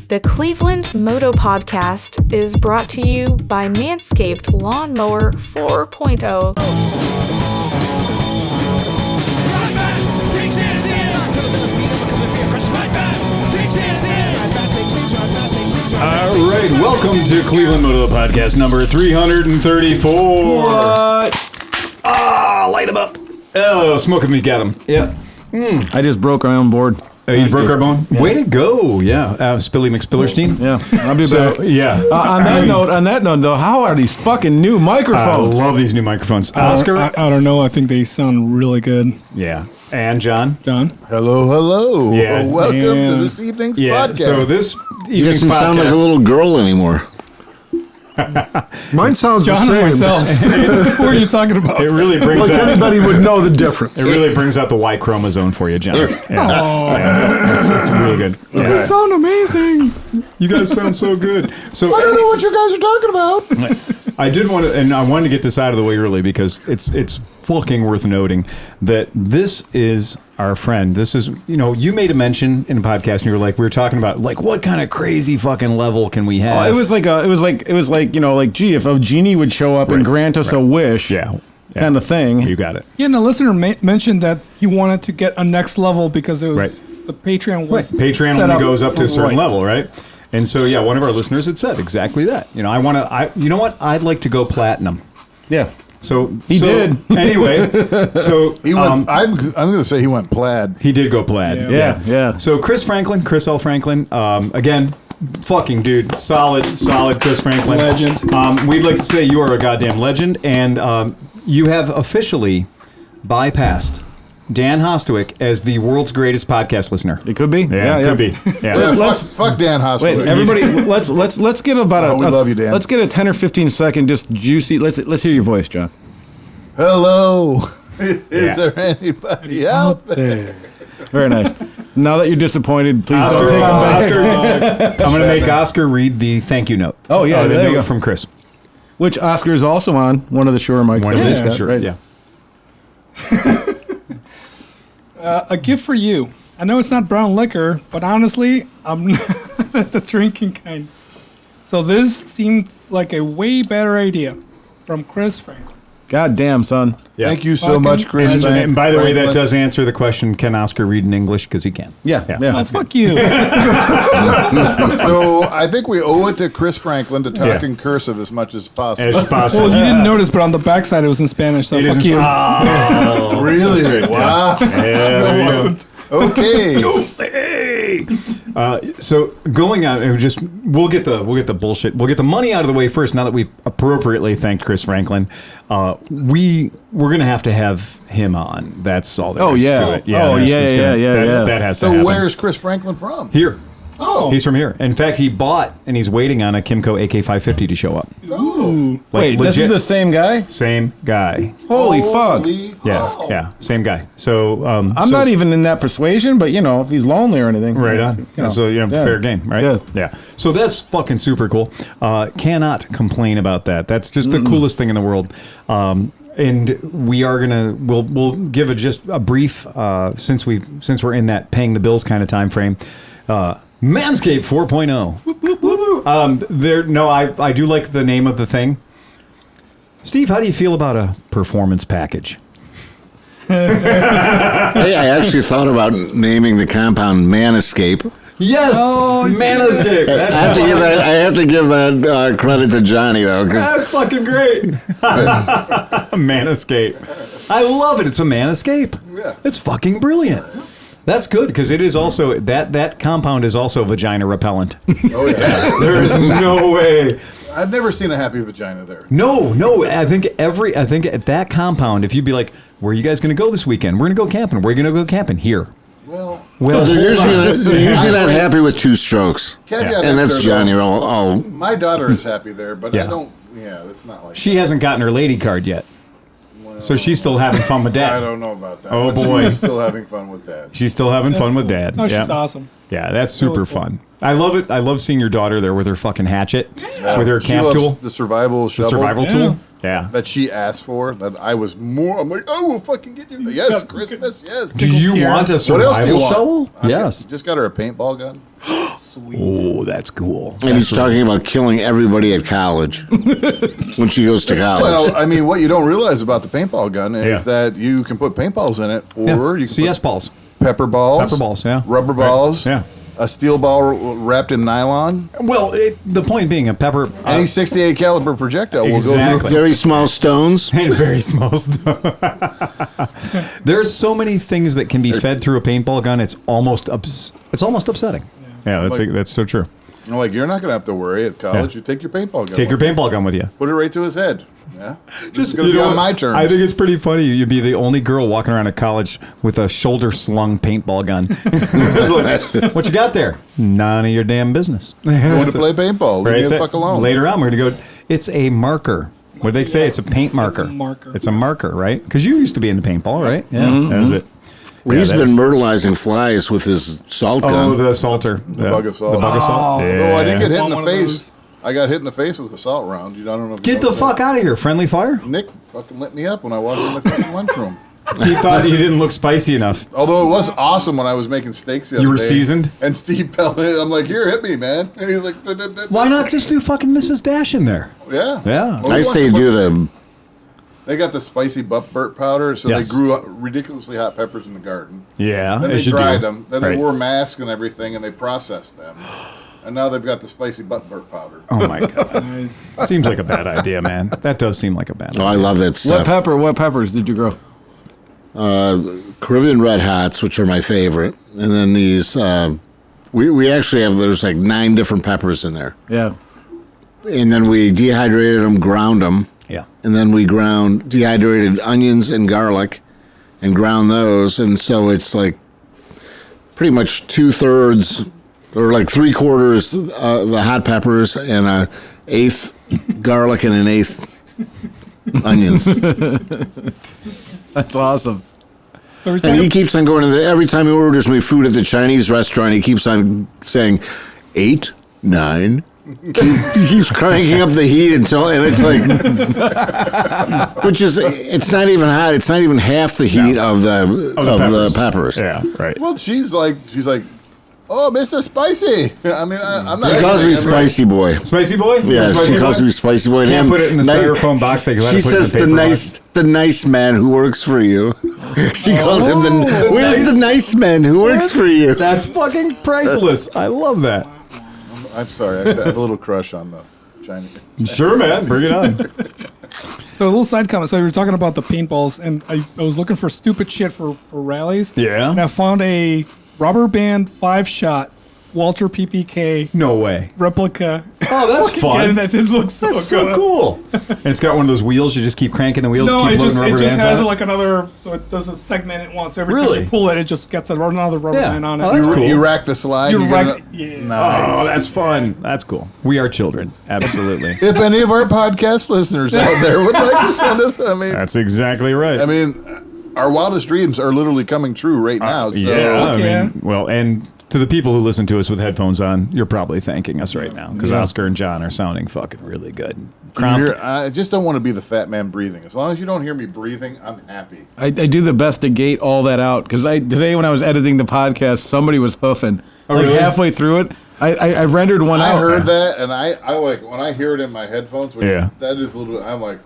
The ClevelandMoto podcast is brought to you by Manscaped Lawnmower 4.0. All right, welcome to ClevelandMoto podcast number 334. What? Light him up. Oh, smoking me got him. Yeah. I just broke my own board. You broke our bone? Yeah. Way to go. Yeah. Spilly McSpillerstein. Yeah. I'll be back. Yeah. On that note, though, how are these fucking new microphones? I love these new microphones. Oscar? I don't know. I think they sound really good. Yeah. And John? John? Hello. Yeah. Welcome to this evening's podcast. So this He evening's doesn't sound like a little girl anymore. Mine sounds John the or same. myself? Who are you talking about? It really brings Like out... anybody would know the difference. It really brings out the Y chromosome for you, John. Yeah. It's really good. They sound amazing. You guys sound so good. So I don't know what you guys are talking about. I did want to, and I wanted to get this out of the way early because it's fucking worth noting that this is our friend. This is, you made a mention in a podcast and you were like, we were talking about like what kind of crazy fucking level can we have? It was like, gee, if a genie would show up and grant us a wish, kind of thing. You got it. Yeah, and the listener mentioned that he wanted to get a next level because it was the Patreon was Patreon set only up goes up to a certain right. level, right? And so one of our listeners had said exactly that. You know what? I'd like to go platinum. Yeah. So He did. Anyway, so He went. I'm going to say he went plaid. he did go plaid. Yeah. So Chris L. Franklin, again, fucking dude, solid Chris Franklin. Legend. We'd like to say you are a goddamn legend, and you have officially bypassed Dan Hostwick as the world's greatest podcast listener. It could be. Yeah, it could be. Yeah. Fuck Dan Hostwick. Wait, everybody, let's get about we love you, Dan. Let's get a 10 or 15 second just juicy. Let's hear your voice, John. Hello. Is there anybody out there? Very nice. Now that you're disappointed, please Oscar, don't take him back. I'm going to make Oscar read the thank you note. Oh, yeah, the there you note go. from Chris. Which Oscar is also on one of the Shure mics. One that of we these, got, sure, right? yeah. A gift for you. I know it's not brown liquor, but honestly, I'm not the drinking kind. So this seemed like a way better idea from Chris Franklin. God damn, son. Yeah. Thank you so much, Chris. And by the way, that Franklin. does answer the question, can Oscar read in English? Because he can. Yeah. Let's fuck you. So I think we owe it to Chris Franklin to talk in cursive as much as possible. As possible. Well, you didn't notice, but on the backside it was in Spanish, so It fuck is- you. Oh, Really? Wow. there we go. Okay. So going on, we'll get the bullshit. We'll get the money out of the way first. Now that we've appropriately thanked Chris Franklin, we're gonna have to have him on. That's all there is to it. That has to So happen. where's Chris Franklin from? Here? Oh. He's from here. In fact, he bought and he's waiting on a Kimco AK550 to show up. Oh. Wait, this is the same guy? Same guy. Holy fuck. Yeah, same guy. So I'm not even in that persuasion, but if he's lonely or anything. right on. So fair game, right? Yeah. So that's fucking super cool. Cannot complain about that. That's just the coolest thing in the world. And we are we'll give just a brief since we're in that paying the bills kind of time frame. Manscape 4.0. I do like the name of the thing. Steve, how do you feel about a performance package? Hey, I actually thought about naming the compound Manscape. Yes, Manscape. I have to give that credit to Johnny though, because That's fucking great. Manscape. I love it. It's a Manscape. Yeah. It's fucking brilliant. That's good because it is also that compound is also vagina repellent. Oh, yeah. There's no way. I've never seen a happy vagina there. No. I think at that compound, if you'd be like, where are you guys going to go this weekend? We're going to go camping. Where are you going to go camping? Here. Well, they're usually not happy with two strokes. caveat And up that's there, Johnny. though. My daughter is happy there, but Yeah. I don't. Yeah, it's not like She hasn't gotten her lady card yet. So she's still having fun with I Dad. don't know about that. Oh, but boy. She's still having fun with that. She's still having fun with Dad. Oh, Yeah. she's awesome. Yeah, that's super fun. I love it. I love seeing your daughter there with her fucking hatchet, with her She camp loves tool, the survival the shovel survival tool. Yeah. that she asked for. That I was more. I'm like, I will fucking get you. Yes, Christmas. Yes. Do you want a What else do you survival want? shovel? I Yes. just got her a paintball gun. Sweet. Oh, that's cool. And he's talking about killing everybody at college when she goes to college. Well, I mean, what you don't realize about the paintball gun is that you can put paintballs in it, or you can CS balls. Pepper balls. Rubber balls. Yeah. A steel ball wrapped in nylon. Well, the point being, a pepper... Any 68 caliber projectile will go through. Very small stones. And very small stones. There's so many things that can be fed through a paintball gun. It's almost upsetting. Yeah, that's so true. Like, you're not going to have to worry at college. You take your paintball gun. Take your paintball gun with you. Put it right to his head. Yeah. Just going to be on my terms. I think it's pretty funny. You'd be the only girl walking around at college with a shoulder slung paintball gun. Like, what you got there? None of your damn business. You want to play paintball. Leave me the fuck alone. Later on, we're going to go. It's a marker. What do they say? It's a paint marker. It's a marker. It's a marker, right? Because you used to be into paintball, right? Yeah. Mm-hmm. That was it. Well, he's been myrtleizing flies with his salt gun. Oh, the salter. The bug of salt. The bug of salt. Yeah. Though I didn't get hit in the One of face. those. I got hit in the face with a salt round. I don't know if Get the fuck out of here. Friendly fire? Nick fucking lit me up when I walked in the fucking lunchroom. He thought you didn't look spicy enough. Although it was awesome when I was making steaks the other day. You were seasoned? And Steve pelleted. I'm like, here, hit me, man. And he's like, Why not just do fucking Mrs. Dash in there? Yeah. Yeah. Well, I say do the... They got the spicy burnt powder, so Yes. they grew up ridiculously hot peppers in the garden. Yeah. Then they dried them. Then Right. they wore masks and everything, and they processed them. And now they've got the spicy burnt powder. Oh my god. Seems like a bad idea, man. That does seem like a bad idea. Oh, I love that stuff. What peppers did you grow? Caribbean Red Hots, which are my favorite. And then these... we actually have... There's like 9 different peppers in there. Yeah. And then we dehydrated them, ground them. Yeah. And then we ground dehydrated onions and garlic and ground those. And so it's like pretty much 2/3 or like 3/4 the hot peppers and 1/8 garlic and 1/8 onions. That's awesome. So And he keeps on going to every time he orders me food at the Chinese restaurant, he keeps on saying 8, 9. He keeps cranking up the heat until, and it's like, which is, it's not even hot. It's not even half the heat of the peppers. Yeah, right. Well, she's like, oh, Mr. Spicy. I mean, I'm not. She calls me Spicy Boy. Spicy boy? Yeah, Spicy she calls boy? me Spicy Boy. Can't put it in the styrofoam box. They She says the nice man who works for you. She calls him where's the nice man who works for you? That's fucking priceless. I love that. I'm sorry. I have a little crush on the Chinese. Sure, man. Bring it on. So a little side comment. So you were talking about the paintballs, and I was looking for stupid shit for rallies. Yeah. And I found a rubber band 5-shot Walter PPK No way. replica. Oh, that's fun. Again, that just looks so That's good. so cool. And it's got one of those wheels. You just keep cranking the wheels. No, keep it just rubber bands has on like another, so it does a segment at once. Every Really? time you pull it, it just gets another rubber Yeah. band on it. Oh, that's cool. You rack the slide. You get rack- it- yeah. Nice. Oh, that's fun. That's cool. We are children. Absolutely. If any of our podcast listeners out there would like to send us, That's exactly right. I mean, our wildest dreams are literally coming true right now. So yeah. I Yeah. mean, well, and to the people who listen to us with headphones on, you're probably thanking us right now because Oscar and John are sounding fucking really good. I just don't want to be the fat man breathing. As long as you don't hear me breathing, I'm happy. I do the best to gate all that out because today when I was editing the podcast, somebody was hoofing. Like really? halfway through it, I rendered one out. I heard that, and I like when I hear it in my headphones. Which that is a little. I'm like,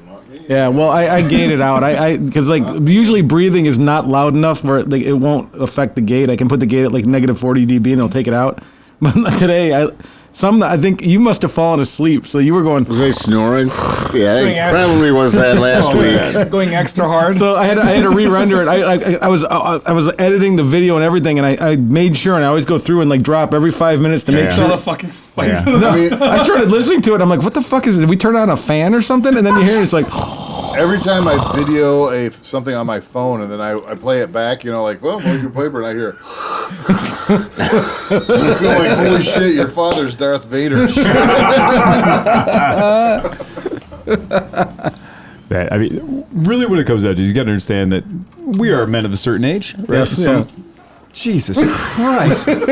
not me. Yeah, well, I gate it out. Because like usually breathing is not loud enough where it won't affect the gate. I can put the gate at like negative 40 dB and it'll take it out. But today, I think you must have fallen asleep, so you were going. Was I snoring? Yeah, Doing I probably was that last week. Going extra hard. So I had to re-render it. I was editing the video and everything, and I made sure, and I always go through and like drop every 5 minutes to make Saw sure. the fucking spice. Yeah. I mean, I started listening to it. I'm like, what the fuck is it? Did we turn on a fan or something? And then you hear it's like, every time I video something on my phone and then I play it back, like, well, where's your paper? And I hear, I feel like, holy shit, your father's Darth Vader. That, I mean, really, what it comes down to, you got to understand that we are men of a certain age, right? Yes, Jesus Christ! Welcome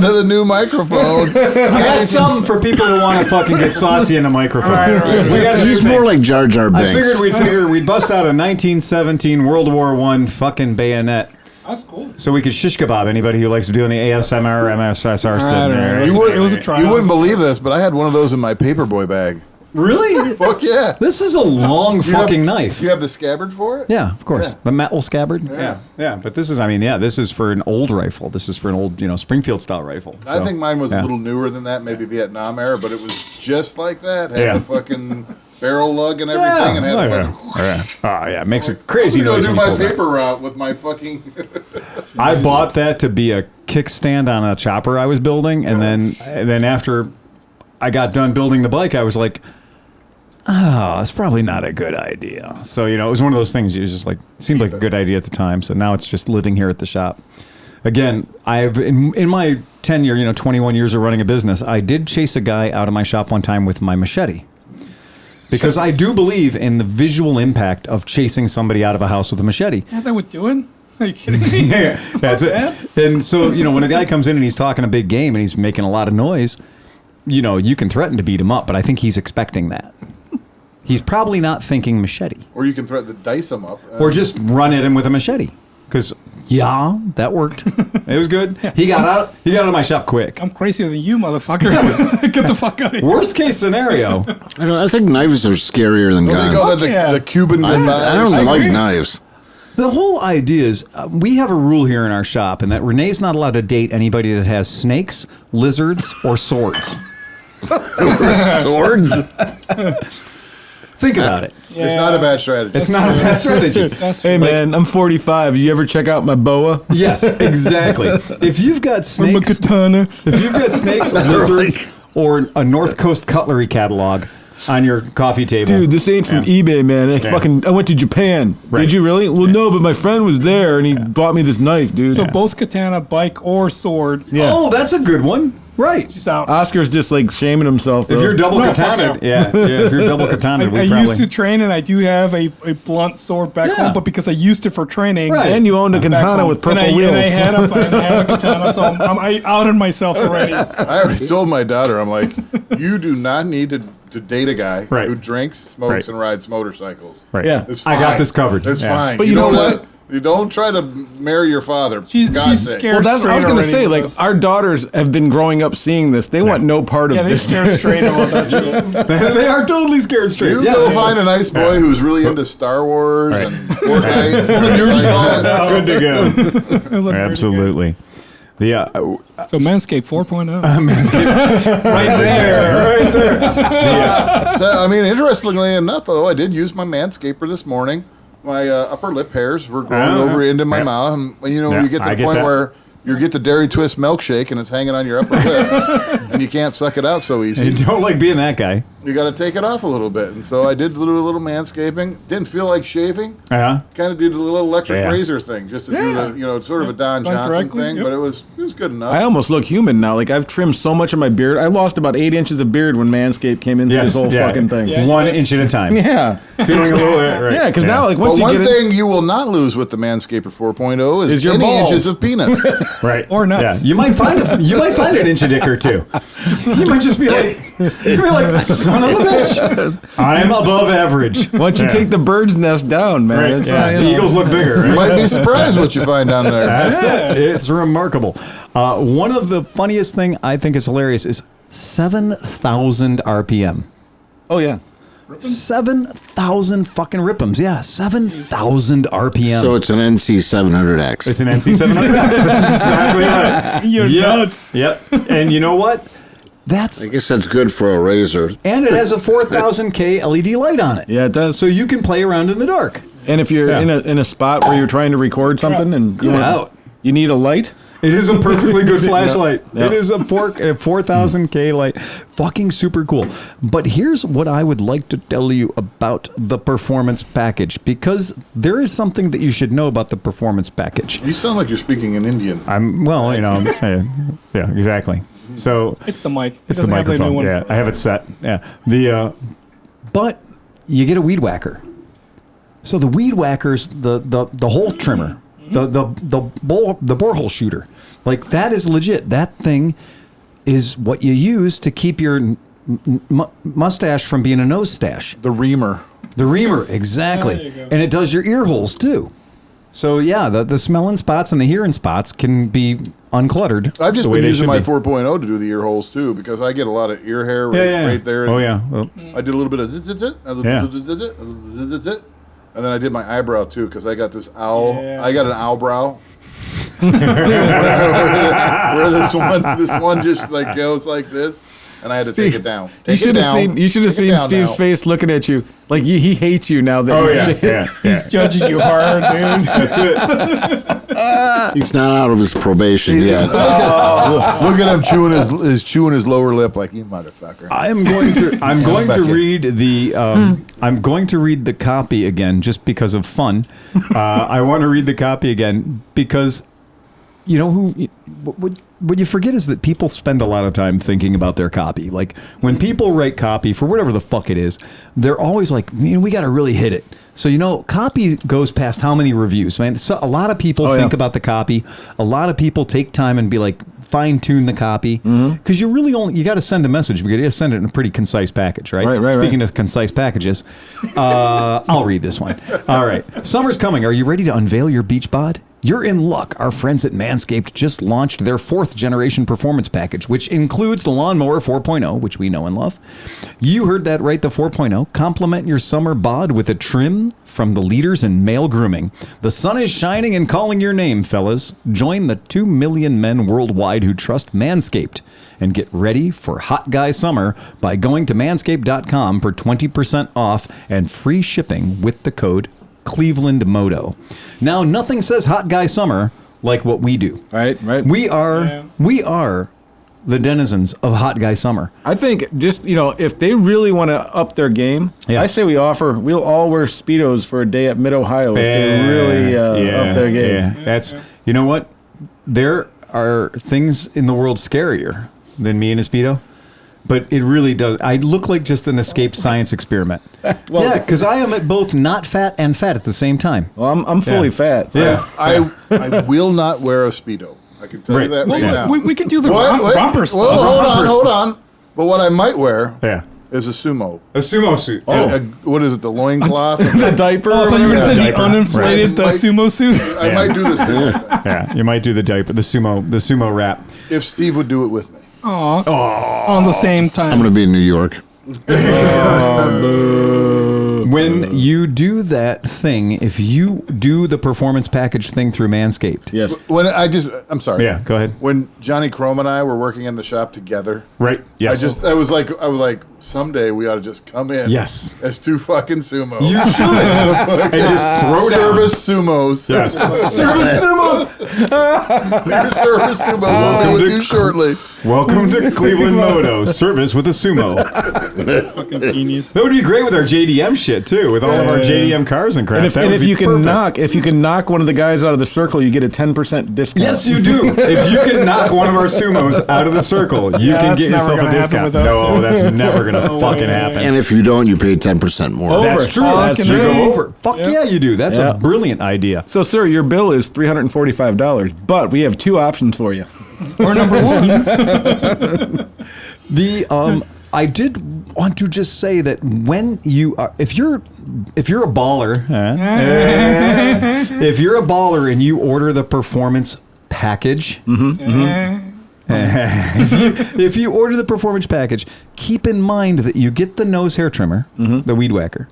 to the new microphone. I got something for people who want to fucking get saucy in a microphone. We got He's more like Jar Jar Binks. I figured we'd bust out a 1917 World War I fucking bayonet That's cool. So we could shish kebab anybody who likes doing the ASMR, MSSR sitting there. It was a trial. You wouldn't believe this, but I had one of those in my paperboy bag. Really? Fuck yeah. This is a long fucking knife. You have the scabbard for it? Yeah, of course. Yeah. The metal scabbard. Yeah. Yeah. But this is, this is for an old rifle. This is for an old, Springfield style rifle. I So, think mine was yeah. a little newer than that, maybe Vietnam era, but it was just like that. Had Yeah. the fucking barrel lug and everything, and had a fucking. Oh, yeah. It makes a crazy I'm gonna noise. do when you my pull that. paper route with my fucking. I bought that to be a kickstand on a chopper I was building, and then after I got done building the bike, I was like, it's probably not a good idea. So, it was one of those things. It was just like, it seemed like a good idea at the time. So now it's just living here at the shop. Again, I've in my tenure, 21 years of running a business, I did chase a guy out of my shop one time with my machete. Because I do believe in the visual impact of chasing somebody out of a house with a machete. Yeah, that would do it. Are you kidding me? Yeah, that's it. And so, when a guy comes in and he's talking a big game and he's making a lot of noise, you can threaten to beat him up, but I think he's expecting that. He's probably not thinking machete. Or you can threaten to dice them up. Or just run at him with a machete. Because, that worked. It was good. He got out of my shop quick. I'm crazier than you, motherfucker. Get the fuck out of here. Worst case scenario. I think knives are scarier than They guns. call that the Cuban goodbye. I don't like knives. The whole idea is we have a rule here in our shop, and that Renee's not allowed to date anybody that has snakes, lizards, or swords. Swords? Think about it. It's not a bad strategy. It's not a bad strategy. Hey, man, I'm 45. You ever check out my boa? Yes, exactly. If you've got I'm a snakes, katana. if you've got snakes, lizards, or a North Coast cutlery catalog on your coffee table, Dude, this ain't from eBay, man. I went to Japan. Right. Did you really? Well, no, but my friend was there and he bought me this knife, dude. So both katana, bike, or sword. Yeah. Oh, that's a good one. Right. She's out. Oscar's just like shaming himself. If though. you're double No, katana, fuck if you're double katana, I probably used to train, and I do have a blunt sword back Yeah. home, but because I used it for training. Right. And you owned a back katana home. with purple and wheels. And I had a katana, so I outed myself already. I already told my daughter, I'm like, you do not need to date a guy Right. who drinks, smokes, Right. and rides motorcycles. Right. Yeah. It's I fine. got this covered. It's Yeah. fine. But you know don't what? You don't try to marry your father. She's God's sake. scared. Well, that's what I was going to straight say. already. Like, our daughters have been growing up seeing this. They want no part of Yeah, they this. stare straight about that shit. They are totally scared straight. You Yeah, go that's find a nice boy who's really into Star Wars and Fortnite. and you're like that. good to go. It looked pretty Absolutely. Yeah. good. So Manscape 4.0. Right there. So, I mean, interestingly enough, though, I did use my Manscaper this morning. My upper lip hairs were growing over into my mouth. And, Yeah, you get to I the get point that. where you get the Dairy Twist milkshake and it's hanging on your upper lip, and you can't suck it out so You easy. don't like being that guy. You got to take it off a little bit. And so I did do a little manscaping. Didn't feel like shaving. Uh-huh. Kind of did a little electric Yeah. razor thing just to do the, sort of a Don Done Johnson directly, thing, yep. but it was good enough. I almost look human now. Like, I've trimmed so much of my beard. I lost about 8 inches of beard when Manscaped came into this whole fucking thing. Yeah. 1 inch at a time. Yeah. Feeling a little right. Yeah, because now, like, once But you one get it. thing you will not lose with the Manscaper 4.0 is your any balls. inches of penis. Right. Or nuts. Yeah. You might find an inch a dick or two. You might just be like, son of a bitch. I'm above average. Once you take the bird's nest down, man. Right. It's Yeah. not, you The know. Eagles look bigger. You Right? might be surprised what you find down there. That's it. It's remarkable. One of the funniest thing I think is hilarious is 7,000 RPM. Oh, yeah. 7,000 fucking rip'ems. Yeah, 7,000 RPM. So it's an NC700X. It's an NC700X. That's exactly right. You're nuts. Yep. And you know what? That's I guess that's good for a razor. and it has a 4,000K LED light on it. Yeah, it does. So you can play around in the dark. And if you're in a spot where you're trying to record something and you need a light, It is a perfectly good flashlight. Yeah. It is a 4,000K light. Fucking super cool. But here's what I would like to tell you about the performance package, because there is something that you should know about the performance package. You sound like you're speaking in Indian. Yeah, exactly. So It's the mic. it's He the doesn't have microphone. new one. Yeah, I have it set. Yeah. But you get a weed whacker. So the weed whacker's the hole trimmer, the borehole shooter. Like, that is legit. That thing is what you use to keep your mustache from being a nose stash. The reamer. The reamer, exactly. There you go. And it does your ear holes too. So yeah, the smelling spots and the hearing spots can be uncluttered. I've just the way been they using should my be. 4.0 to do the ear holes too, because I get a lot of ear hair right there. Oh yeah. Well, I did a little bit of zit, zit, zit, a little bit of zit, zit, zit, zit, zit, and then I did my eyebrow too, because I got this owl. Yeah. I got an owl brow. where this one just like goes like this, and I had to take it down. You should have seen Steve's now. face looking at you like he hates you now. That He's judging you hard, dude. That's it. He's not out of his probation yet. Look at him chewing his lower lip like, you motherfucker. I'm going to read the copy again just because of fun. I want to read the copy again because you know what you forget is that people spend a lot of time thinking about their copy. Like when people write copy for whatever the fuck it is, they're always like, we got to really hit it. So, copy goes past how many reviews, man. So a lot of people think about the copy. A lot of people take time and be like, fine tune the copy. Because you got to send a message. You got to send it in a pretty concise package, right? Right. Speaking of concise packages, I'll read this one. All right. Summer's coming. Are you ready to unveil your beach bod? You're in luck. Our friends at Manscaped just launched their 4th generation performance package, which includes the Lawnmower 4.0, which we know and love. You heard that right, the 4.0. Complement your summer bod with a trim from the leaders in male grooming. The sun is shining and calling your name, fellas. Join the 2 million men worldwide who trust Manscaped and get ready for hot guy summer by going to manscaped.com for 20% off and free shipping with the code ClevelandMoto. Now, nothing says hot guy summer like what we do. Right. We are the denizens of hot guy summer. I think just, if they really want to up their game, I say we'll all wear Speedos for a day at MidOhio if they really up their game. Yeah. That's, you know what? There are things in the world scarier than me in a Speedo. But it really does. I look like just an escaped science experiment. Well, because I am at both not fat and fat at the same time. Well, I'm fully fat. So. Yeah. I will not wear a Speedo. I can tell you that right now. We can do the bumper stuff. Well, hold on. But what I might wear is a sumo. A sumo suit. What is it, the loincloth? The diaper. Oh, I thought you were saying the uninflated Right. sumo suit. I might do the sumo thing. Yeah, you might do the diaper, the sumo wrap. If Steve would do it with me. On the same time. I'm going to be in New York. When you do that thing, if you do the performance package thing through Manscaped. Yes. I'm sorry. Yeah, go ahead. When Johnny Kromke and I were working in the shop together. Right. Yes. I was like, someday we ought to just come in. Yes. As 2 fucking sumo. You should. And just throw down. Service sumos. Yes. Service sumos. Your service sumos will be with you shortly. Welcome to Cleveland Moto. Service with a sumo. Fucking genius. That would be great with our JDM shit too, with all of our JDM cars and crap. And if you can knock one of the guys out of the circle, you get a 10% discount. Yes, you do. If you can knock one of our sumos out of the circle, you can get yourself a discount. No, that's never gonna fucking happen. And if you don't, you pay 10% more. That's true. You go over. Fuck yeah, you do. That's Yeah. a brilliant idea. So, sir, your bill is $345, but we have 2 options for you. Or number 1. I did want to just say that when you are, if you're a baller, if you're a baller and you order the performance package, if you order the performance package, keep in mind that you get the nose hair trimmer, the weed whacker,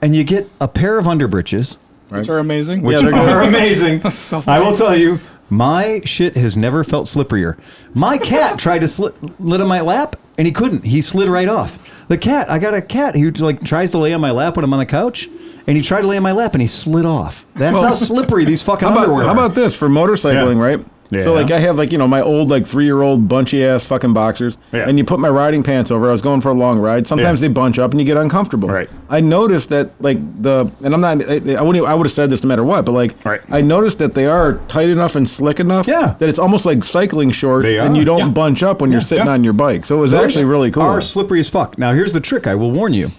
and you get a pair of underbritches, Which are amazing. which are amazing. So I will tell you, my shit has never felt slipperier. My cat tried to slid on my lap, and he couldn't. He slid right off. I got a cat who tries to lay on my lap when I'm on the couch, and he tried to lay on my lap, and he slid off. That's how slippery these fucking underwear are. How about this for motorcycling, right? Yeah. So I have my old 3-year-old bunchy ass fucking boxers, and you put my riding pants over. I was going for a long ride. Sometimes they bunch up and you get uncomfortable. Right. I noticed that and I'm not. I would have said this no matter what, but I noticed that they are tight enough and slick enough that it's almost like cycling shorts, and you don't bunch up when you're sitting on your bike. So it was actually really cool. Are slippery as fuck. Now here's the trick. I will warn you.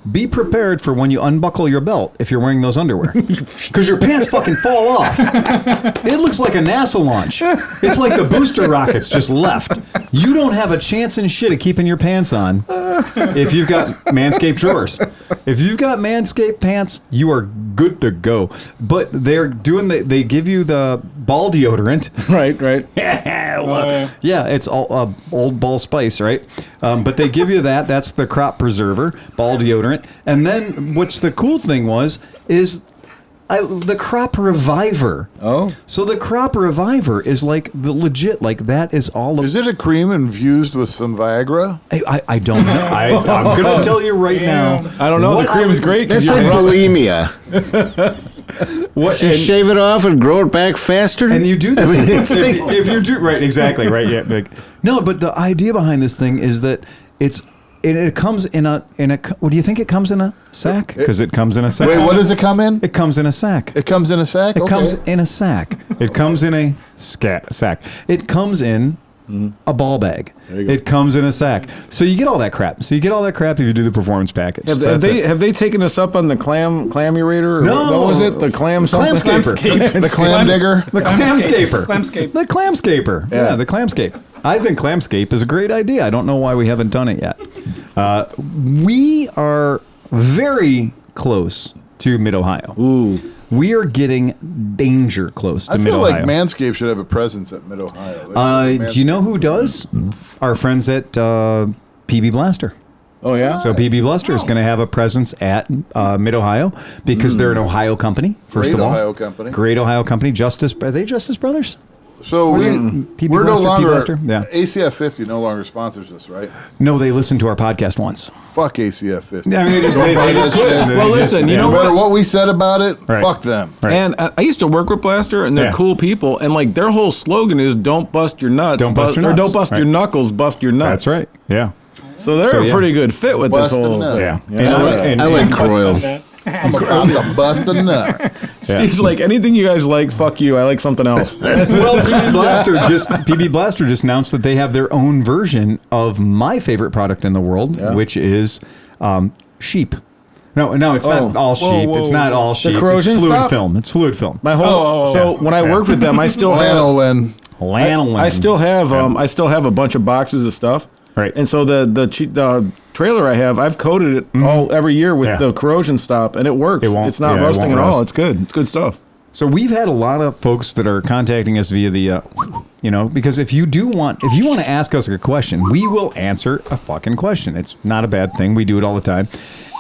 Be prepared for when you unbuckle your belt if you're wearing those underwear. Because your pants fucking fall off. It looks like a NASA launch. It's like the booster rockets just left. You don't have a chance in shit of keeping your pants on if you've got Manscaped drawers. If you've got Manscaped pants, you are good to go. But they're doing they give you the ball deodorant. Right. Yeah, it's all Old Ball Spice, right? But they give you that. That's the crop preserver, ball deodorant. And then what's the cool thing is the crop reviver. Oh. So the crop reviver is like the legit, like that is all of... Is it a cream infused with some Viagra? I don't know. I'm going to tell you right now. I don't know. The cream is great. That's like bulimia. You shave it off and grow it back faster? And you do this. If you do... Right, exactly, right. Yeah. No, but the idea behind this thing is that it comes in a. What do you think it comes in a sack? Because it comes in a sack. Wait, what does it come in? It comes in a sack. It comes in a sack? It comes in a sack. It comes in a sack. It comes in a ball bag. It comes in a sack. So you get all that crap. if you do the performance package. Have they taken us up on the clamurator? No. What was it? The clam something? Clamscaper. The clam digger? The clamscaper. Clamscape. The clamscaper. Yeah, the clamscape. I think clamscape is a great idea. I don't know why we haven't done it yet. We are very close to MidOhio. Ooh. We are getting danger close to MidOhio. I feel like Manscape should have a presence at MidOhio. Do you know who does? Our friends at PB Blaster. Oh, yeah? So PB Blaster is going to have a presence at MidOhio because they're an Ohio company, first of all. Great Ohio company. Justice. Are they Justice Brothers? So we're no longer, yeah. ACF 50 no longer sponsors us, right? No, they listened to our podcast once. Fuck ACF 50. I mean, they just quit. Well, listen, you know no matter what we said about it, fuck them. Right. And I used to work with Blaster, and they're cool people, and like their whole slogan is "Don't bust your nuts, don't bust your nuts. Or don't bust your knuckles, bust your nuts." That's right. Yeah. So they're a pretty good fit with Bust this whole. Yeah. And I like Croyle. I'm about to bust a nut. Steve's like, anything you guys like, fuck you. I like something else. Well, PB Blaster just announced that they have their own version of my favorite product in the world, which is sheep. No, it's not all sheep. Whoa. It's not all sheep. corrosion It's fluid stuff? film. It's fluid film. My whole. When I worked with them, I still have. Lanolin. I still have. I still have a bunch of boxes of stuff. Right. And so the trailer I have, I've coated it every year with the corrosion stop, and it works. It's not rusting at all. It's good. It's good stuff. So we've had a lot of folks that are contacting us via the, because if you want to ask us a question, we will answer a fucking question. It's not a bad thing. We do it all the time.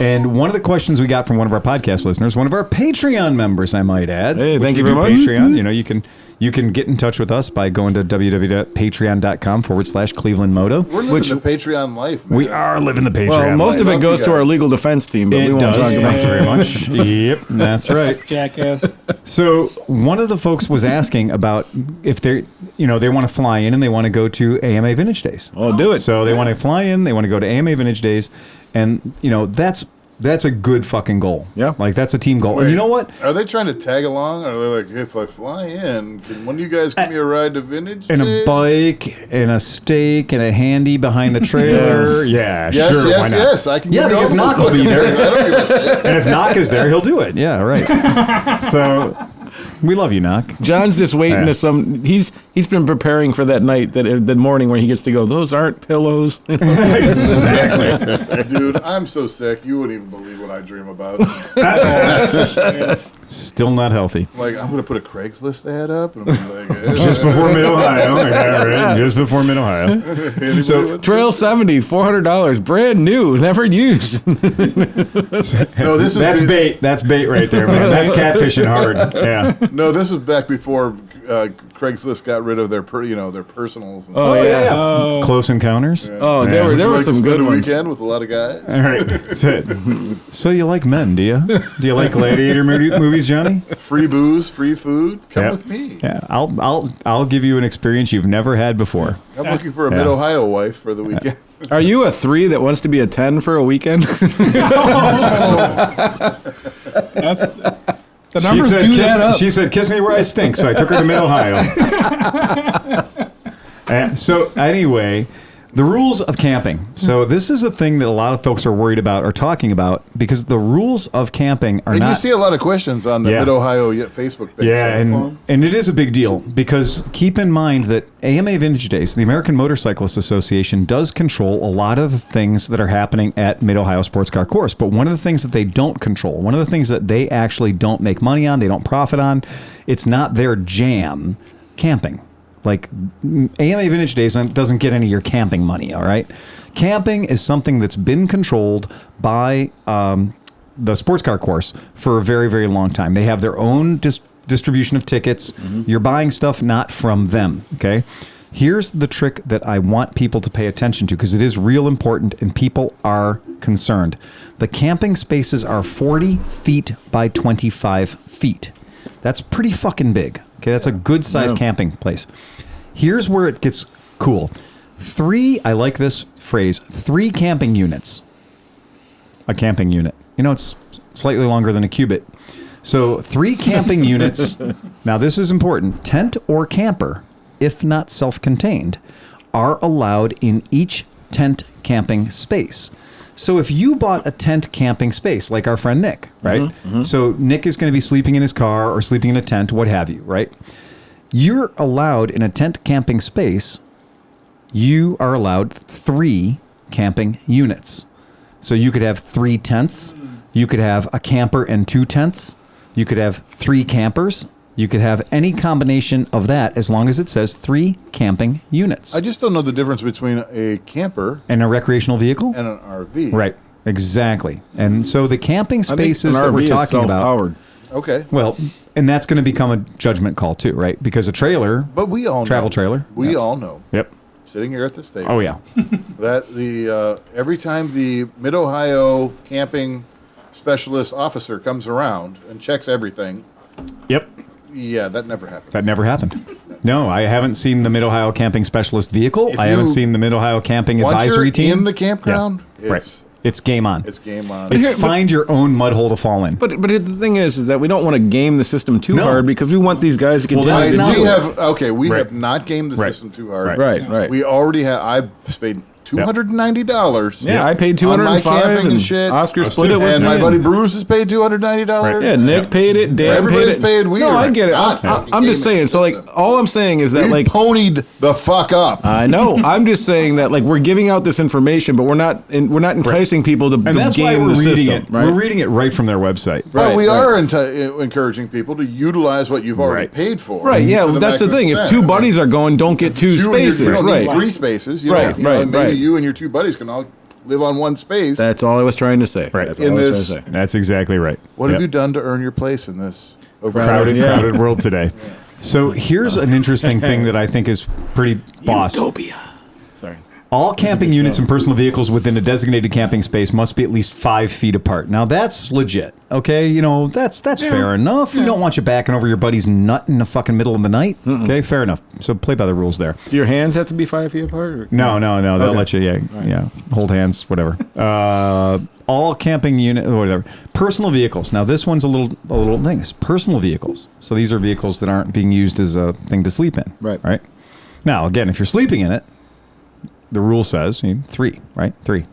And one of the questions we got from one of our podcast listeners, one of our Patreon members, I might add. Hey, thank you very much. Patreon, you can get in touch with us by going to www.patreon.com/ClevelandMoto. We're living the Patreon life, man. We are living the Patreon Well, most of it goes to our legal defense team, but we won't talk about Thank you it. very much. Yep, that's right. Jackass. So one of the folks was asking about if they want to fly in and they want to go to AMA Vintage Days. Oh, do it. So they want to fly in, they want to go to AMA Vintage Days, and that's a good fucking goal. Yeah. Like that's a team goal. Wait, and you know what? Are they trying to tag along? Or are they like, if I fly in, can one of you guys give me a ride to Vintage And Day? a bike and a steak and a handy behind the trailer. Yes, sure. Why not? yes. I can. Yeah, give you because all Knock the will be fucking there. things. I don't give a shit. And if Knock is there, he'll do it. Yeah, right. So we love you, Knock. John's just waiting to some. He's been preparing for that night, that morning where he gets to go. Those aren't pillows. Exactly. Dude, I'm so sick. You wouldn't even believe what I dream about. Still not healthy. Like, I'm going to put a Craigslist ad up. And I'm like, Just before MidOhio. Okay, right. Just before MidOhio. So Trail 70, $400, brand new, never used. No, this is that's bait. That's bait right there, man. That's catfishing hard. Yeah. No, this is back before Craigslist got rid of their personals. And Oh, yeah. Close encounters. Oh, Yeah. there Would you were like some to good spend a ones. weekend with a lot of guys. All right. That's it. So you like men, do you? Do you like gladiator movies, Johnny? Free booze, free food. Come Yep. with me. Yeah. I'll give you an experience you've never had before. I'm looking for a MidOhio wife for the weekend. Are you a 3 that wants to be a 10 for a weekend? That's the numbers do that up. She said, "Kiss me where I stink." So I took her to MidOhio. So anyway, The rules of camping. So this is a thing that a lot of folks are worried about or talking about because the rules of camping are And not... you see a lot of questions on the MidOhio Facebook page. Yeah, and it is a big deal because keep in mind that AMA Vintage Days, the American Motorcyclists Association, does control a lot of the things that are happening at MidOhio Sports Car Course. But one of the things that they don't control, one of the things that they actually don't make money on, they don't profit on, it's not their jam, camping. Like AMA Vintage Days doesn't get any of your camping money, all right? Camping is something that's been controlled by the sports car course for a very, very long time. They have their own distribution of tickets. You're buying stuff not from them, okay? Here's the trick that I want people to pay attention to because it is real important and people are concerned. The camping spaces are 40 feet by 25 feet. That's pretty fucking big. Okay, that's a good sized camping place. Here's where it gets cool. I like this phrase, 3 camping units. A camping unit. You know, it's slightly longer than a cubit. So 3 camping units. Now, this is important. Tent or camper, if not self-contained, are allowed in each tent camping space. So if you bought a tent camping space, like our friend Nick, right? So Nick is going to be sleeping in his car or sleeping in a tent, what have you, right? You're allowed in a tent camping space, you are allowed 3 camping units. So you could have 3 tents. You could have a camper and 2 tents. You could have 3 campers. You could have any combination of that as long as it says 3 camping units. I just don't know the difference between a camper and a recreational vehicle and an RV. Right, exactly. And so the camping spaces that we're talking about. Okay. Well, and that's going to become a judgment call too, right? Because a trailer, but we all travel know, trailer. We all know. Yep. Sitting here at the stable. Oh yeah. That the every time the MidOhio camping specialist officer comes around and checks everything. Yep. Yeah, that never happened. That never happened. No, I haven't seen the MidOhio camping specialist vehicle. I haven't seen the MidOhio camping advisory team. In the campground, It's game on. It's game on. It's find your own mud hole to fall in. But the thing is that we don't want to game the system too hard because we want these guys to continue. We have not gamed the system too hard. Right. We already have. I paid $290. Yeah, I paid $205 and shit. Oscar split it with me. And my buddy Bruce has paid $290. Right. Yeah, Nick paid it. Dan Everybody's paid it. No, I get it. I'm just saying. So like, all I'm saying is that we like ponied the fuck up. I know. I'm just saying that like we're giving out this information, but we're not enticing people to and that's game why we're the reading system. it. Right? We're reading it right from their website. But we are encouraging people to utilize what you've already paid for. Right. Yeah. That's the thing. If 2 buddies are going, don't get 2 spaces. You don't right. need 3 spaces. Right. Maybe you and your 2 buddies can all live on one space. That's all I was trying to say. Right. That's all I was trying to say. That's exactly right. What have you done to earn your place in this crowded world today? So here's an interesting thing that I think is pretty boss. Utopia. Sorry. All camping units and personal vehicles within a designated camping space must be at least 5 feet apart. Now that's legit, okay? You know, that's fair enough. We don't want you backing over your buddy's nut in the fucking middle of the night. Okay, fair enough. So play by the rules there. Do your hands have to be 5 feet apart? Or? No. They'll let you, hold hands, whatever. All camping unit, whatever. Personal vehicles. Now this one's a little thing. It's personal vehicles. So these are vehicles that aren't being used as a thing to sleep in. Right. Now again, if you're sleeping in it, the rule says 3, right? 3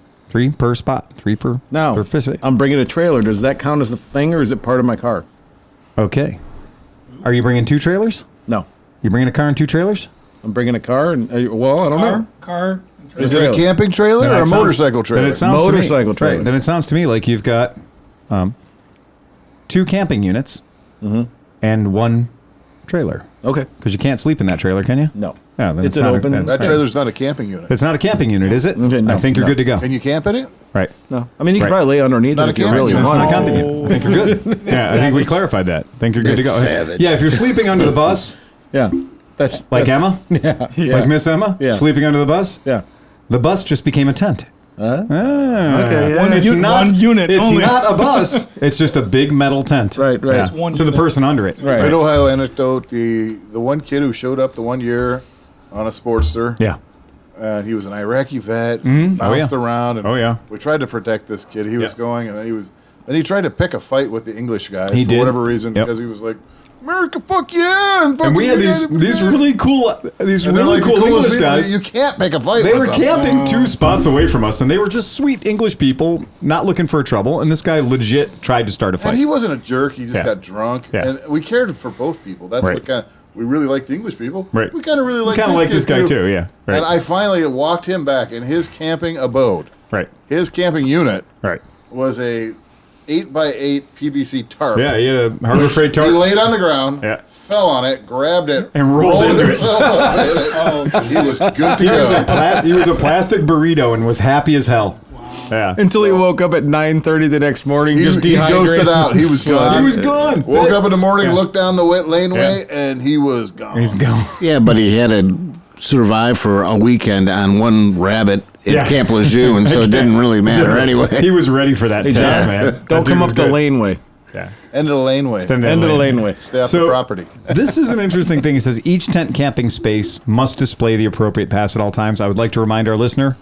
per spot, 3 per. Now, I'm bringing a trailer. Does that count as a thing, or is it part of my car? Okay. Are you bringing 2 trailers? No. You bringing a car and 2 trailers? I'm bringing a car, and I don't know. Car. Is it a camping trailer or a motorcycle trailer? Then it sounds motorcycle trailer. Right. Then it sounds to me like you've got 2 camping units and 1 trailer. Okay. Because you can't sleep in that trailer, can you? No. Yeah, then It's an not open. That trailer's not a camping unit. It's not a camping unit, is it? Okay, no, I think you're good to go. Can you camp in it? Right. No. I mean, you could probably lay underneath Not it a if you camping really unit. It's want. not a camping unit. I think you're good. Yeah, I think we clarified that. I think you're good to go. Savage. Yeah, if you're sleeping under the bus, Yeah. That's like Emma, Yeah. like Miss Emma, Yeah. sleeping under the bus, Yeah. the bus just became a tent. Okay. Yeah. It's one unit It's only. not a bus. It's just a big metal tent. Right. Yeah. Just one To the unit. person under it. Right. Mid-Ohio anecdote, the one kid who showed up the one year on a Sportster, Yeah. and he was an Iraqi vet, Mhm. Oh, bounced yeah. around, and Oh, yeah. we tried to protect this kid. He was Yeah. going, and then he tried to pick a fight with the English guys He for did. whatever reason, Yep. because he was like, America, fuck yeah! And we had these really cool English guys. You can't make a fight. They with were them. camping 2 spots away from us, and they were just sweet English people, not looking for trouble. And this guy legit tried to start a fight. And he wasn't a jerk. He just got drunk. Yeah. And we cared for both people. That's what kind of. We really liked the English people. Right. We kind of really liked this guy too. Yeah. Right. And I finally walked him back, and his camping abode, his camping unit, was a 8x8 PVC tarp. Yeah, he had a Harbor Freight tarp. He laid on the ground, fell on it, grabbed it, and rolled into it. He was good to go. He was a plastic burrito and was happy as hell. Yeah. Until he woke up at 9:30 the next morning, just he dehydrated. ghosted out. He was gone. He was gone. Woke up in the morning, looked down the laneway, and he was gone. He's gone. Yeah, but he had to survive for a weekend on one rabbit at Camp Lejeune, and so it didn't really matter anyway. He was ready for that test, man. Don't come up the laneway. Yeah. End of the laneway. End of the laneway. Stay off the property. This is an interesting thing. It says each tent camping space must display the appropriate pass at all times. I would like to remind our listener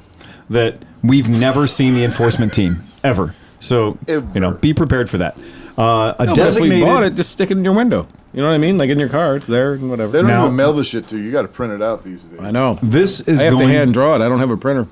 that we've never seen the enforcement team ever. So, be prepared for that. But if we bought it, just stick it in your window. You know what I mean? Like in your car, it's there and whatever. They don't even mail the shit to you. You got to print it out these days. I know. This is I have to hand draw it. I don't have a printer.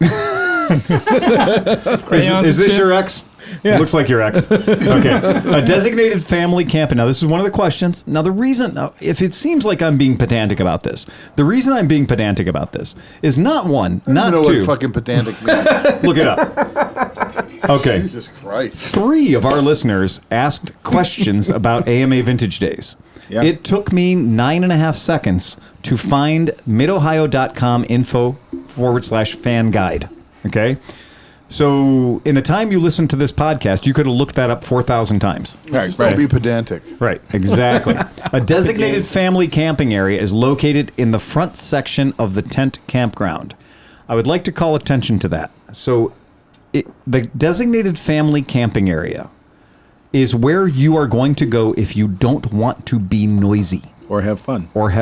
Is this your ex? Yeah. Looks like your ex. Okay. A designated family camping. Now, this is one of the questions. Now, the reason, if it seems like I'm being pedantic about this, the reason I'm being pedantic about this is not one, not two. I don't know what fucking pedantic means. Look it up. Okay. Jesus Christ. 3 of our listeners asked questions about AMA Vintage Days. Yeah. It took me 9.5 seconds to find midohio.com info/fan guide. Okay. So, in the time you listened to this podcast, you could have looked that up 4,000 times. Right. Don't be pedantic. Right, exactly. A designated family camping area is located in the front section of the tent campground. I would like to call attention to that. So, the designated family camping area is where you are going to go if you don't want to be noisy. Or have fun. Right.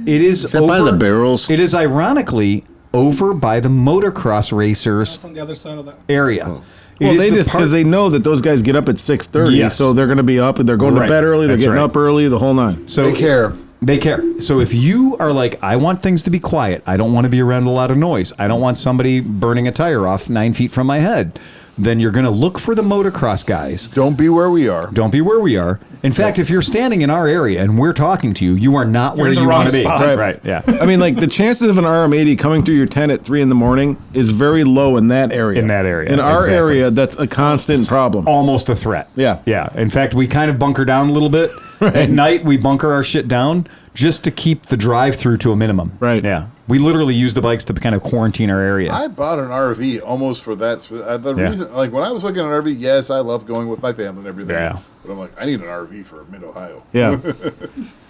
It is that by the barrels? It is ironically over by the motocross racers. That's on the other side of that area. Well, they just because they know that those guys get up at 6:30, Yes. so they're going to be up and they're going to bed early. They're getting up early, the whole nine. So they care. They care. So if you are like, I want things to be quiet. I don't want to be around a lot of noise. I don't want somebody burning a tire off 9 feet from my head. Then you're going to look for the motocross guys. Don't be where we are. Don't be where we are. In fact, if you're standing in our area and we're talking to you, you are not where you want to be. Right. Yeah. I mean, like the chances of an RM80 coming through your tent at 3 a.m. is very low in that area. In that area. In our area, that's a constant problem. Almost a threat. Yeah. Yeah. In fact, we kind of bunker down a little bit. At night, we bunker our shit down just to keep the drive-through to a minimum. Right. Yeah. We literally use the bikes to kind of quarantine our area. I bought an RV almost for that. Reason, like when I was looking at an RV, yes, I love going with my family and everything. Yeah. But I'm like, I need an RV for MidOhio. Yeah.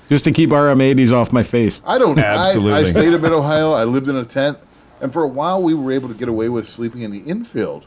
Just to keep RM80s off my face. I don't. Absolutely. I stayed in MidOhio. I lived in a tent, and for a while we were able to get away with sleeping in the infield.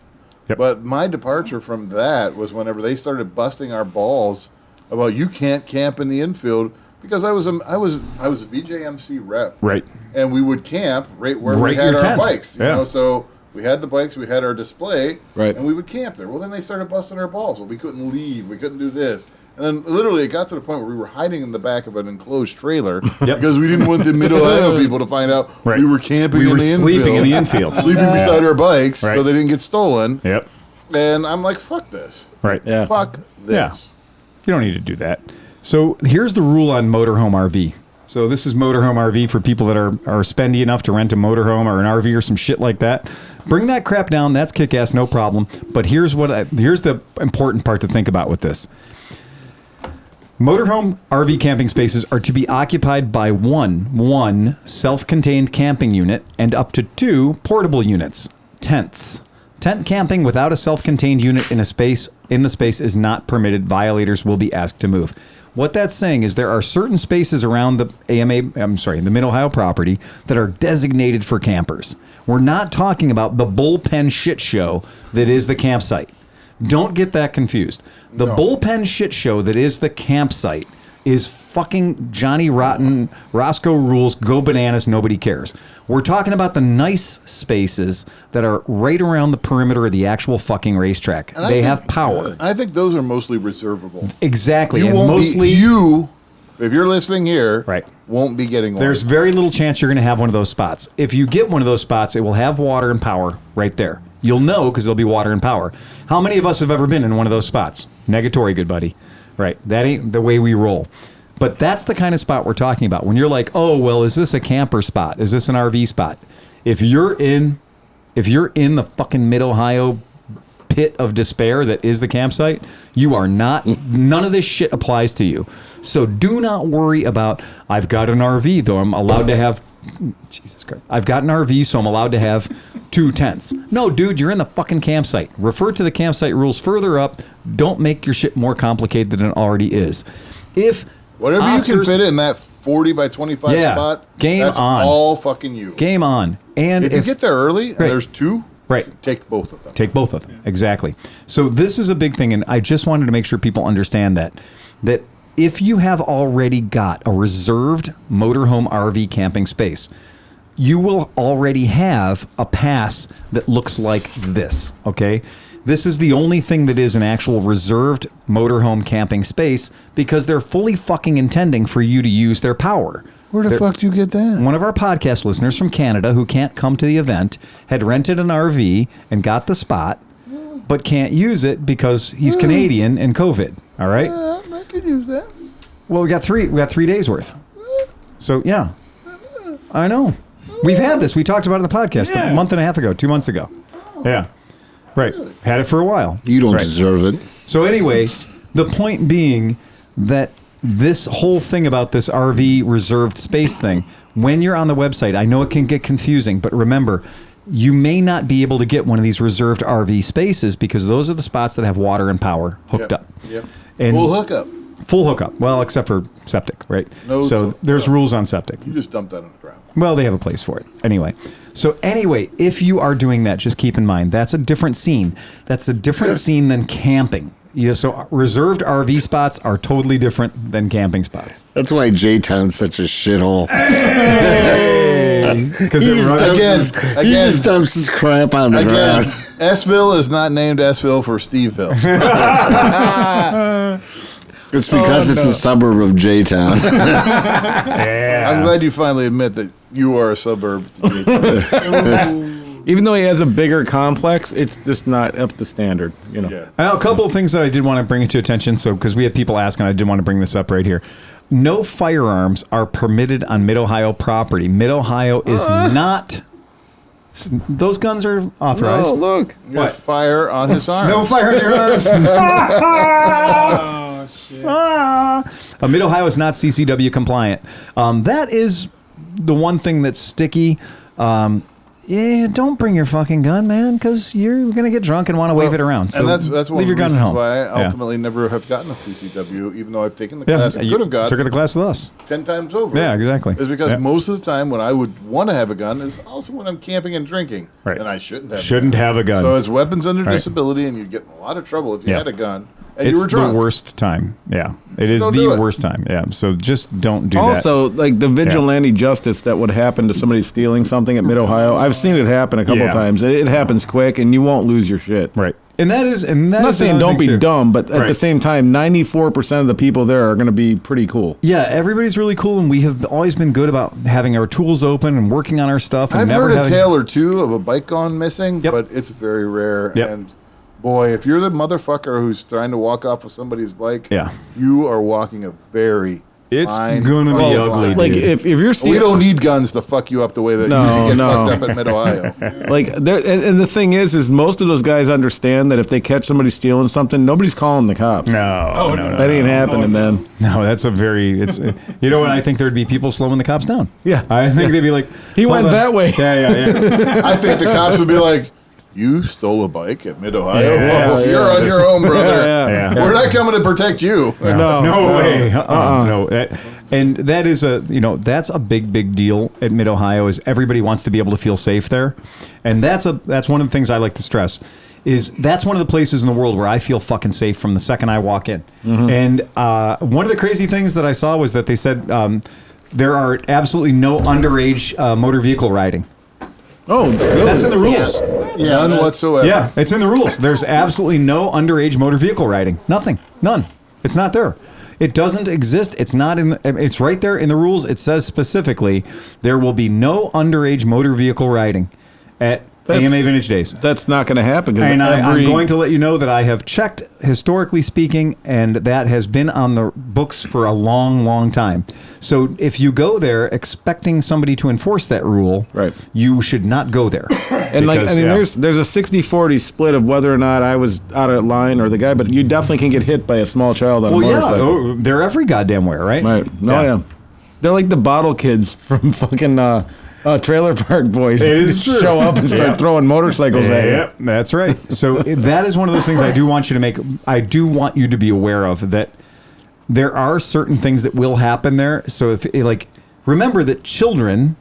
Yep. But my departure from that was whenever they started busting our balls about you can't camp in the infield. Because I was a VJMC rep, Right. And we would camp right where Right we had your our tent. bikes, you Yeah. know. So we had the bikes, we had our display, Right. and we would camp there. Well, then they started busting our balls. Well, we couldn't leave, we couldn't do this, and then literally it got to the point where we were hiding in the back of an enclosed trailer because we didn't want the MidOhio people to find out we were camping. We in were the sleeping infield, in the infield, sleeping beside our bikes, Right. so they didn't get stolen. Yep. And I'm like, fuck this, Right. Yeah. fuck this. You don't need to do that. So here's the rule on Motorhome RV. So this is Motorhome RV for people that are spendy enough to rent a motorhome or an RV or some shit like that. Bring that crap down. That's kick-ass, no problem. But here's the important part to think about with this. Motorhome RV camping spaces are to be occupied by one self-contained camping unit and up to 2 portable units, tents. Tent camping without a self-contained unit in the space is not permitted. Violators will be asked to move. What that's saying is there are certain spaces around the the MidOhio property that are designated for campers. We're not talking about the bullpen shit show that is the campsite. Don't get that confused. The bullpen shit show that is the campsite is fucking Johnny Rotten, Roscoe rules, go bananas, nobody cares. We're talking about the nice spaces that are right around the perimeter of the actual fucking racetrack. They have power. I think those are mostly reservable. Exactly. You and won't mostly you if you're listening here, Right. won't be getting one. There's very little chance you're going to have one of those spots. If you get one of those spots, it will have water and power right there. You'll know because there'll be water and power. How many of us have ever been in one of those spots? Negatory, good buddy. Right. That ain't the way we roll. But that's the kind of spot we're talking about. When you're like, oh, well, is this a camper spot? Is this an RV spot? If you're in the fucking MidOhio pit of despair that is the campsite, you are not, none of this shit applies to you. So do not worry about, I've got an RV, though I'm allowed to have, Jesus Christ, I've got an RV, so I'm allowed to have 2 tents. No, dude, you're in the fucking campsite. Refer to the campsite rules further up. Don't make your shit more complicated than it already is. If whatever Oscars, you can fit in that 40 by 25 spot, game that's on. all fucking you. Game on. And if you get there early and there's 2, right, take both of them. Take both of them. Exactly. So this is a big thing, and I just wanted to make sure people understand that if you have already got a reserved motorhome RV camping space, you will already have a pass that looks like this, okay? This is the only thing that is an actual reserved motorhome camping space because they're fully fucking intending for you to use their power. Where the fuck do you get that? One of our podcast listeners from Canada who can't come to the event had rented an RV and got the spot, but can't use it because he's Canadian and COVID. All right? I could use that. Well, we got 3 days worth. So, yeah. I know. We've had this. We talked about it on the podcast a month and a half ago, 2 months ago. Yeah. Right. Had it for a while. You don't deserve it. So anyway, the point being that this whole thing about this RV reserved space thing, when you're on the website, I know it can get confusing, but remember, you may not be able to get one of these reserved RV spaces because those are the spots that have water and power hooked up. Yep. And full hookup. Full hookup. Well, except for septic, right? No. So there's rules on septic. You just dump that on the ground. Well, they have a place for it. Anyway. So anyway, if you are doing that, just keep in mind, that's a different scene. That's a different scene than camping. Yeah, so reserved RV spots are totally different than camping spots. That's why J-Town's such a shithole. Because he just dumps his crap on the ground. Sville is not named Sville for Steveville. It's because it's a suburb of J-Town. I'm glad you finally admit that you are a suburb. Even though he has a bigger complex, it's just not up to standard, you know. Yeah. Now, a couple of things that I did want to bring into attention, so because we had people asking, I did want to bring this up right here. No firearms are permitted on MidOhio property. MidOhio is not. Those guns are authorized. No, look. What? Fire on his arms. No fire on your arms. Oh, shit. MidOhio is not CCW compliant. That is the one thing that's sticky. Yeah, don't bring your fucking gun, man, because you're going to get drunk and want to wave it around. So and that's one leave of your the gun at reasons home. why I ultimately never have gotten a CCW, even though I've taken the class and could have got took the class with us 10 times over. Yeah, exactly. Is because most of the time when I would want to have a gun is also when I'm camping and drinking. Right. And I shouldn't have have a gun. So it's weapons under disability, and you'd get in a lot of trouble if you had a gun and you were It's drunk. the worst time. Yeah. It is the worst time. Yeah. So just don't do that. Also, like the vigilante justice that would happen to somebody stealing something at MidOhio, I've seen it happen a couple times. It happens quick, and you won't lose your shit. Right. And that is, I'm not saying don't be dumb, but at the same time, 94% of the people there are going to be pretty cool. Yeah, everybody's really cool, and we have always been good about having our tools open and working on our stuff. And I've never heard a tale or two of a bike gone missing, but it's very rare. Yep. And boy, if you're the motherfucker who's trying to walk off with somebody's bike, you are walking a very fine gonna be ugly. Like if you're stealing, we don't need guns to fuck you up the way that you get fucked up at MidOhio. Like, and the thing is most of those guys understand that if they catch somebody stealing something, nobody's calling the cops. No, that ain't happening, man. No, that's a very. It's you know what? I think there'd be people slowing the cops down. Yeah, I think they'd be like, he went that way. Yeah. I think the cops would be like, you stole a bike at MidOhio? Well, you're on your own, brother. We're not coming to protect you. No way. No. And that is that's a big deal at MidOhio is everybody wants to be able to feel safe there. And that's one of the things I like to stress is that's one of the places in the world where I feel fucking safe from the second I walk in. Mm-hmm. And one of the crazy things that I saw was that they said there are absolutely no underage motor vehicle riding. Oh, really? That's in the rules. Yeah, none whatsoever. Yeah, it's in the rules. There's absolutely no underage motor vehicle riding. Nothing. None. It's not there. It doesn't exist. It's not in. It's right there in the rules. It says specifically there will be no underage motor vehicle riding at AMA Vintage Days. That's not going to happen. And I'm going to let you know that I have checked, historically speaking, and that has been on the books for a long, long time. So if you go there expecting somebody to enforce that rule, right, you should not go there. And because, there's a 60-40 split of whether or not I was out of line or the guy, but you definitely can get hit by a small child on a motorcycle. Yeah, they're every goddamn where, right? Right. No, yeah. They're like the bottle kids from fucking Trailer Park Boys. It is true. Show up and start throwing motorcycles at you. Yep, that's right. So that is one of those things I do want you to make. I do want you to be aware of that. There are certain things that will happen there. So if remember that children,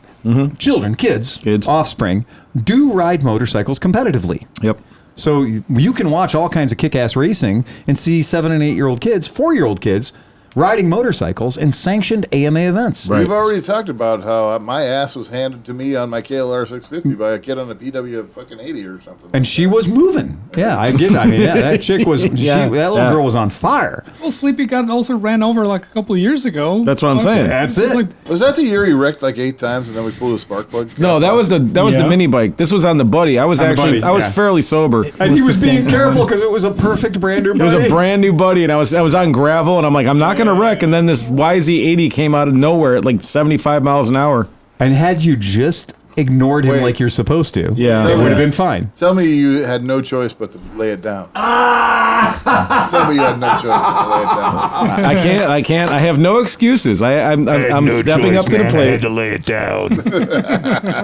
kids, offspring, do ride motorcycles competitively. Yep. So you can watch all kinds of kick-ass racing and see 7- and 8-year-old kids, 4-year-old kids riding motorcycles in sanctioned AMA events. Right. We've already talked about how my ass was handed to me on my KLR 650 by a kid on a PW fucking 80 or something. And she was moving. Yeah, I get it. I mean, that chick was, that little girl was on fire. Well, Sleepy got also ran over like a couple of years ago. That's what I'm saying. That's it. Was that the year he wrecked like 8 times and then we pulled a spark plug? No, that was the mini bike. This was on the Buddy. I was fairly sober. And he was being careful because it was a perfect brand new Buddy. It was a brand new Buddy, and I was on gravel, and I'm like, I'm not going to wreck. And then this YZ80 came out of nowhere at like 75 miles an hour. And had you just ignored him like you're supposed to, it would have been fine. Tell me you had no choice but to lay it down. Tell me you had no choice but to lay it down. I can't. I have no excuses. I'm stepping up to the plate. I had to lay it down.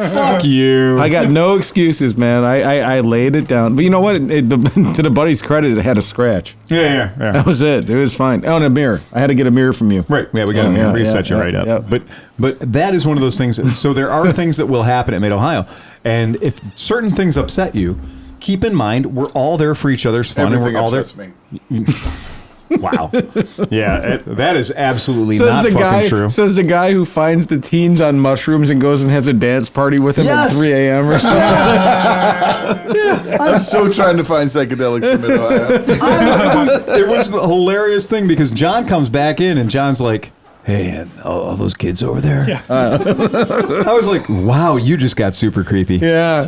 Fuck you. I got no excuses, man. I laid it down. But you know what? To the Buddy's credit, it had a scratch. Yeah. That was it. It was fine. Oh, and a mirror. I had to get a mirror from you. Right. Yeah, we got to reset you right up. Yeah. But that is one of those things. So there are things that will happen at MidOhio. And if certain things upset you, keep in mind we're all there for each other's fun. Everything and we're all upsets there. Me. Wow. Yeah, that is absolutely not fucking true. Says the guy who finds the teens on mushrooms and goes and has a dance party with them at 3 a.m. or something. I'm so trying to find psychedelics in MidOhio. It was the hilarious thing because John comes back in and John's like, hey, and all those kids over there. Yeah. I was like, wow, you just got super creepy. Yeah.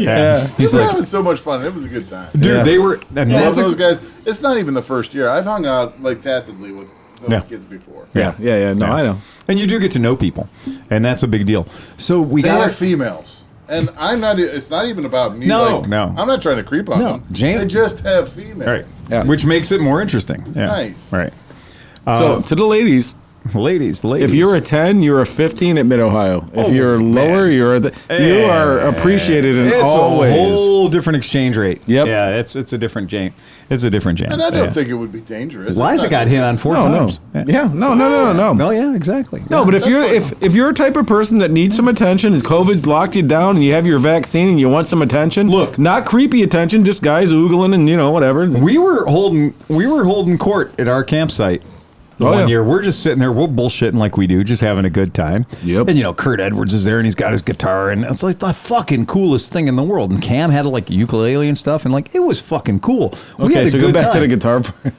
He's like, having so much fun. It was a good time. Dude, they were. And those guys. It's not even the first year. I've hung out like tacitly with those kids before. Yeah. No, I know. And you do get to know people, and that's a big deal. So they have females. And I'm not. It's not even about me. No. I'm not trying to creep on them. They just have females. Right. Yeah. Which makes it more interesting. It's nice. Right. So to the ladies. Ladies. If you're a 10, you're a 15 at MidOhio. If you're lower, you are appreciated in all ways. It's a whole different exchange rate. Yep. Yeah, it's a different jam. It's a different jam. And I don't think it would be dangerous. Liza got hit on 4 times. No. No, yeah, exactly. No, but if you're a type of person that needs some attention and COVID's locked you down and you have your vaccine and you want some attention, look, not creepy attention, just guys oogling and whatever. We were holding court at our campsite. One year, we're just sitting there, we're bullshitting like we do, just having a good time. Yep. And, Kurt Edwards is there, and he's got his guitar, and it's like the fucking coolest thing in the world. And Cam had like a ukulele and stuff, and it was fucking cool. We had a good go back time. to the guitar part.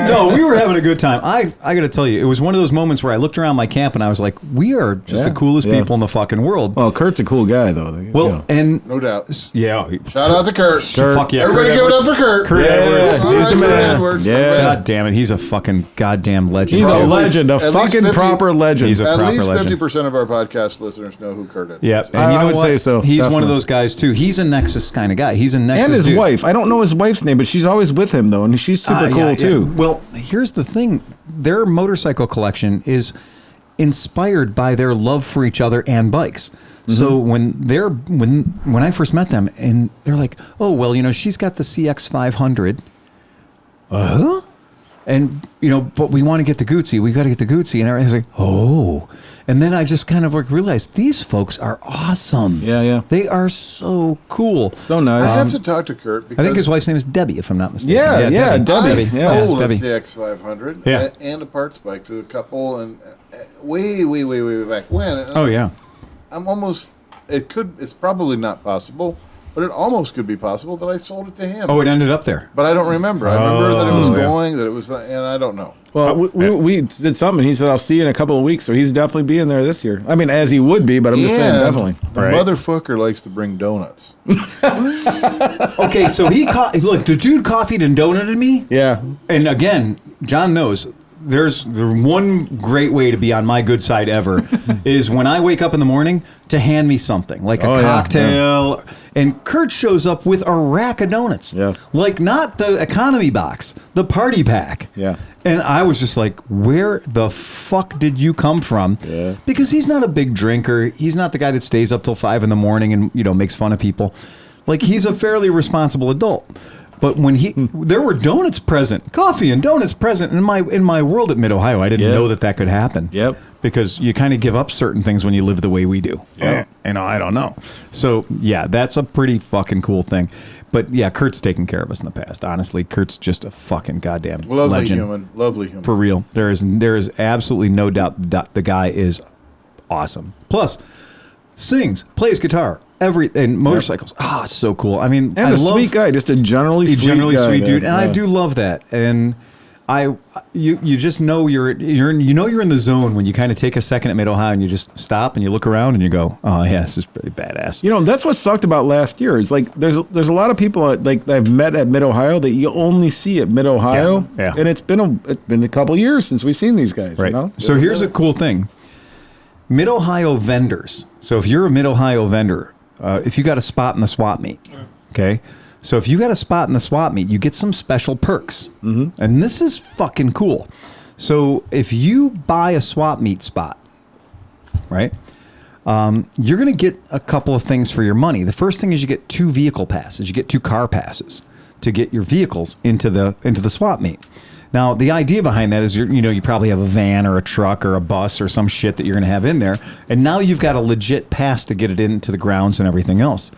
No, we were having a good time. I got to tell you, it was one of those moments where I looked around my camp, and I was like, we are just the coolest people in the fucking world. Well, Kurt's a cool guy, though. Well, and... No doubt. Yeah. Shout out to Kurt. Fuck yeah. Everybody give it up for Kurt. Kurt Edwards. He's the man. Yeah. God damn it. He's a fucking goddamn legend. He's a legend, a fucking proper legend. He's a proper legend. At least 50% of our podcast listeners know who Kurt is. Yep. And I would say so. He's one of those guys, too. He's a Nexus kind of guy. He's a Nexus and his dude. wife. I don't know his wife's name, but she's always with him, though, and she's super cool, too. Well, here's the thing. Their motorcycle collection is inspired by their love for each other and bikes. Mm-hmm. So when I first met them, and they're like, oh, well, she's got the CX500. And, but we want to get the Gucci. We got to get the Gucci. And everybody's like, oh. And then I just kind of realized these folks are awesome. Yeah. They are so cool. So nice. I have to talk to Kurt because I think his wife's name is Debbie, if I'm not mistaken. Yeah, Debbie. I sold a Debbie. CX500 and a parts bike to a couple and way back when. And I'm almost, it's probably not possible, but it almost could be possible that I sold it to him. Oh, it ended up there. But I don't remember. I remember that it was going, and I don't know. Well, we did something. He said, I'll see you in a couple of weeks. So he's definitely being there this year. I mean, as he would be, but I'm just saying, definitely. The motherfucker likes to bring donuts. Okay, so look, the dude coffeed and donuted me. Yeah. And again, John knows there's one great way to be on my good side ever is when I wake up in the morning to hand me something like a cocktail. Yeah. And Kurt shows up with a rack of donuts. Yeah. Like not the economy box, the party pack. Yeah. And I was just like, where the fuck did you come from? Yeah. Because he's not a big drinker. He's not the guy that stays up till 5 in the morning and, makes fun of people. Like, he's a fairly responsible adult. But when there were donuts present, coffee and donuts present in my world at MidOhio. I didn't know that could happen. Yep. Because you kind of give up certain things when you live the way we do. Yeah. I don't know. So, yeah, that's a pretty fucking cool thing. But, yeah, Kurt's taken care of us in the past. Honestly, Kurt's just a fucking goddamn legend. Lovely human. For real. There is absolutely no doubt that the guy is awesome. Plus, sings, plays guitar, and motorcycles. So cool. I mean, and sweet guy, just a generally sweet dude. And I do love that. And you just know you're in the zone when you kind of take a second at MidOhio and you just stop and you look around and you go, oh yeah, this is pretty badass. That's what sucked about last year. It's like there's a lot of people like that I've met at MidOhio that you only see at MidOhio. Yeah. And it's been a couple years since we've seen these guys. Right. So here's a cool thing. MidOhio vendors. So if you're a MidOhio vendor, if you got a spot in the swap meet, okay? So if you got a spot in the swap meet, you get some special perks. Mm-hmm. And this is fucking cool. So if you buy a swap meet spot, right, you're going to get a couple of things for your money. The first thing is you get 2 vehicle passes. You get 2 car passes to get your vehicles into the swap meet. Now, the idea behind that is you probably have a van or a truck or a bus or some shit that you're going to have in there. And now you've got a legit pass to get it into the grounds and everything else.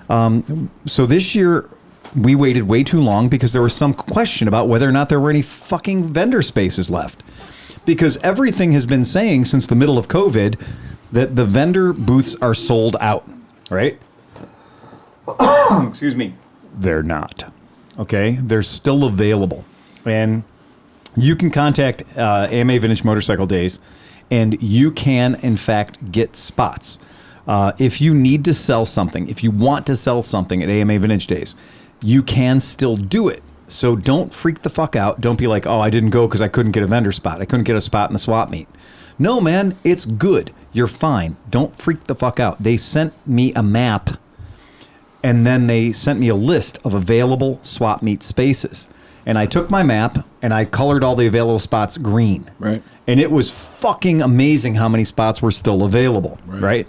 So this year, we waited way too long because there was some question about whether or not there were any fucking vendor spaces left. Because everything has been saying since the middle of COVID that the vendor booths are sold out, right? Excuse me. They're not. Okay? They're still available. And you can contact AMA Vintage Motorcycle Days, and you can, in fact, get spots. If you need to sell something, if you want to sell something at AMA Vintage Days, you can still do it. So don't freak the fuck out. Don't be like, oh, I didn't go because I couldn't get a vendor spot. I couldn't get a spot in the swap meet. No, man, it's good. You're fine. Don't freak the fuck out. They sent me a map, and then they sent me a list of available swap meet spaces. And I took my map and I colored all the available spots green. Right. And it was fucking amazing how many spots were still available. Right.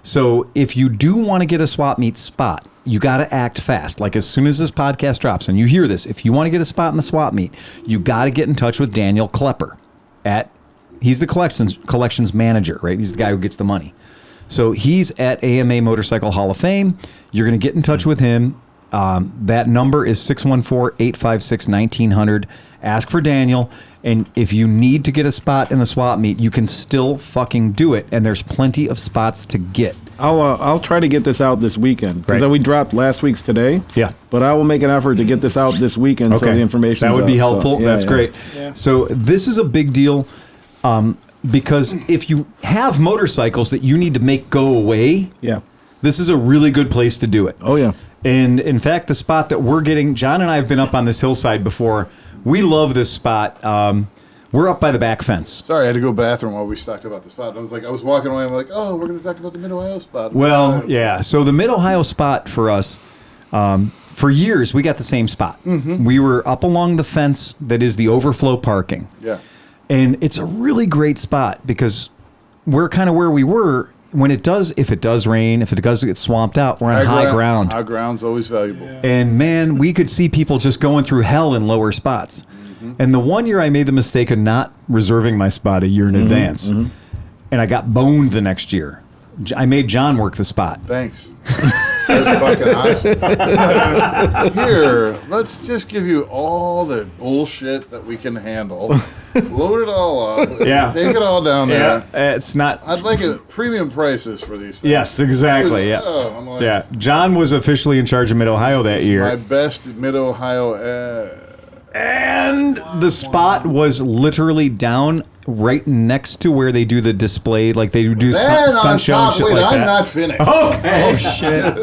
So if you do want to get a swap meet spot, you got to act fast. Like as soon as this podcast drops and you hear this, if you want to get a spot in the swap meet, you got to get in touch with Daniel Klepper. He's the collections manager, right? He's the guy who gets the money. So he's at AMA Motorcycle Hall of Fame. You're going to get in touch with him. That number is 614-856-1900. Ask for Daniel. And if you need to get a spot in the swap meet, you can still fucking do it. And there's plenty of spots to get. I'll try to get this out this weekend because we dropped last week's today. Yeah. But I will make an effort to get this out this weekend so the information that would be helpful. So, That's great. Yeah. So this is a big deal because if you have motorcycles that you need to make go away, this is a really good place to do it. Oh, yeah. And in fact, the spot that we're getting, John and I have been up on this hillside before. We love this spot. We're up by the back fence. Sorry, I had to go bathroom while we talked about the spot. I was walking away. I'm like, oh, we're going to talk about the MidOhio spot. Well, yeah. So the MidOhio spot for us, for years, we got the same spot. Mm-hmm. We were up along the fence that is the overflow parking. Yeah. And it's a really great spot because we're kind of where we were. If it does rain, if it does get swamped out, we're on high ground. High ground's always valuable. Yeah. And man, we could see people just going through hell in lower spots. Mm-hmm. And the one year I made the mistake of not reserving my spot a year in advance. Mm-hmm. And I got boned the next year. I made John work the spot. Thanks. That's fucking awesome. Here, let's just give you all the bullshit that we can handle. Load it all up. Yeah. Take it all down there. Yeah, it's not. I'd like premium prices for these things. Yes, exactly. Yeah. I'm like, John was officially in charge of MidOhio that year. My best MidOhio And the spot was literally down right next to where they do the display, like they do stunt show and shit wait, like I'm that. not finished. Okay. Oh shit!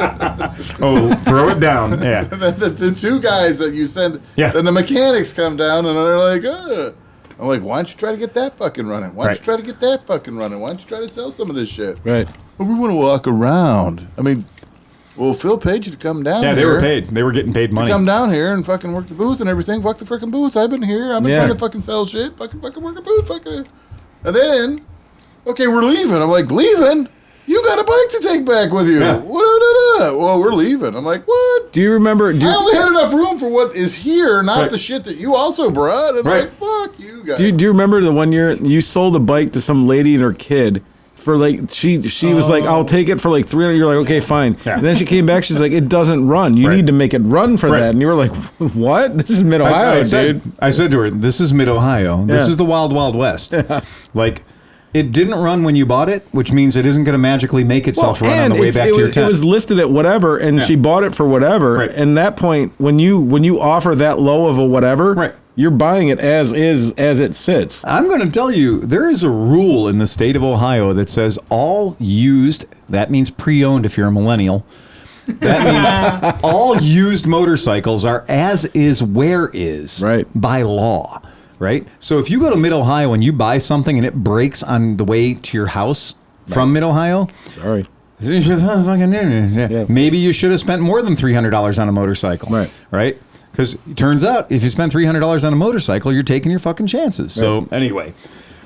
Oh, throw it down. Yeah. the two guys that you send, Yeah. then the mechanics come down and they're like, I'm like, why don't you try to get that fucking running? Why don't Right. you try to get that fucking running? Why don't you try to sell some of this shit? Right. Well, we want to walk around. I mean, well, Phil paid you to come down Yeah, here. they were paid. They were getting paid money. Come down here and fucking work the booth and everything. Fuck the freaking booth. I've been here. I've been Yeah. trying to fucking sell shit. Fucking work a booth. Fucking. And then, okay, we're leaving. I'm like, leaving? You got a bike to take back with you. Yeah. Well, we're leaving. I'm like, what? Do you remember? I only had enough room for what is here, not Right. the shit that you also brought. I'm Right. like, fuck you guys. Do you remember the one year you sold a bike to some lady and her kid for like she was like, I'll take it for like 300. You're like, okay, fine. Yeah. And then she came back. She's like, it doesn't run. You Right. need to make it run for Right. that. And you were like, what? This is MidOhio, dude. I said to her, this is MidOhio. This Yeah. is the Wild Wild West. Like, it didn't run when you bought it, which means it isn't going to magically make itself run on the way back to your tent. It was listed at whatever, and Yeah. she bought it for whatever. Right. And that point, when you offer that low of a whatever, Right. you're buying it as is, as it sits. I'm going to tell you, there is a rule in the state of Ohio that says all used, that means pre-owned if you're a millennial, that means all used motorcycles are as is, where is, Right. by law, right? So if you go to MidOhio and you buy something and it breaks on the way to your house from MidOhio, Sorry. maybe you should have spent more than $300 on a motorcycle, Right. Right? Because it turns out if you spend $300 on a motorcycle, you're taking your fucking chances. So anyway,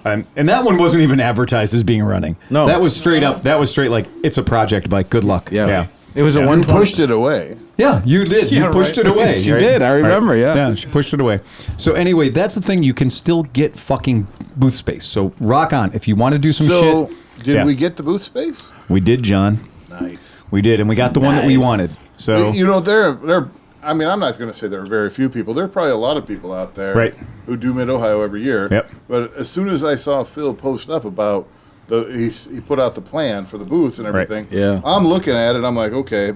and that one wasn't even advertised as being running. No. That was straight up. That was straight like, it's a project bike. Good luck. Yeah. It was a Yeah. one You pushed it away. Yeah, you did. Yeah, You pushed right. it away. She right? did. I remember, Right. yeah. Yeah, she pushed it away. So anyway, that's the thing. You can still get fucking booth space. So rock on. If you want to do some So, shit. did Yeah. we get the booth space? We did, John. Nice. We did. And we got the one that we wanted. So You know, I mean, I'm not going to say there are very few people. There are probably a lot of people out there Right. who do MidOhio every year. Yep. But as soon as I saw Phil post up about he put out the plan for the booths and Right. everything. Yeah. I'm looking at it. I'm like, okay,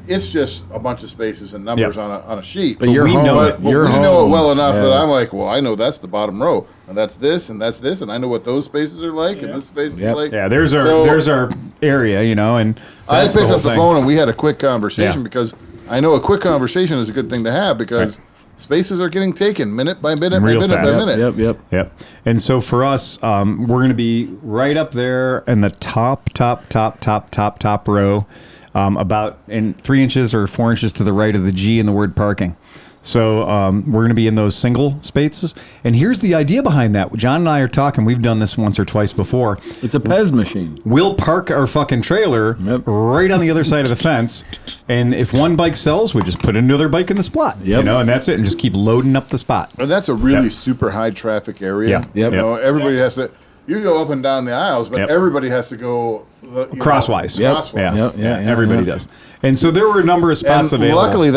it's just a bunch of spaces and numbers Yep. on a sheet. But you're we home. know But, it. but You're we home. know it well enough that Yeah. I'm like, well, I know that's the bottom row, and that's this, and that's this, and I know what those spaces are like, and this space Yep. is like. yeah, there's So- our area, and I that's picked whole up the thing. phone and we had a quick conversation Yeah. because I know a quick conversation is a good thing to have because spaces are getting taken minute by minute Real by minute fast. by minute. Yep. Yep. And so for us, we're going to be right up there in the top row, about in 3 inches or 4 inches to the right of the G in the word parking. So we're going to be in those single spaces. And here's the idea behind that. John and I are talking. We've done this once or twice before. It's a Pez machine. We'll park our fucking trailer Yep. right on the other side of the fence. And if one bike sells, we just put another bike in the spot. Yep. And that's it. And just keep loading up the spot. And that's a really Yep. super high traffic area. Yeah. Yep. You know, everybody has to. You go up and down the aisles, but Yep. everybody has to go Crosswise. Crosswise. Yeah. Yeah, Everybody does. And so there were a number of spots And available. luckily,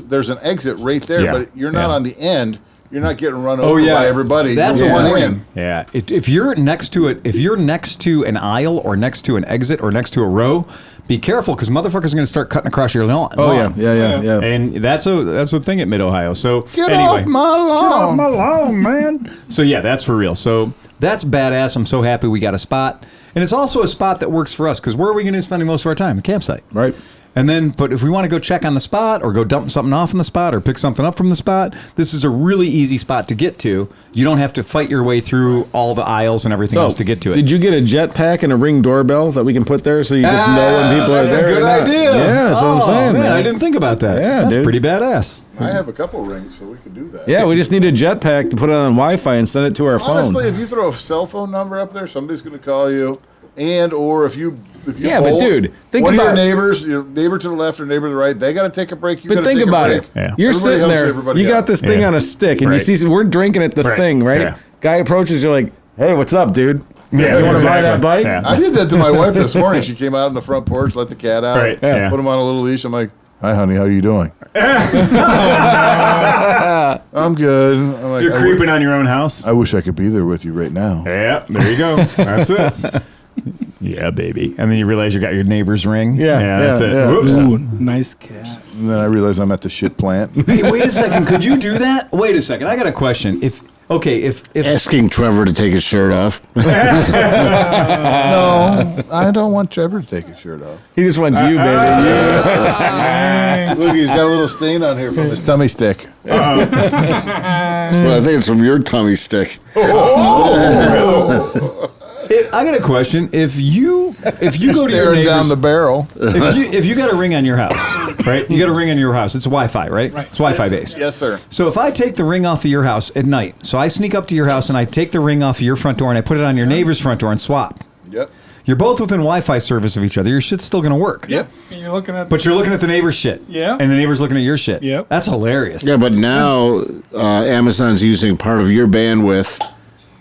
there's an exit right there, Yeah. but you're not Yeah. on the end. You're not getting run Oh over yeah, by everybody. That's You're a one warning. in. Yeah, if you're next to it, if you're next to an aisle or next to an exit or next to a row, be careful because motherfuckers are going to start cutting across your lawn. Oh yeah. And that's a thing at MidOhio. So Get anyway, off my lawn. lawn, man. So yeah, that's for real. So that's badass. I'm so happy we got a spot, and it's also a spot that works for us because where are we going to be spending most of our time? A campsite, Right. And then, but if we want to go check on the spot or go dump something off in the spot or pick something up from the spot, this is a really easy spot to get to. You don't have to fight your way through all the aisles and everything else to get to it. Did you get a jetpack and a Ring doorbell that we can put there so you just know when people are that's there? a good or not? idea. Yeah, that's what I'm saying. Man, Man. I didn't think about that. Yeah, that's dude. pretty badass. I have a couple rings, so we could do that. Yeah, we just need a jetpack to put it on Wi-Fi and send it to our Honestly, phone. if you throw a cell phone number up there, somebody's going to call you. And or if you Yeah, but bolt, dude, think one about of your neighbor to the left or neighbor to the right, they got to take a break. You But gotta think take a about break. it. Yeah. You're Everybody sitting helps there. everybody You got out. this thing Yeah. on a stick, and Right. you see we're drinking at the Right. thing, right? Yeah. Guy approaches, you're like, "Hey, what's up, dude? Yeah, you want to buy exactly. that bike?" Yeah. I did that to my wife this morning. She came out on the front porch, let the cat out, Right, yeah. put him on a little leash. I'm like, "Hi, honey, how you doing?" I'm good. I'm like, You're creeping on your own house. I wish I could be there with you right now. Yeah, there you go. That's it. Yeah, baby. And then you realize you got your neighbor's ring. Yeah, that's it. yeah. Whoops. Ooh, nice cat. And then I realized I'm at the shit plant. Hey, wait a second. Could you do that? Wait a second. I got a question. If Asking Trevor to take his shirt off. No, I don't want Trevor to take his shirt off. He just wants you, baby. Look, he's got a little stain on here from his tummy stick. Well, I think it's from your tummy stick. I got a question. If you go to your Staring neighbor's, down the barrel. if you got a ring on your house, right? You got a ring on your house. It's Wi-Fi, right? Right. It's Wi-Fi based. Yes, sir. So if I take the ring off of your house at night, so I sneak up to your house and I take the ring off of your front door and I put it on your neighbor's front door and swap. Yep. You're both within Wi-Fi service of each other. Your shit's still going to work. Yep. And you're looking at. But you're looking at the neighbor's shit. Yeah. And the neighbor's looking at your shit. Yep. That's hilarious. Yeah, but now Amazon's using part of your bandwidth.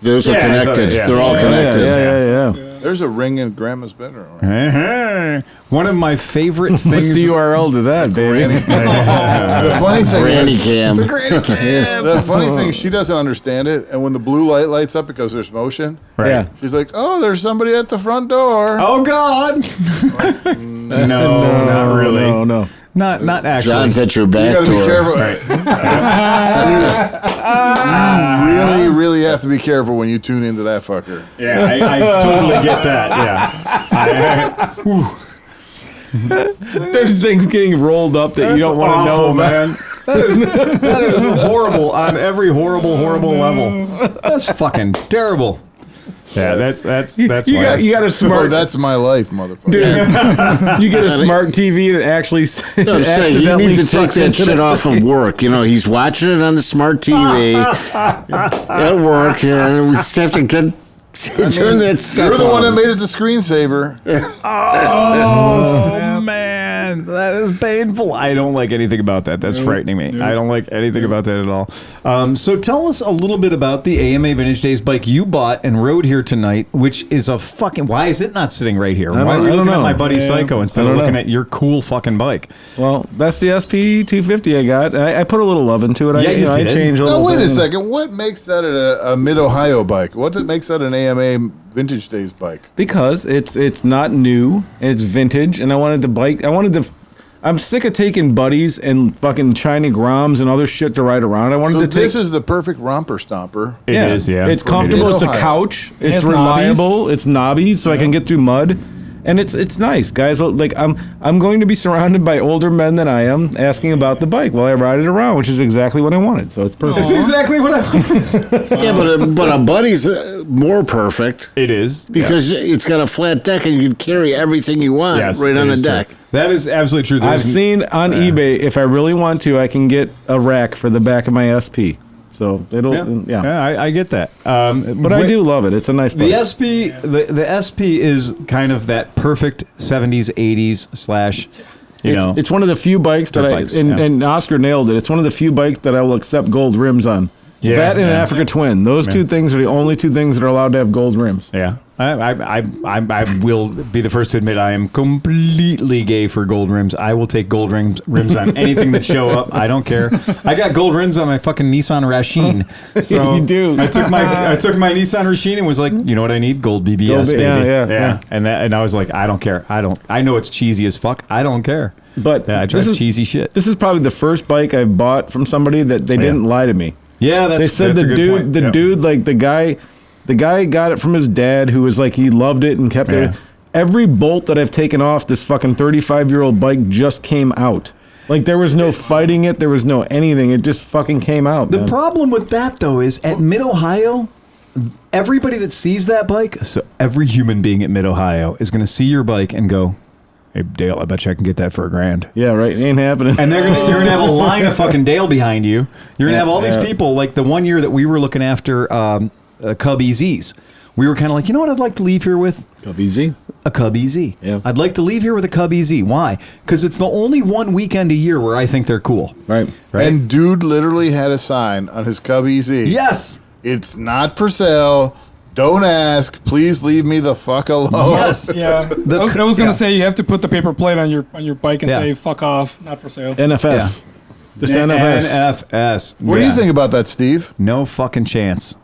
Those are Yeah, connected. yeah. They're all connected. Yeah. There's a ring in Grandma's bedroom. Right? Hey. One of my favorite What's things. the URL to that, baby? The funny thing Granny is, cam. the funny thing is she doesn't understand it, and when the blue light lights up because there's motion, Right. Yeah. she's like, "Oh, there's somebody at the front door." Oh God! no, not really. No. Not actually. John's at your You back gotta be door. careful. You really, really have to be careful when you tune into that fucker. Yeah, I totally get that. Yeah. There's things getting rolled up that you don't want to know about. man. That is horrible on every horrible level. That's fucking terrible. Yeah, that's You why. got a Oh, smart. that's my life, motherfucker. You get a smart TV that actually No, I'm saying he accidentally needs to take sucks that into shit the off of work. You know, he's watching it on the smart TV at work, and we just have to turn that stuff You're the one that on. made it to screensaver. Oh man, that is painful. I don't like anything about that. That's frightening me. I don't like anything about that at all. So tell us a little bit about the AMA Vintage Days bike you bought and rode here tonight, which is a fucking. Why is it not sitting right here? Why are we I don't looking at know. my buddy Psycho instead I of don't looking know. at your cool fucking bike? Well, that's the SP 250 I got. I put a little love into it. Yeah, you I did. changed a Now, little wait a thing. second. What makes that a Mid-Ohio bike? What makes that an AMA Vintage Days bike? Because it's not new and it's vintage, and I wanted the bike. I'm sick of taking buddies and fucking China Groms and other shit to ride around. I wanted So to take. this is the perfect romper stomper. It is, yeah. It's comfortable. It's a Ohio. couch. It's It's reliable. It's knobby, so I can get through mud. And it's nice, guys. Like I'm going to be surrounded by older men than I am, asking about the bike while I ride it around, which is exactly what I wanted. So it's perfect. That's exactly what I. Yeah, but a buddy's more perfect It is because it's got a flat deck and you can carry everything you want Yes, right it on the is true. deck. That is absolutely true. I've seen on eBay, if I really want to, I can get a rack for the back of my SP. So it'll, yeah. I get that. But I do love it. It's a nice bike. The SP, the SP is kind of that perfect 70s, 80s slash, you know. It's one of the few bikes that Dirt I, bikes, and, yeah. and Oscar nailed it. It's one of the few bikes that I will accept gold rims on. Yeah, That and an yeah. Africa Twin. Those two things are the only two things that are allowed to have gold rims. Yeah, I will be the first to admit I am completely gay for gold rims. I will take gold rims on anything that show up. I don't care. I got gold rims on my fucking Nissan Rasheen. So You do. I took my Nissan Rasheen and was like, you know what I need? Gold BBS, Gold, baby. yeah. And I was like, I don't care. I know it's cheesy as fuck. I don't care. But Yeah, I this drive is- cheesy shit. This is probably the first bike I've bought from somebody that they didn't lie to me. Yeah, They said that's a the good dude, point. the Yeah. dude, like the guy got it from his dad, who was like he loved it and kept Yeah. it. Every bolt that I've taken off this fucking 35-year-old bike just came out. Like there was no fighting it, there was no anything. It just fucking came out. The man. problem with that, though, is at MidOhio, everybody that sees that bike, so every human being at MidOhio is going to see your bike and go, hey, Dale, I bet you I can get that for $1,000. Yeah, right. It ain't happening. And you're gonna have a line of fucking Dale behind you. You're gonna have all these Yeah. people. Like the one year that we were looking after Cub EZs, we were kind of like, you know what I'd like to leave here with? Easy. A Cub EZ. Yeah. I'd like to leave here with a Cub EZ. Why? Because it's the only one weekend a year where I think they're cool. Right. Right? And dude literally had a sign on his Cub EZ. Yes. It's not for sale. Don't ask. Please leave me the fuck alone. Yes. Yeah, I was gonna say you have to put the paper plate on your bike and Yeah. say "fuck off," not for sale. NFS. Just NFS. NFS. What do you think about that, Steve? No fucking chance.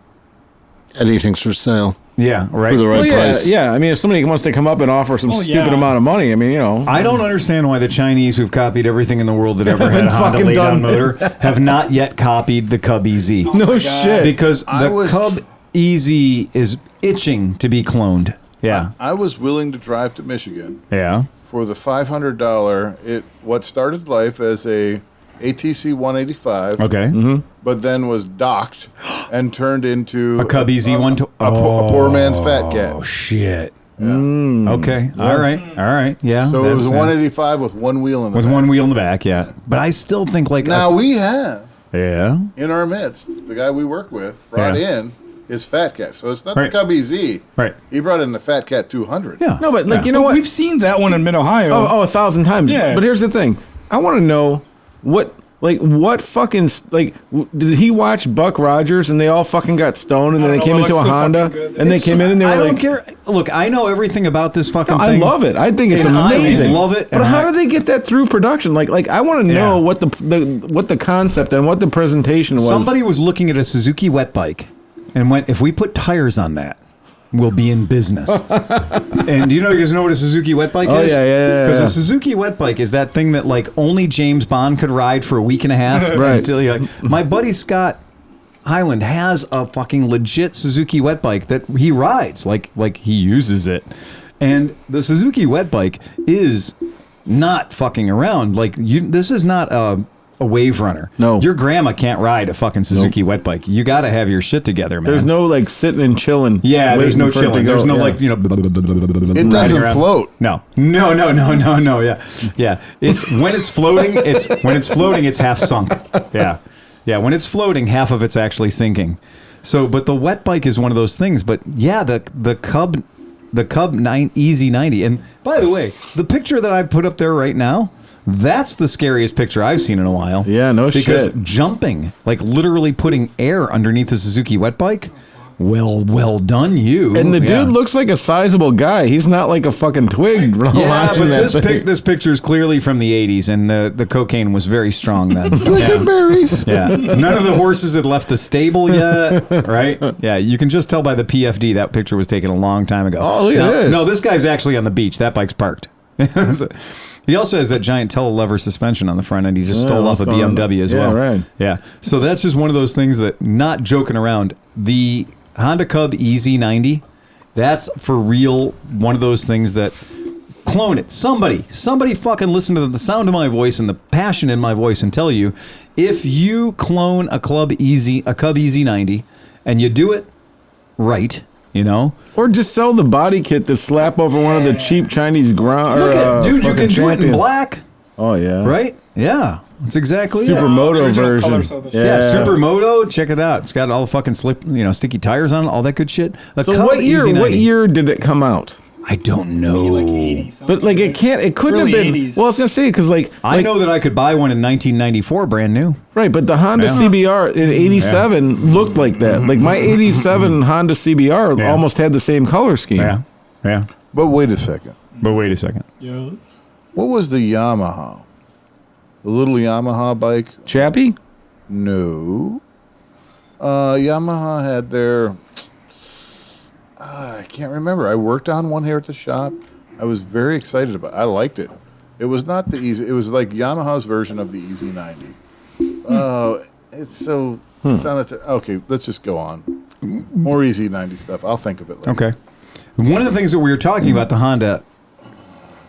Anything's for sale. Yeah, right. For the right price. Yeah. I mean, if somebody wants to come up and offer some stupid amount of money, I mean, you know. I don't understand why the Chinese, who've copied everything in the world that ever had a Honda lay-down motor, have not yet copied the Cub EZ. No shit. Because the Cub EZ is itching to be cloned. Yeah. I was willing to drive to Michigan. Yeah. For the $500, what started life as a ATC 185. Okay. But then was docked and turned into a Cub EZ one. A poor man's fat cat. Oh shit. Yeah. Okay. Yeah. All right. Yeah. So it was a 185 with one wheel in the back. With one wheel in the back. Yeah. But I still think like now we have in our midst the guy we work with brought in his Fat Cat. So it's not the Cub EZ. Right. He brought in the Fat Cat 200. Yeah. No, but like you know what? We've seen that one in MidOhio. Oh, 1,000 times. Yeah. But here's the thing. I want to know what fucking did he watch Buck Rogers and they all fucking got stoned and then they came into a Honda and they came in and they were I like, don't care. Look, I know everything about this fucking I thing. love it. I think it's And amazing. I love it. But how do they get that through production? Like I want to know what the concept and what the presentation was. Somebody was looking at a Suzuki wet bike and went, if we put tires on that, we'll be in business. And do you guys know what a Suzuki wet bike is? Yeah. Because a Suzuki wet bike is that thing that like only James Bond could ride for a week and a half. Right. Until my buddy Scott Highland has a fucking legit Suzuki wet bike that he rides, like he uses it. And the Suzuki wet bike is not fucking around. Like this is not a wave runner. No. Your grandma can't ride a fucking Suzuki wet bike. You got to have your shit together, man. There's no like sitting and chilling. Yeah, there's no chilling. There's no It doesn't float. No. Yeah. It's when it's floating. It's half sunk. Yeah. When it's floating, half of it's actually sinking. So, but the wet bike is one of those things. But yeah, the Cub EZ90. And by the way, the picture that I put up there right now. That's the scariest picture I've seen in a while. Yeah, no shit. Because jumping, like literally putting air underneath the Suzuki wet bike, well done you. And the dude looks like a sizable guy. He's not like a fucking twig. Yeah, but this picture is clearly from the 80s, and the cocaine was very strong then. Berries. Yeah. None of the horses had left the stable yet, right? Yeah, you can just tell by the PFD that picture was taken a long time ago. Oh, look at this. No, this guy's actually on the beach. That bike's parked. He also has that giant telelever suspension on the front end. He just stole off a BMW as well. Right. Yeah. So that's just one of those things that, not joking around, the Honda Cub EZ90, that's for real one of those things that clone it. Somebody fucking listen to the sound of my voice and the passion in my voice and tell you, if you clone a Cub EZ90 and you do it right, or just sell the body kit to slap over one of the cheap Chinese ground. Look at, dude, you can do it in black. Oh yeah. Right? Yeah. That's exactly Supermoto version. Yeah, Supermoto. Check it out. It's got all the fucking sticky tires on it, all that good shit. So what year did it come out? I don't know. But like it couldn't have been. 80s. Well, I was gonna say because I know that I could buy one in 1994, brand new. Right, but the Honda CBR in '87 looked like that. Like my '87 Honda CBR almost had the same color scheme. Yeah. But wait a second. Yes. What was the Yamaha? The little Yamaha bike? Chappie? No. Yamaha had their... I can't remember. I worked on one here at the shop. I was very excited about it. I liked it. It was not the easy. It was like Yamaha's version of the EZ90. Oh, it's so... Okay, let's just go on. More EZ90 stuff. I'll think of it later. Okay. One of the things that we were talking about, the Honda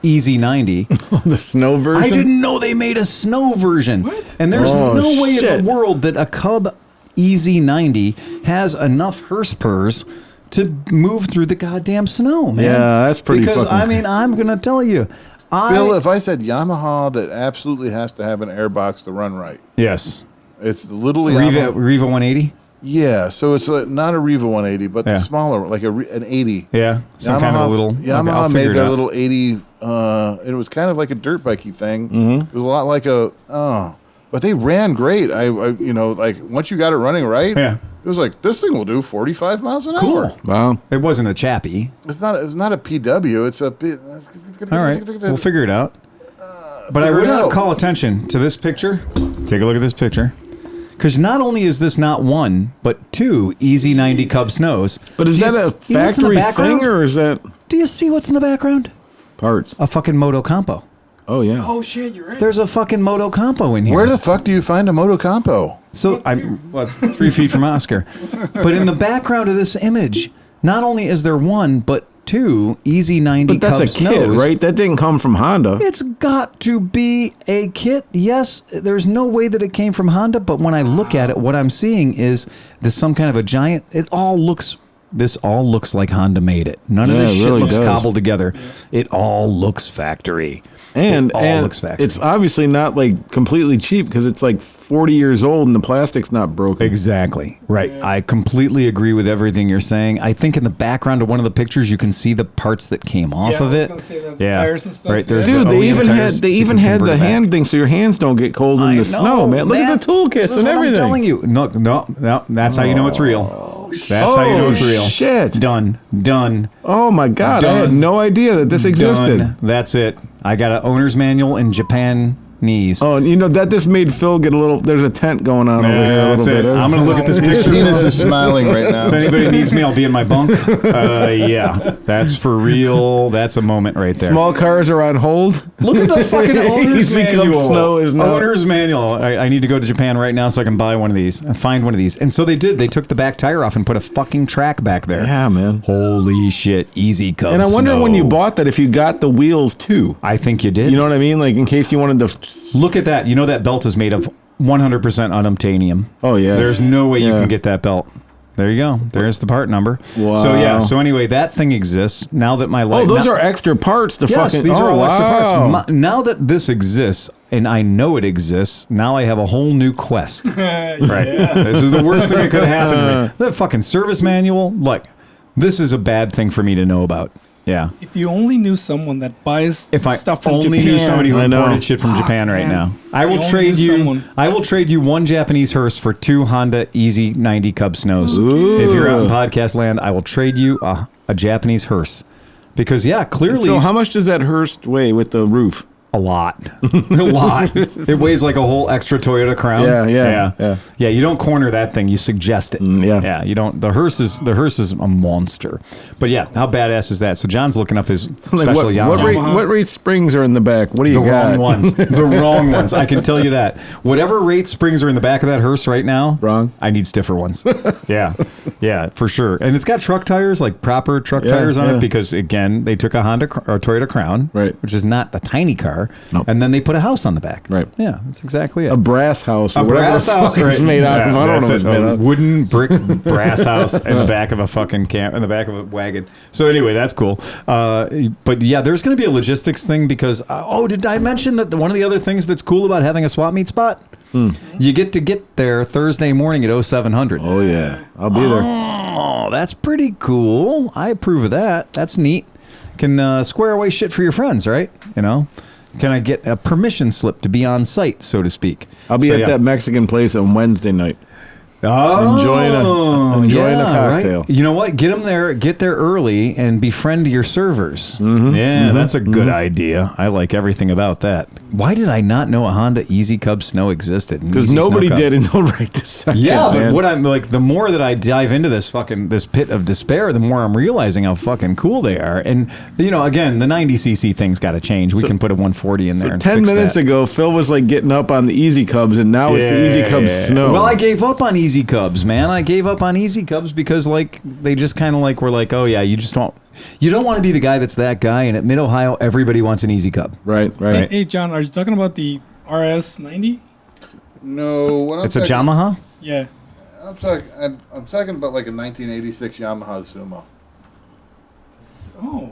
EZ90. The snow version? I didn't know they made a snow version. What? And there's no way in the world that a Cub EZ90 has enough horsepower to move through the goddamn snow, man. Yeah, that's pretty Because, fucking... I mean, I'm going to tell you. Phil, if I said Yamaha that absolutely has to have an airbox to run right. Yes. It's the little Yamaha. Riva 180? Yeah, so it's not a Riva 180, but the smaller, like an 80. Yeah, some kind of a little... Yamaha made their little 80, it was kind of like a dirt bikey thing. It was a lot like but they ran great. I like once you got it running right, it was like, this thing will do 45 miles an hour. Cool. Wow. It wasn't a Chappie. It's not a PW, it's a... All right, we'll figure it out. But I would not call attention to this picture. Take a look at this picture. Because not only is this not one, but two Easy 90 Cub Snows. But is Do you that a see what's in the factory background? thing or is that Do you see what's in the background? parts? A fucking Moto Compo. Oh yeah. Oh shit, you're right. There's a fucking Moto Compo in here. Where the fuck do you find a Moto Compo? So I'm 3 feet from Oscar. But in the background of this image, not only is there one, but two Easy 90 But that's Cub a kit, Snows. right? That didn't come from Honda. It's got to be a kit. Yes, there's no way that it came from Honda, but when I look at it, what I'm seeing is this some kind of a giant. This all looks like Honda made it. None of Yeah, this it shit really looks does. cobbled together. It all looks factory. And it all and looks factory. it's obviously not like completely cheap because it's like 40 years old and the plastic's not broken. Exactly. Right. I completely agree with everything you're saying. I think in the background of one of the pictures you can see the parts that came off of I was it. gonna say the tires and stuff. Right. There's Dude, the they OEM even tires, had so you can convert the it back. hand thing so your hands don't get cold in I the know, snow, man. Look at the toolkits This is and what everything. I'm telling you. No. That's how you know it's real. That's how you know it's real. Shit. Done. Oh my god, I had Done. no idea that this existed. Done. That's it. I got an owner's manual in Japanese. Oh, and you know that just made Phil get a little. There's a tent going on over here a that's little it. bit. I'm gonna look at this His picture. penis is smiling right now. If anybody needs me, I'll be in my bunk. Yeah, that's for real. That's a moment right there. Small cars are on hold. Look at the fucking owner's Easy Cub manual. Snow is not. Owner's manual. I need to go to Japan right now so I can buy one of these and find one of these. And so they did. They took the back tire off and put a fucking track back there. Yeah, man. Holy shit. Easy Cub And I wonder Snow. when you bought that if you got the wheels too. I think you did. You know what I mean? Like in case you wanted to. Look at that. You know that belt is made of 100% unobtainium. Oh yeah. There's no way you Yeah. can get that belt. There you go. There's the part number. Wow. So yeah. So anyway, that thing exists. Now that my life. Oh, those are extra parts. To Yes, fucking. these are all extra wow. parts. Now that this exists, and I know it exists, now I have a whole new quest. Right. This is the worst thing that could have happened to me. The fucking service manual. Look, this is a bad thing for me to know about. Yeah. If you only knew someone that buys If I stuff from only Japan, knew somebody who I know. imported shit from Japan right man. now, I If you will only trade knew you. someone. I will trade you one Japanese hearse for two Honda Easy 90 Cub Snows. If you're out in podcast land, I will trade you a Japanese hearse because clearly So how much does that hearse weigh with the roof? a lot, a lot. It weighs like a whole extra Toyota Crown. Yeah. You don't corner that thing. You suggest it. yeah. You don't. The hearse is a monster. But yeah, how badass is that? So John's looking up his Like special Yamaha. what rate springs are in the back? What do you The got? wrong ones. The wrong ones. I can tell you that. Whatever rate springs are in the back of that hearse right now, Wrong. I need stiffer ones. Yeah, for sure. And it's got truck tires, like proper truck tires on it, because again, they took a Toyota Crown, Right. which is not a tiny car, Nope. and then they put a house on the back. Right. Yeah, that's exactly it. A brass house. Or A whatever brass the fuck house, it's right? made out of. I don't know that's what it's it. made A out of. wooden brick brass house in the back of a fucking in the back of a wagon. So anyway, that's cool. But yeah, there's going to be a logistics thing because did I mention that one of the other things that's cool about having a swap meet spot? You get to get there Thursday morning at 0700. Oh yeah, I'll be there. Oh, that's pretty cool. I approve of that. That's neat. Can square away shit for your friends, right? You know. Can I get a permission slip to be on site, so to speak? I'll be at that Mexican place on Wednesday night. Oh, enjoying a cocktail. Right. You know what? Get there early and befriend your servers. That's a good idea. I like everything about that. Why did I not know a Honda Easy Cub Snow existed? Because nobody did until right this second. Yeah, man. but what I'm like, the more that I dive into this pit of despair, the more I'm realizing how fucking cool they are. And again, the 90cc thing's got to change. We can put a 140 in there. And 10 fix minutes that. ago, Phil was like getting up on the Easy Cubs, and now it's the Easy Cubs Snow. Well, I gave up on Easy Cubs, man. I gave up on Easy Cubs because they just kind of were like, oh yeah, you don't want to be the guy that's that guy. And at MidOhio, everybody wants an Easy Cub. Right. Hey, John, are you talking about the RS90? No, what I'm It's a talking- Yamaha. Yeah. I'm talking about like a 1986 Yamaha Zuma. Oh.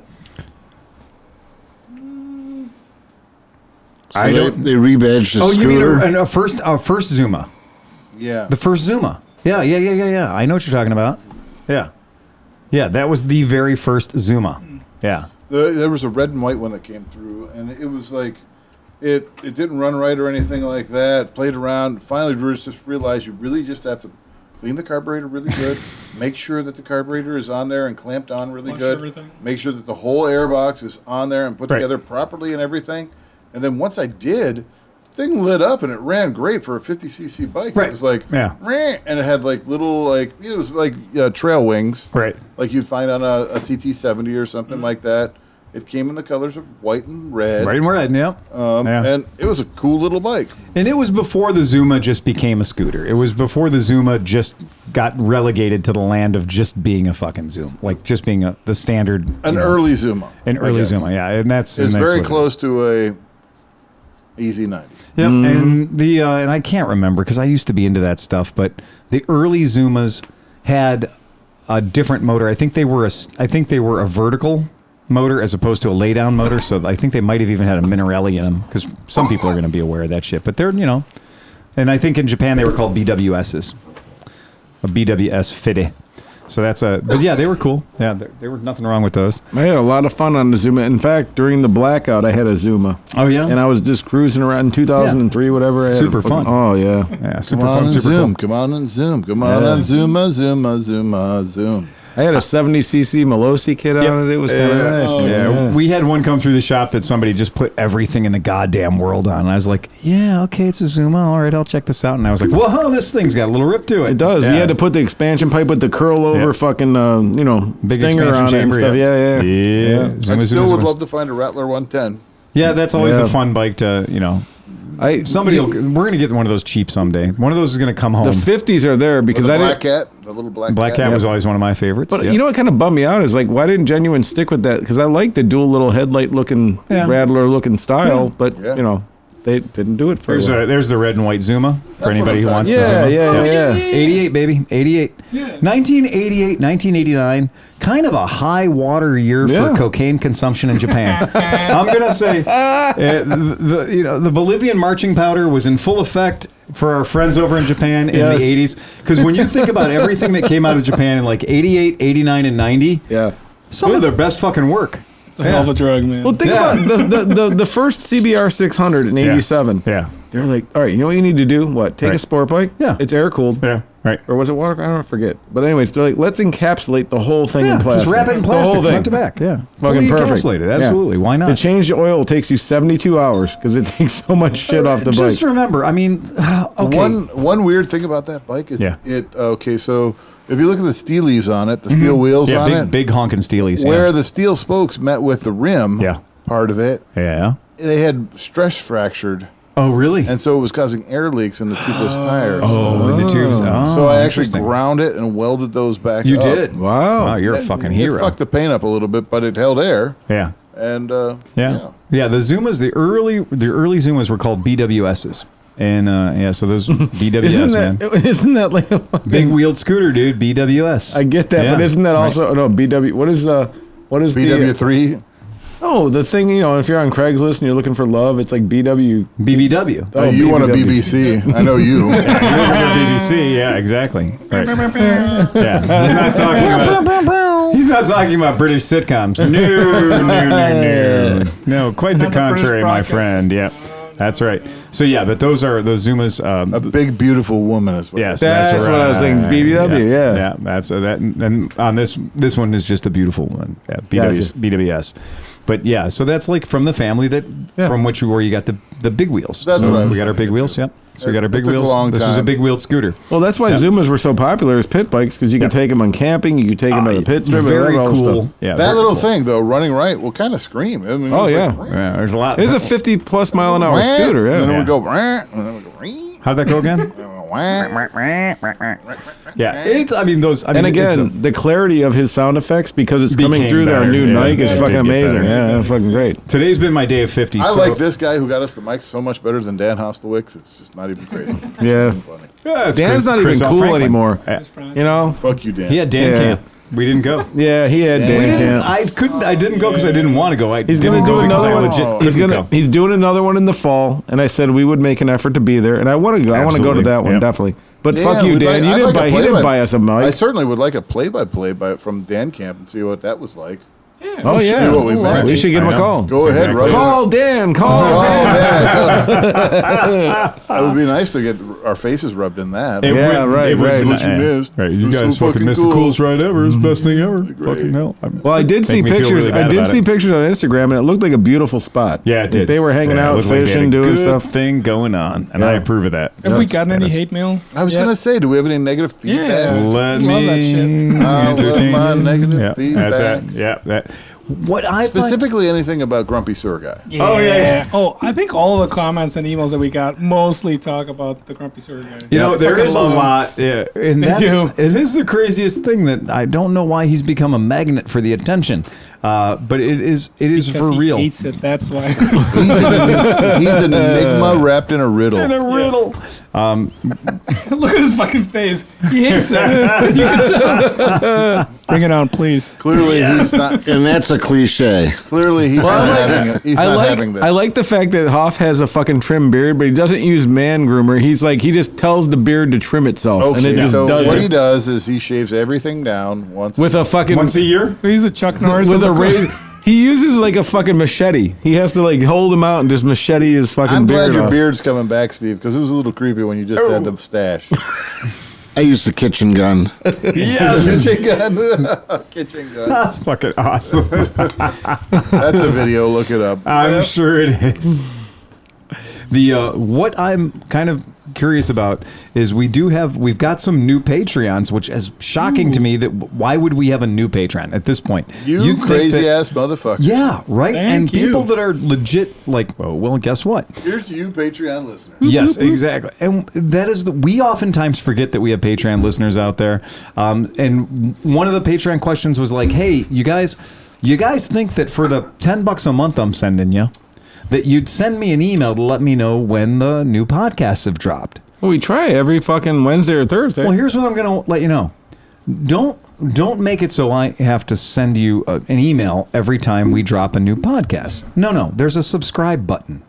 So they rebadged the Oh, you scooter. mean a first Zuma? Yeah. The first Zuma. Yeah. I know what you're talking about. Yeah, that was the very first Zuma. Yeah. There was a red and white one that came through, and it was like, it didn't run right or anything like that. Played around. Finally, just realized you really just have to clean the carburetor really good. Make sure that the carburetor is on there and clamped on really Flush good. everything. Make sure that the whole airbox is on there and put Right. together properly and everything. And then once I did, thing lit up and it ran great for a 50cc bike. Right. It was like, Yeah. "Meh," and it had like little, like, it was like trail wings. Right. Like you'd find on a CT70 or something like that. It came in the colors of white and red. Right and red, yeah. And it was a cool little bike. And it was before the Zuma just became a scooter. It was before the Zuma just got relegated to the land of just being a fucking Zuma, like just being the standard. Early Zuma. An early Zuma, yeah. And that's It's and that's very what it close is. to a Easy 90. Yep. And the and I can't remember because I used to be into that stuff, but the early Zumas had a different motor. I think they were a vertical motor as opposed to a lay down motor. So I think they might have even had a Minarelli in them because some people are going to be aware of that shit. But they're, and I think in Japan they were called BWSs, a BWS Fide. So but yeah, they were cool. Yeah, there was nothing wrong with those. I had a lot of fun on the Zuma. In fact, during the blackout, I had a Zuma. Oh yeah, and I was just cruising around in 2003, whatever. Super fun. Oh yeah, yeah, super Come on fun, and super zoom. cool. Come on and zoom. Come on and zoom. I had a 70cc Melosi kit on it. It was kind of nice. Yeah, we had one come through the shop that somebody just put everything in the goddamn world on. And I was like, yeah, okay, it's a Zuma. All right, I'll check this out. And I was like, whoa, this thing's got a little rip to it. It does. Yeah. You had to put the expansion pipe with the curl over fucking, big stinger expansion on chamber. it and stuff. Yeah. Yeah. I Zuma, still would Zumas. love to find a Rattler 110. Yeah, that's always Yeah. a fun bike to, we're going to get one of those cheap someday. One of those is going to come home. The 50s are there because The I Black didn't. Cat, the little Black Black Cat was always one of my favorites. But Yep. you know what kind of bummed me out is like, why didn't Genuine stick with that? Because I like the dual little headlight looking, Rattler looking style, but they didn't do it for There's the red and white Zuma for anybody who wants the Zuma. Yeah. 88, baby. 88. 1988, 1989. Kind of a high water year for cocaine consumption in Japan. I'm going to say the Bolivian marching powder was in full effect for our friends over in Japan in the 80s. Because when you think about everything that came out of Japan in like 88, 89, and 90, some of their best fucking work. It's a hell of a drug, man. Well, think about the first CBR 600 in 87. Yeah. They're like, all right, you know what you need to do? What? Take a sport bike? Yeah. It's air cooled. Yeah. Right. Or was it water? I don't forget. But anyways, they're like, let's encapsulate the whole thing in plastic. Just wrap it in The plastic whole thing. front to back. Yeah. Fucking Fully perfect. encapsulated. Absolutely. Why not? To change the oil takes you 72 hours because it takes so much shit off the bike. Just remember, I mean, okay. One weird thing about that bike is Yeah. so if you look at the steelies on it, the steel wheels on it, big honking steelies. where the steel spokes met with the rim part of it, they had stress fractured. Oh, really? And so it was causing air leaks in the tubeless tires. Oh, in the tubes. Oh, So I actually interesting. ground it and welded those back You up. did? Wow, you're a fucking hero. It fucked the paint up a little bit, but it held air. Yeah. And Yeah. The Zumas, the early Zumas were called BWSs. And so those BWS, man. Isn't that like a Big wheeled scooter, dude. BWS. I get that, but isn't that also no BW? What is BW3? Oh, the thing, if you're on Craigslist and you're looking for love, it's like BW. BBW. Oh, you want a BBC. I know you. You're looking for BBC. Yeah, exactly. Right. Yeah. He's not talking about British sitcoms. No. No, quite the contrary, my friend. Yeah. That's right. So but those Zumas. A big, beautiful woman as well. Yes, that's what I was saying. BBW, yeah. That's that. And on this one is just a beautiful one. Yeah, BWS. But so that's like from the family from where you got the big wheels. That's what we got our big wheels. Yep. So we got our big took a wheels. long This was a time. big wheeled scooter. Well, that's why Zumas were so popular as pit bikes because you could take them on camping, you could take them to the pit strip. Very all that cool. stuff. Yeah, That very little cool. thing, though, running right, will kind of scream. I mean, Oh, it's yeah. like, Yeah, there's a lot. It's a 50+ mile an hour scooter. And then Yeah. we go, and then we go, How'd that go again? Yeah, And again, the clarity of his sound effects because it's coming Became through our better. new Yeah, Nike is it fucking did get amazing. better. Yeah, it's fucking great. Today's been my day of 50. I so- like this guy who got us the mic so much better than Dan Hostelwicks. It's just not even crazy. Yeah. Funny. Yeah, it's Dan's not Chris even L. cool Franklin. anymore. Yeah. Fuck you, Dan. He had Dan Yeah. Camp. We didn't go. Yeah, he had We Dan didn't- Camp. I didn't go because I didn't want to go. He's gonna do another one. Legit He's doing another one in the fall, and I said we would make an effort to be there, and I want to go. I want to go to Absolutely. that one Yep. definitely. But Dan, fuck you, we'd Dan. like- I'd like a He didn't play-by- buy us a mic. I certainly would like a play-by-play from Dan Camp and see what that was like. Oh See yeah, what we missed. we should give him a call. Go ahead, exactly right? Call Dan. Call Oh, Dan. yeah, would be nice to get our faces rubbed in that. It Yeah, would- right, it was right. What you missed. Right, you It was guys so fucking missed cool. the coolest ride ever. It's the best thing ever. Fucking hell. Well, I did see Make me feel pictures. really bad I did about see it. pictures on Instagram, and it looked like a beautiful spot. Yeah, it did. They were hanging Yeah, it out, looked like they had fishing, a doing good stuff. thing going on, and Yeah. I approve of that. Have we That's gotten any badass. hate mail? I was yet? gonna say, do we have any negative feedback? Yeah. Let Love that me shit. entertain my you. negative Yeah, feedback. that's that. Yeah, that. What I find, Specifically, anything about Grumpy Sewer Guy. Oh, yeah. Oh, I think all the comments and emails that we got mostly talk about the Grumpy Sewer Guy. you know, there Fucking is a love him. lot. Yeah, and They that's do. it is the craziest thing that I don't know why he's become a magnet for the attention. But it is Because for he real. hates it. That's why. He's an enigma wrapped in a riddle. In a riddle. Look at his fucking face. He hates it. You can tell. Bring it on, please. Clearly, he's not. And that's a cliche. Clearly, he's not having. He's not having this. I like the fact that Hoff has a fucking trim beard, but he doesn't use man groomer. He's like, he just tells the beard to trim itself, and it Okay, just so does what it he does is he shaves everything down once. with a fucking Once a year. So he's a Chuck Norris. with of a the- razor. He uses like a fucking machete. He has to like hold him out and just machete his fucking I'm beard glad your off. beard's coming back, Steve, because it was a little creepy when you just had the stash. I use the kitchen gun. Yes. Kitchen gun. Kitchen gun. That's fucking awesome. That's a video. Look it up. I'm sure it is. The what I'm kind of curious about is we've got some new Patreons, which is shocking to me. That why would we have a new Patreon at this point? You You'd think crazy that- ass motherfucker. Yeah, right. Thank and you. people that are legit, like, well, guess what? Here's to you, Patreon listener. Yes, exactly. And that is we oftentimes forget that we have Patreon listeners out there. And one of the Patreon questions was like, "Hey, you guys think that for the $10 a month I'm sending you, that you'd send me an email to let me know when the new podcasts have dropped?" Well, we try every fucking Wednesday or Thursday. Well, here's what I'm going to let you know. Don't make it so I have to send you an email every time we drop a new podcast. No, there's a subscribe button.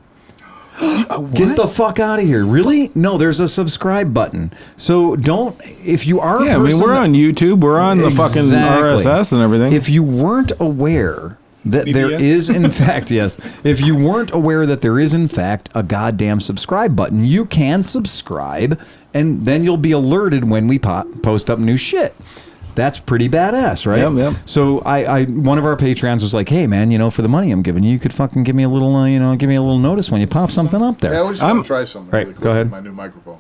Get the fuck out of here. Really? No, there's a subscribe button. So don't, if you are a yeah, I mean, person we're that- on YouTube. We're on the fucking Exactly. RSS and everything. If you weren't aware that there BBS? is, in fact, yes, if you weren't aware that there is, in fact, a goddamn subscribe button, you can subscribe, and then you'll be alerted when we post up new shit. That's pretty badass, right? Yep. So I one of our Patreons was like, "Hey, man, for the money I'm giving you, you could fucking give me a little, give me a little notice when you pop something up there." Yeah, I just want to try something. Right, really quick go ahead. with my new microphone.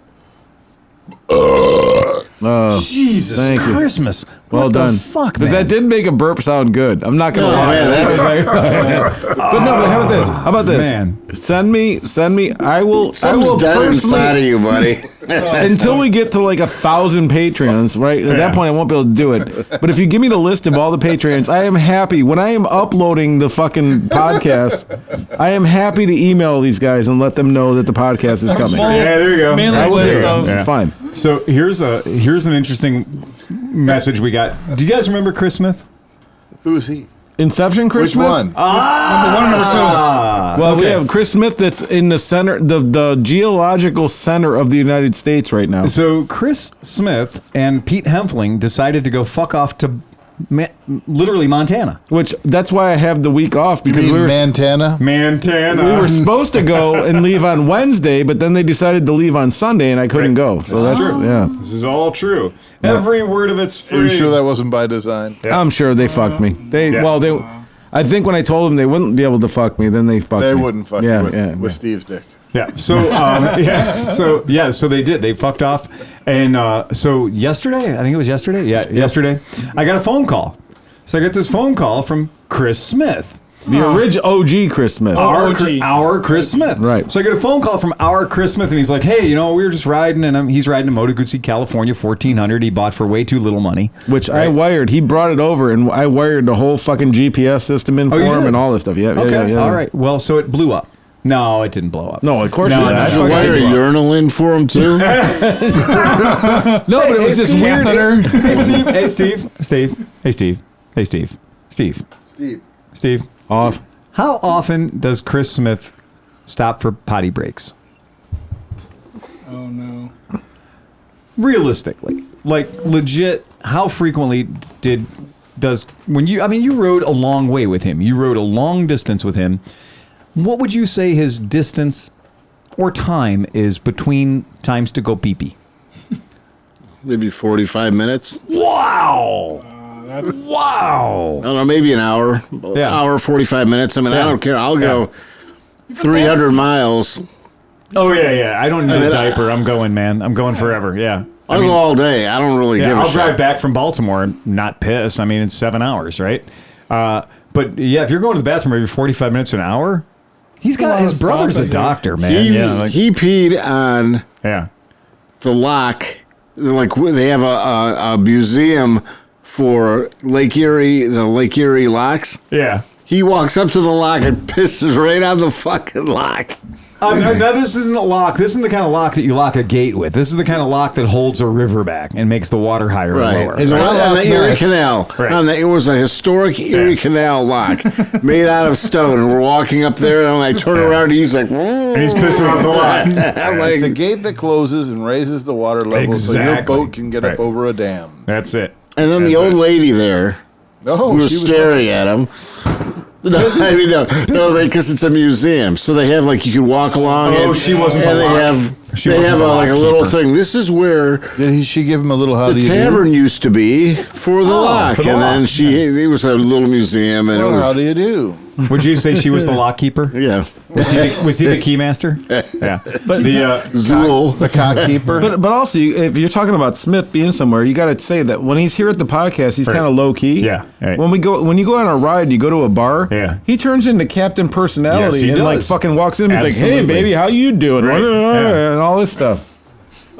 Jesus Thank you. Christmas! well what done. The fuck, but man? that did make a burp sound good. I'm not gonna lie. man, that But no, but how about this? How about this? Man. Send me. I will Something's dead inside of personally, you, buddy. until we get to like 1,000 Patreons, right? At that point, I won't be able to do it. But if you give me the list of all the Patreons, I am happy. When I am uploading the fucking podcast, I am happy to email these guys and let them know that the podcast is coming. Small Yeah, there you go. mailing I will list do it. of- Yeah. Fine. So here's an interesting message we got. Do you guys remember Chris Smith? Who is he? Inception, Chris Which Smith? one? Number one, number two. Well, we Okay. have Chris Smith that's in the center, the geological center of the United States right now. So Chris Smith and Pete Hempfling decided to go fuck off to literally Montana. Which that's why I have the week off You because mean we were Montana? Montana. we were supposed to go and leave on Wednesday, but then they decided to leave on Sunday, and I couldn't go. So that's yeah. This is all true. Every word of it's free. Are you sure that wasn't by design? I'm sure they fucked me. I think when I told them they wouldn't be able to fuck me, then they fucked me. They wouldn't fuck Yeah, you with, yeah, with yeah. Steve's dick. Yeah. So they did. They fucked off, and so yesterday, I think it was yesterday. Yeah, yesterday, I got a phone call. So I got this phone call from Chris Smith. The original OG Chris Smith. Our Chris Smith. Right. So I get a phone call from our Chris Smith, and he's like, "Hey, we were just riding, and he's riding a Moto Guzzi California 1400 he bought for way too little money." Which I wired. He brought it over, and I wired the whole fucking GPS system in for you him did? and all this stuff. Yeah. Okay. Yeah. All right. Well, so it blew up. No, it didn't blow up. No, of course No, not. no, I Did you fucking wire a did. urinal in for him, too? No, but it was just weird. Hey, Steve. Hey, Steve. Steve. Off. How often does Chris Smith stop for potty breaks? Oh no. Realistically, like legit, how frequently does when you rode a long way with him, you rode a long distance with him. What would you say his distance or time is between times to go pee-pee? Maybe 45 minutes. Wow. Wow. I don't know, maybe an hour. Yeah. Hour, 45 minutes. I mean, I don't care. I'll go 300 miles. Oh, yeah. I don't need a diaper. I'm going, man. I'm going forever. Yeah. I'll go all day. I don't really give a I'll shit. drive back from Baltimore and not piss. I mean, it's 7 hours, right? But yeah, if you're going to the bathroom every 45 minutes to an hour, he's got his brother's a doctor, man. He peed on yeah. the lock. Like they have a museum for Lake Erie, the Lake Erie locks. Yeah. He walks up to the lock and pisses right on the fucking lock. Now, this isn't a lock. This isn't the kind of lock that you lock a gate with. This is the kind of lock that holds a river back and makes the water higher and lower. It's on the Erie Canal. Right. It was a historic Erie Canal lock made out of stone. And we're walking up there, and I turn around, and he's like, and he's pissing off the lock. I'm like, It's a gate that closes and raises the water level so your boat can get up over a dam. That's it. and then the old lady there who was staring at him. No, because it's a museum, so they have like you can walk along. Oh, she wasn't. And they have like a little thing. This is where she give him a little the tavern used to be for the lock, and then it was a little museum, and it was how do you do? Would you say she was the lock keeper? Yeah. Was he the key master? Yeah. But the Zool, the cock keeper. But also, if you're talking about Smith being somewhere, you got to say that when he's here at the podcast, he's kind of low key. Yeah. Right. When you go on a ride, you go to a bar. Yeah. He turns into Captain Personality Yes, he and does. like fucking walks in. And he's like, "Hey, baby, how you doing?" Right. And all this stuff.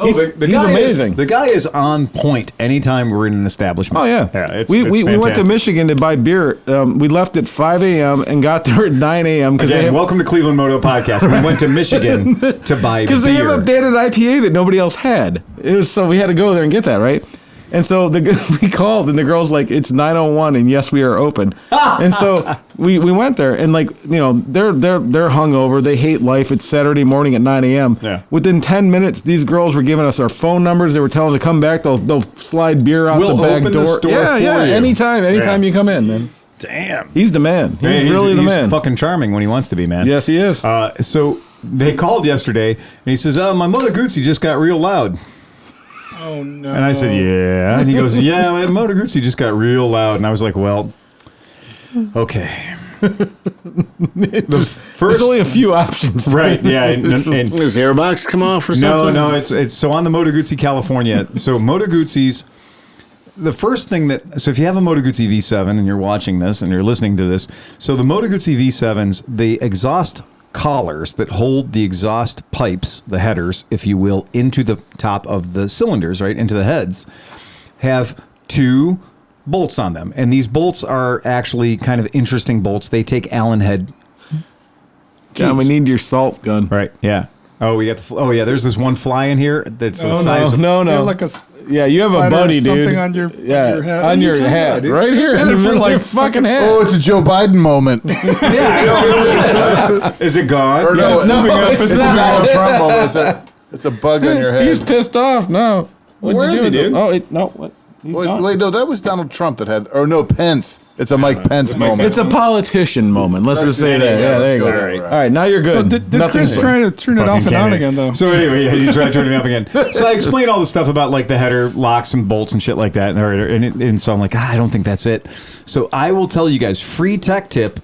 He's amazing. The guy is on point anytime we're in an establishment. Oh, yeah. It's we went to fantastic. Michigan to buy beer. We left at 5 a.m. and got there at 9 a.m. Again, welcome to Cleveland Moto Podcast. We went to Michigan to buy beer. Because they have updated IPA that nobody else had. So we had to go there and get that, right? And so we called, and the girl's like, "It's 9:01, and yes, we are open." And so we went there, and like they're hungover. They hate life. It's Saturday morning at 9 a.m. Yeah. Within 10 minutes, these girls were giving us our phone numbers. They were telling us to come back. They'll slide beer out the back open door. the store yeah, for you. Anytime you come in, man. Damn. He's the man. He's really the man. He's fucking charming when he wants to be, man. Yes, he is. So they called yesterday, and he says, my Moto Guzzi just got real loud. Oh, no. And I said, yeah. And he goes, yeah, my Moto Guzzi just got real loud. And I was like, well, okay. There's only a few options. Right, yeah. And Does airbox come off or something? No, it's so on the Moto Guzzi California. So Moto Guzzis, the first thing so if you have a Moto Guzzi V7 and you're watching this and you're listening to this, so the Moto Guzzi V7s, the exhaust collars that hold the exhaust pipes, the headers, if you will, into the top of the cylinders, right, into the heads, have two bolts on them. And these bolts are actually kind of interesting bolts. They take Allen head keys. John, we need your salt gun. Right, yeah. Oh, we got there's this one fly in here that's the size of... No. Like a you have a buddy, dude. Something on your head. On your hat, right here in the middle of your fucking head. Oh, it's a Joe Biden moment. Yeah, I know. Is it gone? Or no, it's a not. Donald Trump moment. It's a bug on your head. He's pissed off now. Where is he, dude? What? Wait, no, that was Donald Trump that had... Or no, Pence. It's a Mike Pence moment. It's a politician moment. Let's just say that. Yeah, there you let's go. go there. All right, now you're good. So did Chris try to turn it off and on again, though? So anyway, you try to turn it off again. So I explained all the stuff about like the header locks and bolts and shit like that. And so I'm like, I don't think that's it. So I will tell you guys, free tech tip,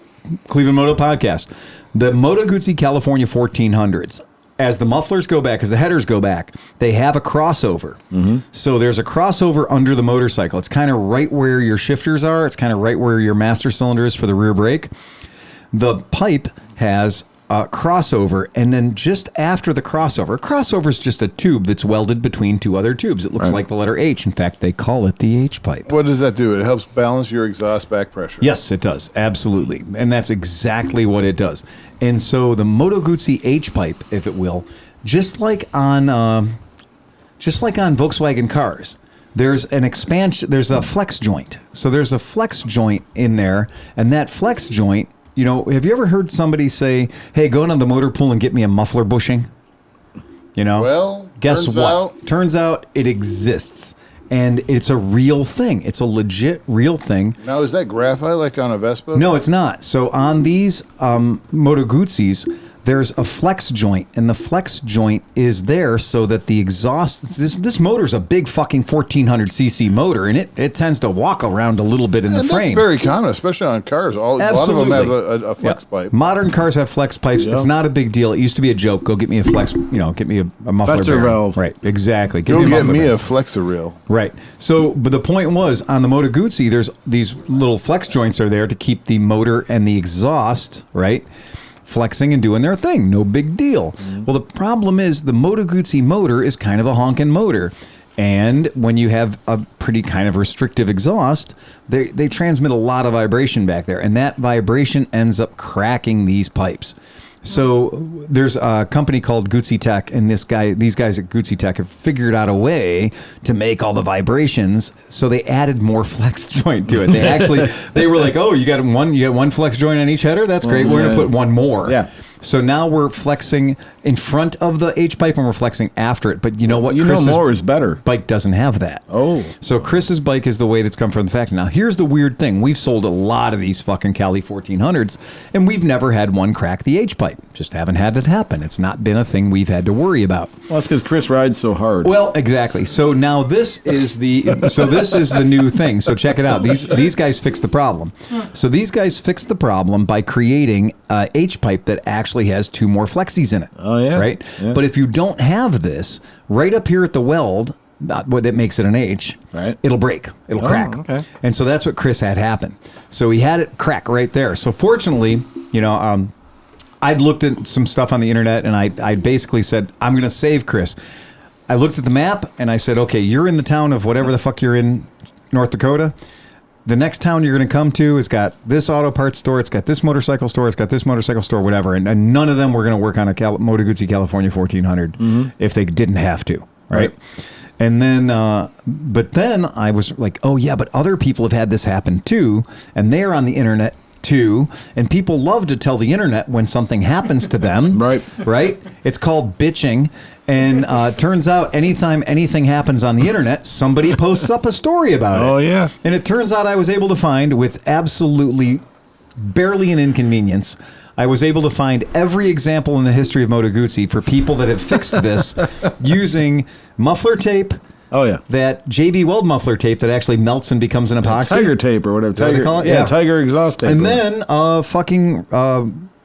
Cleveland Moto Podcast, the Moto Guzzi California 1400s. As the mufflers go back, as the headers go back, they have a crossover. Mm-hmm. So there's a crossover under the motorcycle. It's kind of right where your shifters are. It's kind of right where your master cylinder is for the rear brake. The pipe has a crossover, and then just after the crossover, a crossover is just a tube that's welded between two other tubes. It looks like the letter H. In fact, they call it the H pipe. What does that do? It helps balance your exhaust back pressure. Yes, it does. Absolutely. And that's exactly what it does. And so the Moto Guzzi H pipe, if it will, just like on Volkswagen cars, there's an expansion, there's a flex joint. So there's a flex joint in there, and that flex joint, have you ever heard somebody say, hey, go into the motor pool and get me a muffler bushing? Well, guess what? Turns out it exists. And it's a real thing. It's a legit real thing. Now, is that graphite like on a Vespa? No, it's not. So on these Moto Guzzis, there's a flex joint, and the flex joint is there so that the exhaust. This motor's a big fucking 1400cc motor, and it tends to walk around a little bit in the frame. That's very common, especially on cars. A lot of them have a flex pipe. Modern cars have flex pipes. It's not a big deal. It used to be a joke. Go get me a flex. Get me a muffler Flexor valve. Right, exactly. Go get me a Flexor reel. Right. So, but the point was, on the Moto Guzzi, there's these little flex joints are there to keep the motor and the exhaust, right, flexing and doing their thing. No big deal. Well, the problem is the Moto Guzzi motor is kind of a honking motor. And when you have a pretty kind of restrictive exhaust, they transmit a lot of vibration back there. And that vibration ends up cracking these pipes. So there's a company called Guzzi Tech, and these guys at Guzzi Tech have figured out a way to make all the vibrations. So they added more flex joint to it. They were like, oh, you got one flex joint on each header? That's great. We're going to put one more. Yeah. So now we're flexing in front of the H pipe and we're flexing after it. But you know what? More is better. Bike doesn't have that. Oh. So Chris's bike is the way that's come from the factory. Now, here's the weird thing. We've sold a lot of these fucking Cali 1400s, and we've never had one crack the H pipe. Just haven't had it happen. It's not been a thing we've had to worry about. Well, that's because Chris rides so hard. Well, exactly. So now this is the new thing. So check it out. These guys fixed the problem. So these guys fixed the problem by creating a H pipe that actually has two more flexies in it. Oh, yeah. Right? Yeah. But if you don't have this, right up here at the weld, that makes it an H, right? It'll break. It'll crack. Okay. And so that's what Chris had happen. So he had it crack right there. So fortunately, I'd looked at some stuff on the internet, and I basically said, I'm going to save Chris. I looked at the map, and I said, okay, you're in the town of whatever the fuck you're in, North Dakota. The next town you're going to come to has got this auto parts store, it's got this motorcycle store, it's got this motorcycle store, whatever. And none of them were going to work on a Moto Guzzi California 1400 if they didn't have to, right? And then, but then I was like, oh yeah, but other people have had this happen too, and they're on the internet too, and people love to tell the internet when something happens to them. Right? It's called bitching, and turns out anytime anything happens on the internet, somebody posts up a story about it. Oh, yeah. And it turns out I was able to find, with absolutely barely an inconvenience, I was able to find every example in the history of Moto Guzzi for people that have fixed this using muffler tape. Oh, yeah. That JB Weld muffler tape that actually melts and becomes an epoxy. Tiger tape or whatever. Tiger, they call it? Yeah, Tiger exhaust tape. And then fucking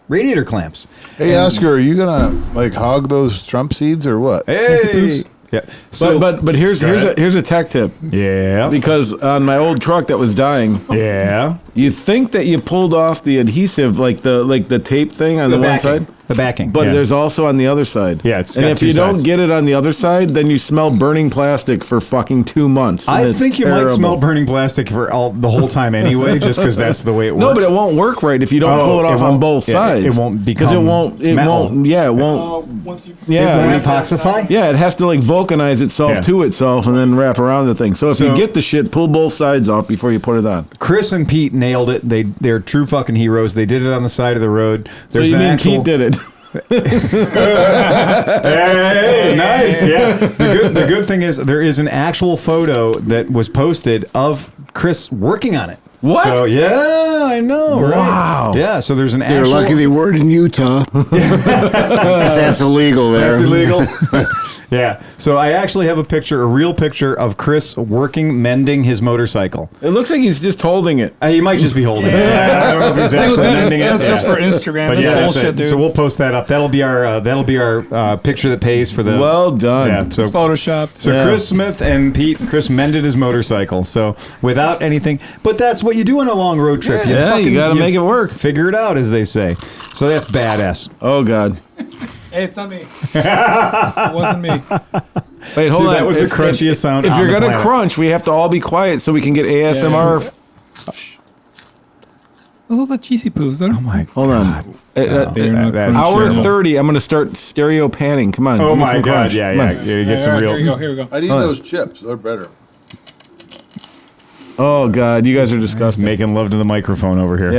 radiator clamps. Hey, Oscar, are you going to hog those Trump seeds or what? Hey! Yeah. So, but here's a tech tip. Yeah. Because on my old truck that was dying. Yeah. You think that you pulled off the adhesive, like the tape thing on the one side. The backing. But there's also on the other side. Yeah, it's and got if two you sides. don't get it on the other side, then you smell burning plastic for fucking 2 months. I think you might smell burning plastic for the whole time anyway, just because that's the way it works. No, but it won't work right if you don't pull it off on both sides. It won't become metal. Yeah, it won't. Once you It won't epoxify? Yeah, it has to vulcanize itself to itself and then wrap around the thing. So if you get the shit, pull both sides off before you put it on. Chris and Pete nailed it. They're true fucking heroes. They did it on the side of the road. There's so you mean Pete did it? Hey, nice. Yeah. The good thing is there is an actual photo that was posted of Chris working on it. What? So, yeah, I know. Wow. Right? Yeah. So there's an They're actual. lucky they weren't in Utah. Because that's illegal there. That's illegal. Yeah. So I actually have a real picture of Chris mending his motorcycle. It looks like he's just holding it. He might just be holding it. I don't know if he's actually mending it. That's just for Instagram. But That's that's bullshit, it. dude. So we'll post that up. That'll be our picture that pays for the. Well done. Yeah. So it's photoshopped. So Chris Smith and Chris mended his motorcycle. So without anything, but that's what you do on a long road trip. Yeah, you got to make it work. Figure it out, as they say. So that's badass. Oh God. Hey, it's not me. It wasn't me. Wait, hold Dude, on. that was the crunchiest sound. If on you're the gonna planet. crunch, we have to all be quiet so we can get ASMR. Those are the cheesy poos, though. Oh my! Hold on. That's Hour terrible. 30. I'm gonna start stereo panning. Come on. Oh give me my some God! crunch. Yeah, Come yeah. on. You get some real. Here we go. I need those chips. They're better. Oh God, you guys are disgusting. Making love to the microphone over here.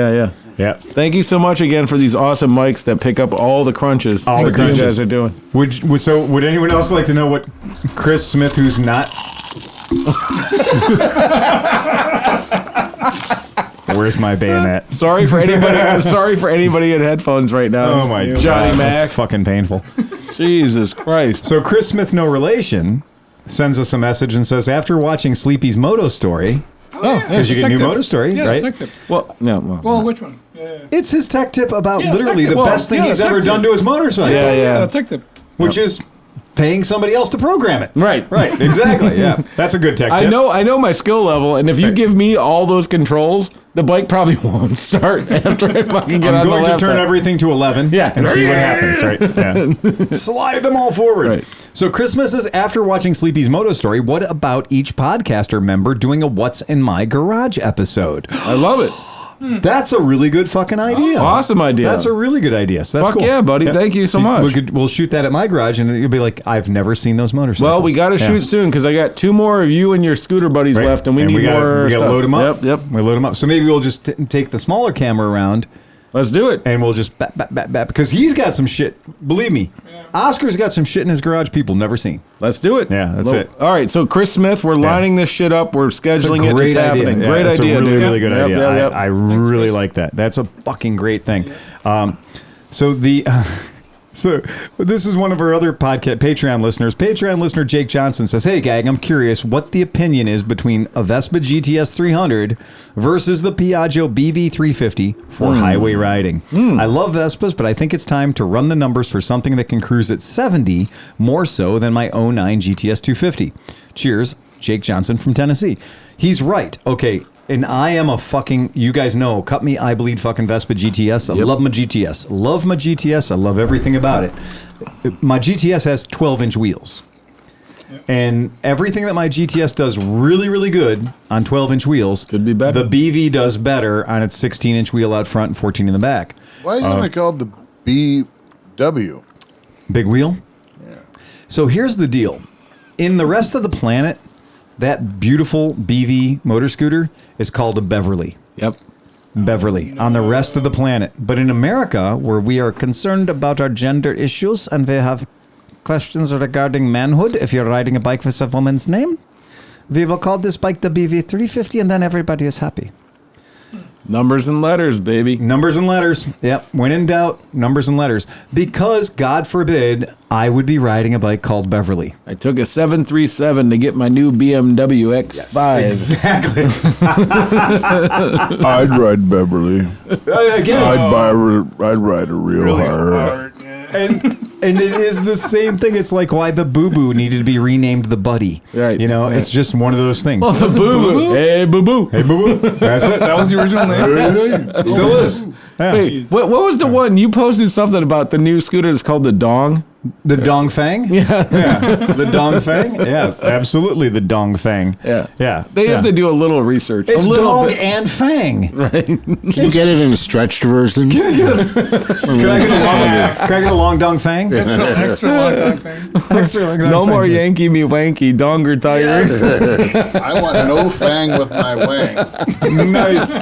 Yeah. Thank you so much again for these awesome mics that pick up all the crunches. All the that crunches. you guys are doing. Would anyone else like to know what Chris Smith, who's not? where's my bayonet? Sorry for anybody. Sorry for anybody in headphones right now. Oh my God, Johnny Mac. that's fucking painful. Jesus Christ. So Chris Smith, no relation, sends us a message and says, after watching Sleepy's Moto story, because you get a new Moto story, right? Detective. Well, no. Well, which one? Yeah. It's his tech tip about Yeah, literally tech the tip. best thing Well, he's yeah, ever tech done tip. to his motorcycle. Yeah. Detective. Which is paying somebody else to program it. Right. Right, exactly, yeah. That's a good tech tip. I know my skill level, and if you give me all those controls, the bike probably won't start after I fucking get on the I'm going to laptop. turn everything to 11 and see what happens, right? Yeah. Slide them all forward. Right. So Christmas is after watching Sleepy's Moto story, what about each podcaster member doing a What's in My Garage episode? I love it. That's a really good fucking idea. Awesome idea. That's a really good idea. So that's Fuck cool. yeah, buddy. Thank you so much. We'll shoot that at my garage, and you'll be like, I've never seen those motorcycles. Well, we got to shoot soon because I got 2 more of you and your scooter buddies left, and we need more. We got to stuff. load them up. Yep. We load them up. So maybe we'll just take the smaller camera around. Let's do it. And we'll just bat, because he's got some shit. Believe me, Oscar's got some shit in his garage people never seen. Let's do it. Yeah, that's it. All right, so Chris Smith, we're lining this shit up. We're scheduling it. It's happening. Yeah, Great that's idea. a really, dude. really good idea. Yep. I really like that. That's a fucking great thing. So this is one of our other podcast Patreon listeners. Patreon listener Jake Johnson says, "Hey, gang, I'm curious what the opinion is between a Vespa GTS 300 versus the Piaggio BV 350 for highway riding. I love Vespas, but I think it's time to run the numbers for something that can cruise at 70 more so than my 09 GTS 250. Cheers, Jake Johnson from Tennessee." He's right. Okay. And I am a fucking, you guys know, cut me, I bleed fucking Vespa GTS. I love my GTS. Love my GTS. I love everything about it. My GTS has 12-inch wheels. And everything that my GTS does really, really good on 12-inch wheels. Could be better. The BV does better on its 16-inch wheel out front and 14 in the back. Why isn't it called the BW? Big wheel? Yeah. So here's the deal. In the rest of the planet, that beautiful BV motor scooter is called a Beverly. Yep. Beverly on the rest of the planet. But in America, where we are concerned about our gender issues and we have questions regarding manhood, if you're riding a bike with a woman's name, we will call this bike the BV 350 and then everybody is happy. Numbers and letters, baby. Numbers and letters. Yep. When in doubt, numbers and letters. Because, God forbid, I would be riding a bike called Beverly. I took a 737 to get my new BMW X5. Exactly. I'd ride Beverly. Again. I'd ride a real hard. And it is the same thing. It's like why the Boo Boo needed to be renamed the Buddy. Right. You know, it's just one of those things. Oh, the boo-boo. Hey, boo-boo. Hey, Boo Boo. That's it. That was the original name. Still is. Yeah. Wait, what was the one? You posted something about the new scooter that's called the Dong. The Dong Fang? Yeah. The Dong Fang? Yeah, absolutely the Dong Fang. Yeah. Yeah. They have to do a little research. It's a little Dong bit. and Fang. Right. Can you get it in a stretched version? Can I get a long Dong Fang? Extra long time thing. Extra long Dong No Fang, more please. Yankee me wanky donger tires. I want no fang with my wang. Nice.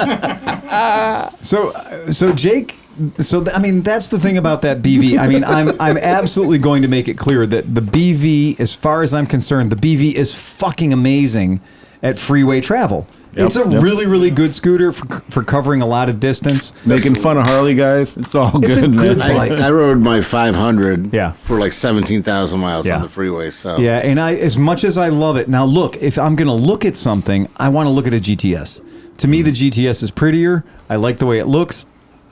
So Jake. So I mean, that's the thing about that BV. I mean, I'm absolutely going to make it clear that the BV, as far as I'm concerned, the BV is fucking amazing at freeway travel. It's a really, really good scooter for covering a lot of distance. Making fun of Harley guys. It's all It's a good, good man. bike. I rode my 500 Yeah. for like 17,000 miles Yeah. on the freeway. So Yeah, and as much as I love it, now look, if I'm going to look at something, I want to look at a GTS. To me, the GTS is prettier. I like the way it looks.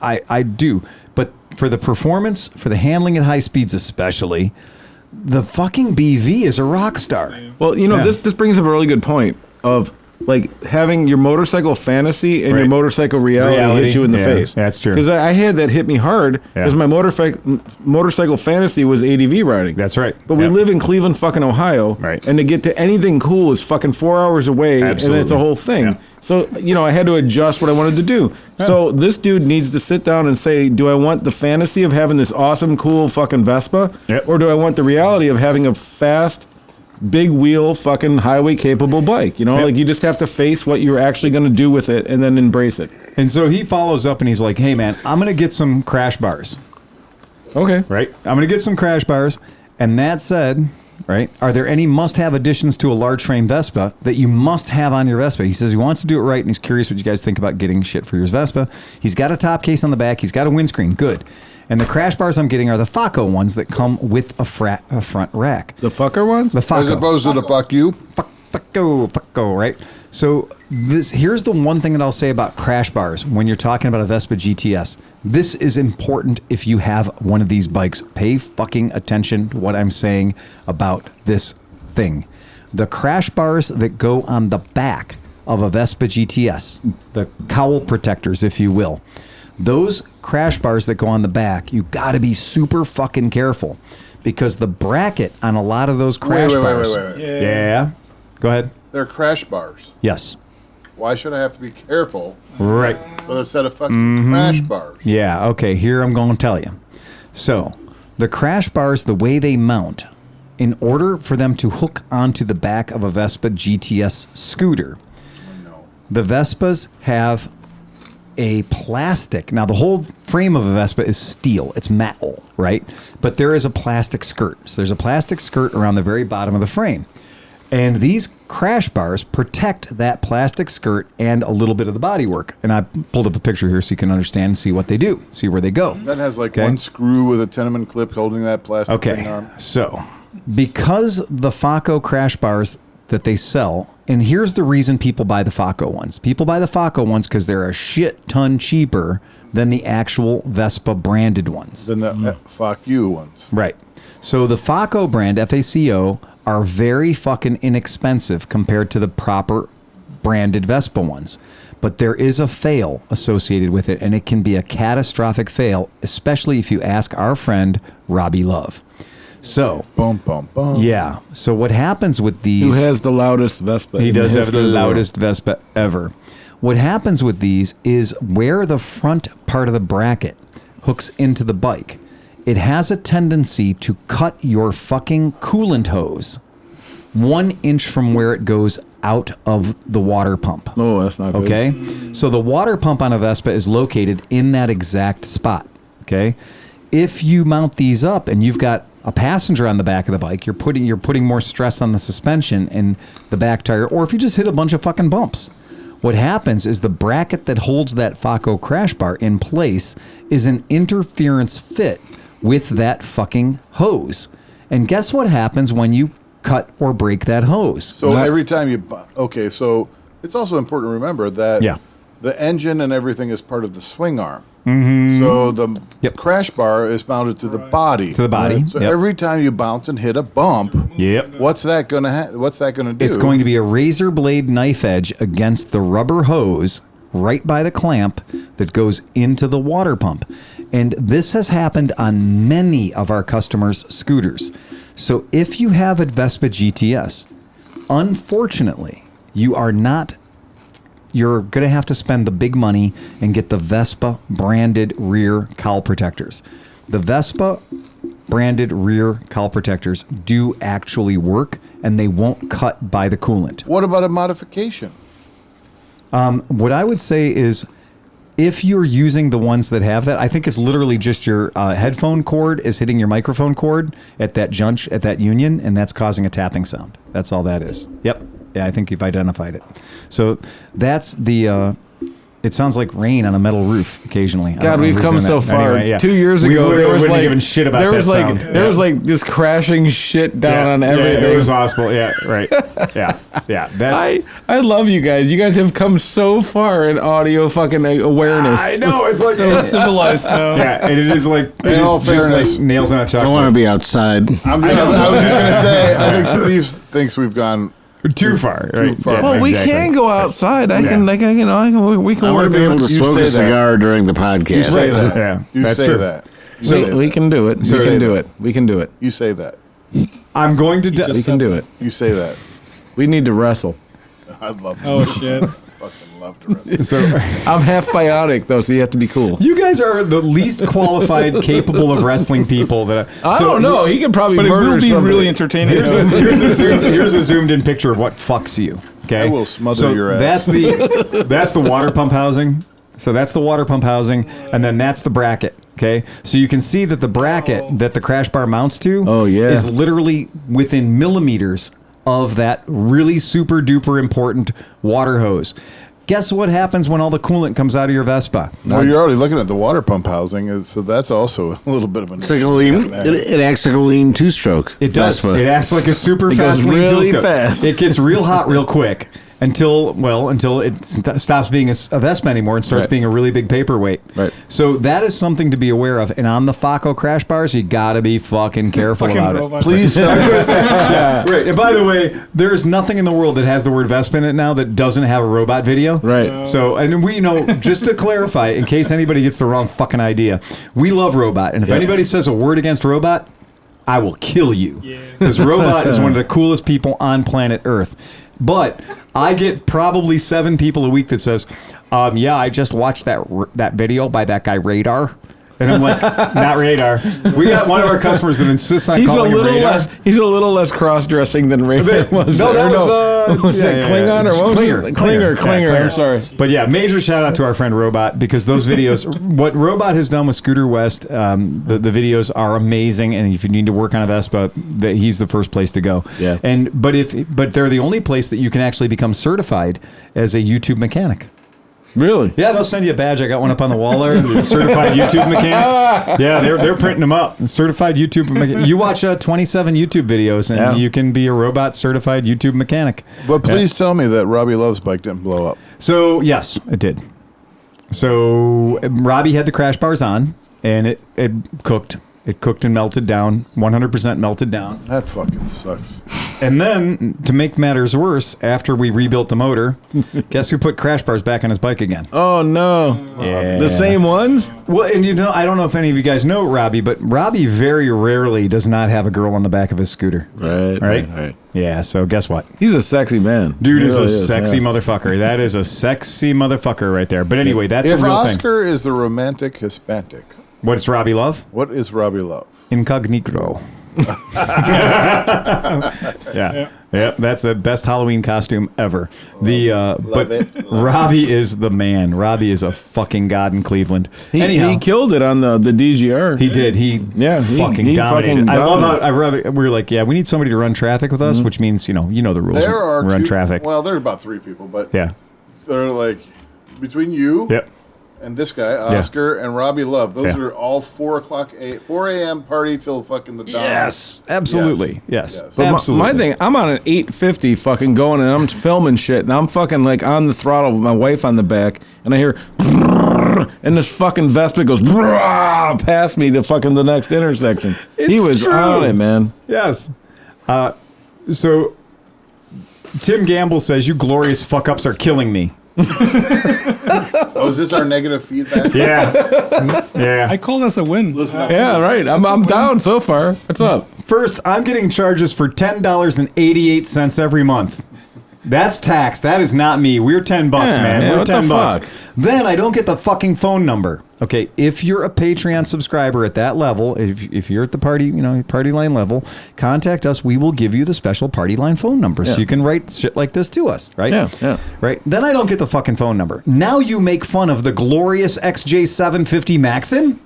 I do. But for the performance, for the handling at high speeds especially, the fucking BV is a rock star. Well, you know, Yeah. this brings up a really good point of like having your motorcycle fantasy and your Right. motorcycle reality hit you in the Yeah, face. that's true. Because I had that hit me hard because my motorcycle fantasy was ADV riding. That's right. But we Yep. live in Cleveland, fucking Ohio. Right. And to get to anything cool is fucking 4 hours away. Absolutely. And it's a whole thing. Yeah. So, you know, I had to adjust what I wanted to do. So this dude needs to sit down and say, do I want the fantasy of having this awesome, cool fucking Vespa? Yep. Or do I want the reality of having a fast, big wheel, fucking highway capable bike? You know, Yep. like you just have to face what you're actually going to do with it and then embrace it. And so he follows up and he's like, hey, man, I'm going to get some crash bars. Okay. Right? I'm going to get some crash bars. And that said, right? Are there any must-have additions to a large frame Vespa that you must have on your Vespa? He says he wants to do it right, and he's curious what you guys think about getting shit for your Vespa. He's got a top case on the back. He's got a windscreen. Good. And the crash bars I'm getting are the Faco ones that come with a front rack. The fucker ones? The Faco. As opposed to the fuck you. Fucko, right? So here's the one thing that I'll say about crash bars when you're talking about a Vespa GTS. This is important if you have one of these bikes. Pay fucking attention to what I'm saying about this thing. The crash bars that go on the back of a Vespa GTS, the cowl protectors, if you will, those crash bars that go on the back, you got to be super fucking careful because the bracket on a lot of those crash bars. Wait. Yeah. Go ahead. They're crash bars. Yes. Why should I have to be careful Right. with a set of fucking crash bars? Yeah, okay, here I'm going to tell you. So, the crash bars, the way they mount, in order for them to hook onto the back of a Vespa GTS scooter, the Vespas have a plastic. Now, the whole frame of a Vespa is steel. It's metal, right? But there is a plastic skirt. So, there's a plastic skirt around the very bottom of the frame. And these crash bars protect that plastic skirt and a little bit of the bodywork. And I pulled up a picture here so you can understand and see what they do, see where they go. That has like one screw with a tenement clip holding that plastic thing on. So because the Faco crash bars that they sell, and here's the reason people buy the Faco ones. People buy the Faco ones because they're a shit ton cheaper than the actual Vespa branded ones. Than the fuck you ones. Right. So the Faco brand, FACO, are very fucking inexpensive compared to the proper branded Vespa ones. But there is a fail associated with it, and it can be a catastrophic fail, especially if you ask our friend Robbie Love. So, yeah. So what happens with these... Who has the loudest Vespa? He does have the loudest Vespa ever. What happens with these is where the front part of the bracket hooks into the bike, it has a tendency to cut your fucking coolant hose 1 inch from where it goes out of the water pump. Oh, that's not good. Okay? So the water pump on a Vespa is located in that exact spot. Okay? If you mount these up and you've got a passenger on the back of the bike, you're putting more stress on the suspension and the back tire, or if you just hit a bunch of fucking bumps. What happens is the bracket that holds that Faco crash bar in place is an interference fit with that fucking hose. And guess what happens when you cut or break that hose? So every time you... Okay, so it's also important to remember that the engine and everything is part of the swing arm. Mm-hmm. So the crash bar is mounted to the body. To the body. Right? So every time you bounce and hit a bump, what's that going to do? It's going to be a razor blade knife edge against the rubber hose right by the clamp that goes into the water pump. And this has happened on many of our customers' scooters. So if you have a Vespa GTS, unfortunately, you're going to have to spend the big money and get the Vespa branded rear cowl protectors. The Vespa branded rear cowl protectors do actually work, and they won't cut by the coolant. What about a modification? What I would say is, if you're using the ones that have that, I think it's literally just your headphone cord is hitting your microphone cord at that union, and that's causing a tapping sound. That's all that is. Yep. Yeah, I think you've identified it. So that's the... it sounds like rain on a metal roof occasionally. God, we've come so far. Anyway, 2 years ago, we wouldn't given shit about that sound. There was like just crashing shit down on everything. It was possible. Yeah, right. Yeah. That's... I love you guys. You guys have come so far in audio fucking awareness. I know. It's like... So civilized now. Yeah, and it is like... In all fairness, just like nails on a chalkboard. I want to be outside. I was just going to say, I think Steve thinks we've gone... Too far, right? Too far. Well, we can go outside. We can I work. want to be able to smoke a cigar during the podcast. You say that. Yeah, You that's say true. that. We can do it. We can do it. We can do it. You say that. I'm going to... We can do it. You say that. We need to wrestle. I'd love to. Oh, shit. Fucking love to wrestle. So... I'm half bionic though, so you have to be cool. You guys are the least qualified, capable of wrestling people that I don't know. He could probably But it murder will be somebody. really entertaining. Here's a zoomed in picture of what fucks you. Okay, I will smother your ass. That's the water pump housing. So that's the water pump housing, and then that's the bracket. Okay, so you can see that the bracket that the crash bar mounts to is literally within millimeters of that really super duper important water hose. Guess what happens when all the coolant comes out of your Vespa? Well, you're already looking at the water pump housing, so that's also a little bit of an. It's like a lean. It acts like a lean two-stroke. It does. Vespa. It acts like a super It fast goes lean really two-stroke. fast. It gets real hot real quick until it stops being a Vespa anymore and starts being a really big paperweight. Right. So that is something to be aware of. And on the Faco crash bars, you got to be fucking careful about it. Please tell me. Right. And by the way, there's nothing in the world that has the word Vespa in it now that doesn't have a robot video. Right. So, and we know, just to clarify, in case anybody gets the wrong fucking idea, we love robot. And if anybody says a word against robot, I will kill you. Because robot is one of the coolest people on planet Earth. But I get probably 7 people a week that says, yeah, I just watched that video by that guy Radar. And I'm like, not Radar. We got one of our customers that insists on calling him Radar. He's a little less cross-dressing than Radar was. No, that was it Klingon or what was it? Klinger. I'm sorry. But yeah, major shout out to our friend Robot, because those videos, what Robot has done with Scooter West, the videos are amazing. And if you need to work on a Vespa, he's the first place to go. Yeah. But they're the only place that you can actually become certified as a YouTube mechanic. Really? Yeah, they'll send you a badge. I got one up on the wall there. Certified YouTube mechanic. Yeah, they're printing them up. Certified YouTube mechanic. You watch 27 YouTube videos and you can be a robot certified YouTube mechanic. But please tell me that Robbie Love's bike didn't blow up. So, yes, it did. So, Robbie had the crash bars on and it cooked. It cooked and melted down, 100% melted down. That fucking sucks. And then, to make matters worse, after we rebuilt the motor, guess who put crash bars back on his bike again? Oh, no. Yeah. The same ones? Well, and I don't know if any of you guys know Robbie, but Robbie very rarely does not have a girl on the back of his scooter. Right. Yeah, so guess what? He's a sexy man. Dude is a sexy motherfucker. That is a sexy motherfucker right there. But anyway, that's a real thing. If Oscar is the romantic Hispanic, what's Robbie Love? what is Robbie Love? Incognito. Yeah. Yep, that's the best Halloween costume ever. But Robbie is the man. Robbie is a fucking god in Cleveland. He killed it on the DGR. He did. He fucking dominated. I love how we were like, yeah, we need somebody to run traffic with us, which means you know the rules. There are run traffic. Well, there's about 3 people, but yeah, they're like between you. Yep. And this guy, Oscar, and Robbie Love. Those are all 4 a.m. party till fucking the dawn. Yes, absolutely. Yes. But absolutely. my thing, I'm on an 850 fucking going, and I'm filming shit, and I'm fucking like on the throttle with my wife on the back, and I hear, and this fucking Vespa goes past me to fucking the next intersection. He was on it, man. Yes. So Tim Gamble says, "You glorious fuck ups are killing me." Oh, is this our negative feedback? Yeah. I call this a win. Listen up. Yeah, right. I'm down so far. What's up? First, I'm getting charges for $10.88 every month. That's tax. That is not me. We're $10, man. We're $10. Then I don't get the fucking phone number. Okay, if you're a Patreon subscriber at that level, if you're at the party line level, contact us. We will give you the special party line phone number so you can write shit like this to us, right? Yeah. Right. Then I don't get the fucking phone number. Now you make fun of the glorious XJ750 Maxim?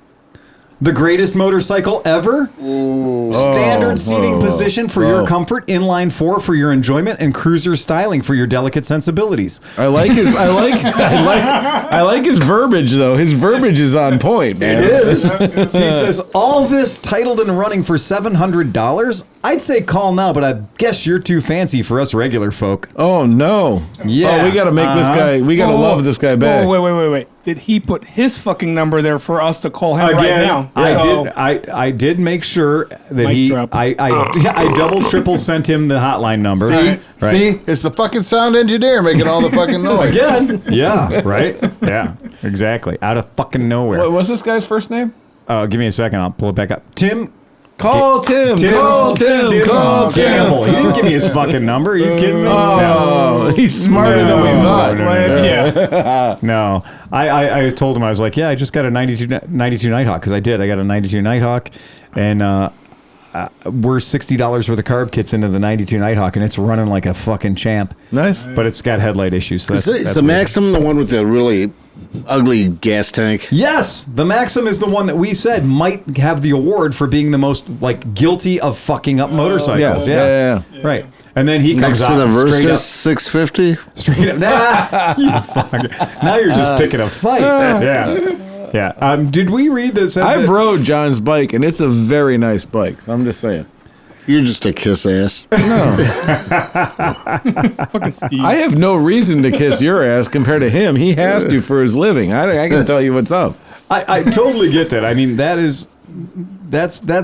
The greatest motorcycle ever. Ooh. Standard seating position for your comfort, inline 4 for your enjoyment, and cruiser styling for your delicate sensibilities. I like his verbiage though. His verbiage is on point, man. It is. He says all this titled and running for $700. I'd say call now, but I guess you're too fancy for us regular folk. Oh no. Yeah. Oh, we got to make this guy. We got to love this guy back. Wait. Did he put his fucking number there for us to call him right now? I did make sure that I double triple sent him the hotline number. See, it's the fucking sound engineer making all the fucking noise. Again. Yeah, right? Yeah, exactly. Out of fucking nowhere. What's this guy's first name? Give me a second. I'll pull it back up. Tim. Call Tim. Call Tim. Campbell. He didn't give me his fucking number. Are you kidding me? Oh, no. He's smarter than we thought. No. I told him, I was like, yeah, I just got a 92 Nighthawk, because I did. I got a 92 Nighthawk, and we're $60 worth of carb kits into the 92 Nighthawk, and it's running like a fucking champ. Nice. But it's got headlight issues. So Is the Maxim the one with the really ugly gas tank. Yes, the Maxim is the one that we said might have the award for being the most like guilty of fucking up motorcycles. Yeah. Right. And then he comes Next out to the straight up. Versus 650. Straight up. Nah, you fucker. Now you're just picking a fight. Yeah. Did we read this? I've rode John's bike, and it's a very nice bike. So I'm just saying. You're just a kiss ass. Fucking Steve. I have no reason to kiss your ass compared to him. He has to for his living. I can tell you what's up. I totally get that. I mean, that's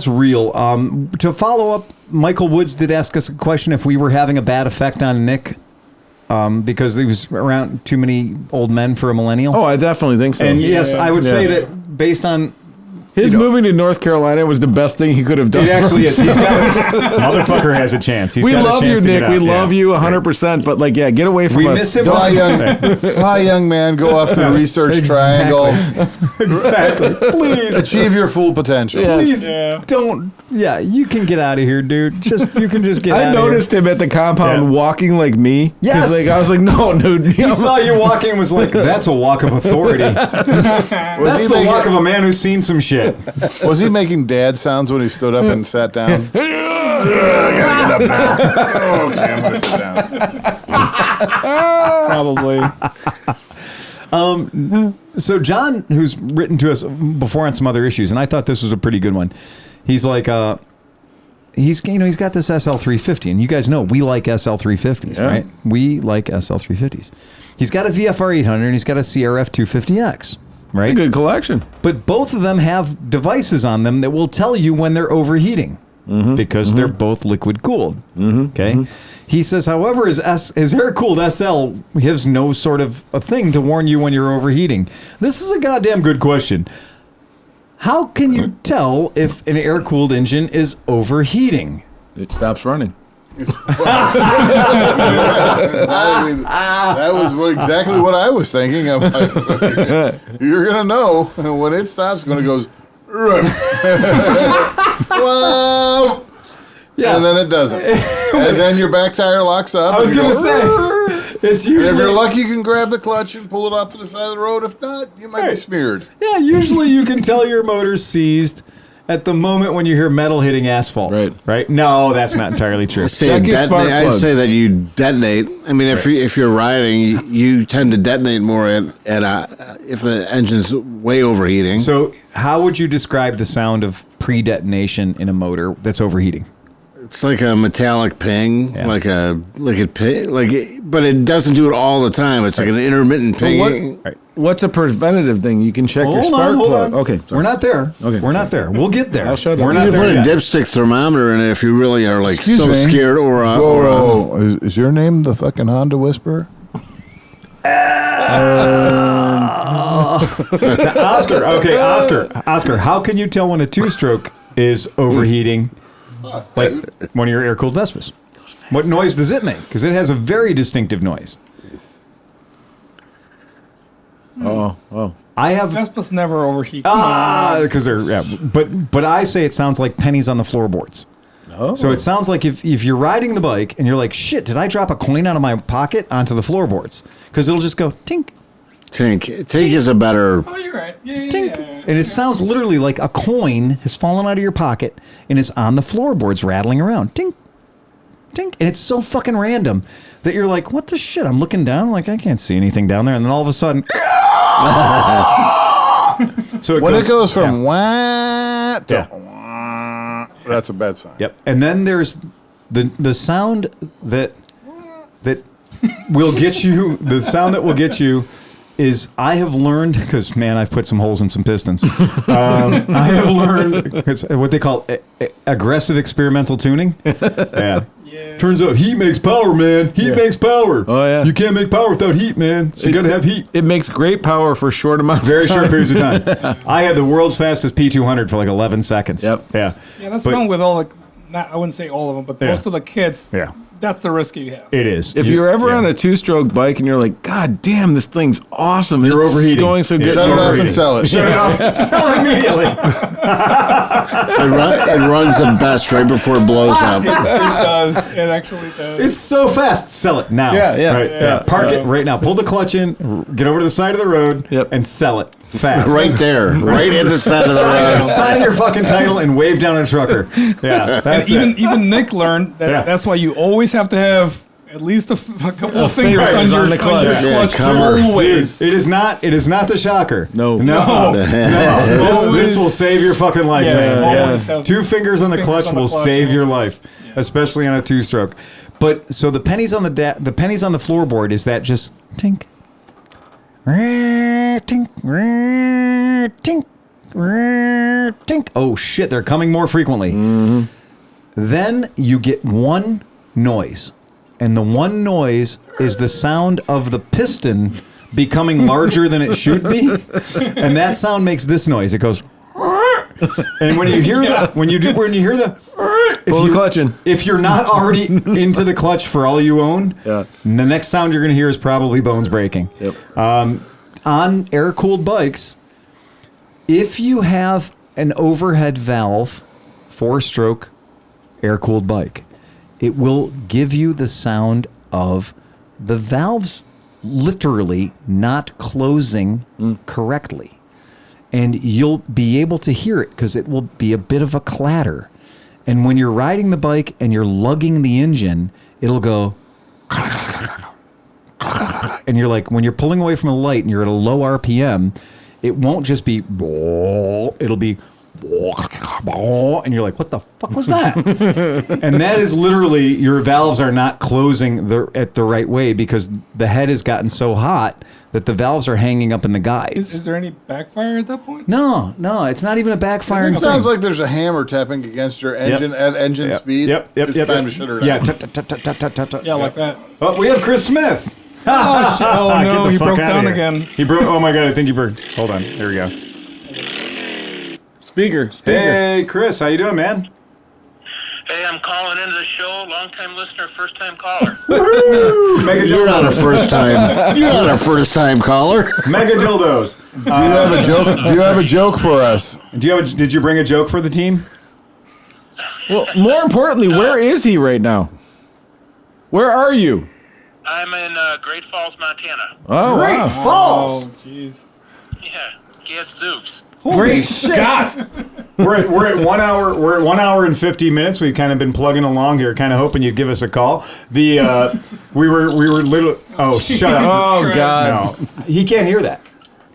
real. To follow up, Michael Woods did ask us a question if we were having a bad effect on Nick because he was around too many old men for a millennial. Oh, I definitely think so. And yes, I would say that based on his moving to North Carolina was the best thing he could have done. It actually is. He's got motherfucker has a chance. We love you, Nick. We love you 100%. But get away from us. We miss him. Fly, young man, go off to the research triangle. Exactly. Please achieve your full potential. Please don't. Yeah, you can get out of here, dude. You can just get out of here. I noticed him at the compound walking like me. Yes. I was like, no, dude. He saw you walking and was like, that's a walk of authority. That's the walk of a man who's seen some shit. Was he making dad sounds when he stood up and sat down? I gotta get up now. Okay, I'm gonna sit down. Probably. So John, who's written to us before on some other issues, and I thought this was a pretty good one. He's like, he's got this SL350, and you guys know we like SL350s, right? We like SL350s. He's got a VFR 800, and he's got a CRF 250X. Right? It's a good collection. But both of them have devices on them that will tell you when they're overheating because they're both liquid cooled. Okay. He says, however, his air cooled SL gives no sort of a thing to warn you when you're overheating. This is a goddamn good question. How can you tell if an air cooled engine is overheating? It stops running. That was exactly what I was thinking. I'm like, you're gonna know when it stops. When it goes, wow, and then it doesn't, and then your back tire locks up. I was gonna say, it's usually. And if you're lucky, you can grab the clutch and pull it off to the side of the road. If not, you might be smeared. Yeah, usually you can tell your motor's seized at the moment when you hear metal hitting asphalt. Right? No, that's not entirely true. I'd say that you detonate. I mean, if you're riding, you tend to detonate more if the engine's way overheating. So how would you describe the sound of pre-detonation in a motor that's overheating? It's like a metallic ping, but it doesn't do it all the time. It's like an intermittent ping. What's a preventative thing? You can check your spark plug. Okay, sorry. We're not there. Okay, we're not there. We'll get there. I'll shut up. We're You not can there put yet. a dipstick thermometer in it if you really are Excuse me. scared Whoa. Is your name the fucking Honda Whisperer? Oscar. Okay, Oscar. How can you tell when a two-stroke is overheating? Like one of your air-cooled Vespas. What noise does it make? Because it has a very distinctive noise. Oh. I have Vespas never overheat. because they're but I say it sounds like pennies on the floorboards. Oh. So it sounds like if you're riding the bike and you're like, shit, did I drop a coin out of my pocket onto the floorboards? Because it'll just go tink. Tink is a better. Oh, you're right. Yeah. And it sounds literally like a coin has fallen out of your pocket and is on the floorboards rattling around. Tink, tink. And it's so fucking random that you're like, what the shit? I'm looking down, like, I can't see anything down there. And then all of a sudden, so it goes from wah to wah, that's a bad sign. Yep. And then there's the sound that will get you, the sound that will get you is I have learned, because, man, I've put some holes in some pistons. I have learned it's what they call aggressive experimental tuning. Yeah. Turns out heat makes power, man. Heat makes power. Oh, yeah. You can't make power without heat, man. So you got to have heat. It makes great power for short amounts Very short periods of time. I had the world's fastest P200 for like 11 seconds. Yep. Yeah. Yeah, that's wrong with all the, I wouldn't say all of them, but most of the kids. Yeah. that's the risk you have. It is. If you're ever on a 2-stroke bike and you're like, God damn, this thing's awesome. You're it's overheating. going so good. Shut it off and sell it. Shut it off. Sell it immediately. It runs the best right before it blows up. It does. It actually does. It's so fast. Sell it now. Yeah. Right, Park it right now. Pull the clutch in. Get over to the side of the road and sell it fast. Right there. Right at the side of the road. Sign your fucking title and wave down a trucker. Yeah, that's and even Nick learned that that's why you always have to have at least a couple of fingers on the clutch. Yeah, cover. Always. It is not the shocker. No. This will save your fucking life. man. Always have 2 fingers on the clutch will save your life, Yeah. especially on a 2-stroke. But so the pennies on the pennies on the floorboard, is that just tink, tink, tink, tink? Oh shit, they're coming more frequently. Mm-hmm. Then you get one noise, and the one noise is the sound of the piston becoming larger than it should be, and that sound makes this noise. It goes, and when you hear when you hear the, Pull the clutch in. if you're not already into the clutch for all you own, the next sound you're going to hear is probably bones breaking. On air-cooled bikes, if you have an overhead valve 4-stroke air-cooled bike, it will give you the sound of the valves literally not closing correctly. And you'll be able to hear it because it will be a bit of a clatter. And when you're riding the bike and you're lugging the engine, it'll go, and you're like, when you're pulling away from a light and you're at a low RPM, it won't just be, it'll be, and you're like, what the fuck was that? And that is literally, your valves are not closing at the right way because the head has gotten so hot that the valves are hanging up in the guides. Is there any backfire at that point? No, it's not even a backfiring It sounds like there's a hammer tapping against your engine at engine speed. It's time to shut her down. Yeah, Yeah, like that. Oh, we have Chris Smith. Oh no, he broke down again. He broke. Oh my god, I think he broke. Hold on. There we go. Speaker. Hey, Chris, how you doing, man? Hey, I'm calling into the show. Long-time listener, first-time caller. You're not a first time. You're not a first time caller. Mega dildos. Do you have a joke? Do you have a joke for us? Did you bring a joke for the team? Well, more importantly, where is he right now? Where are you? I'm in Great Falls, Montana. Oh, Great wow. Falls. Oh, jeez. Yeah, Gadzooks. Great Scott. We're at 1 hour. We're at 1 hour and 50 minutes. We've kind of been plugging along here, kind of hoping you'd give us a call. We were literally. Oh, shut up! Oh God. No, he can't hear that.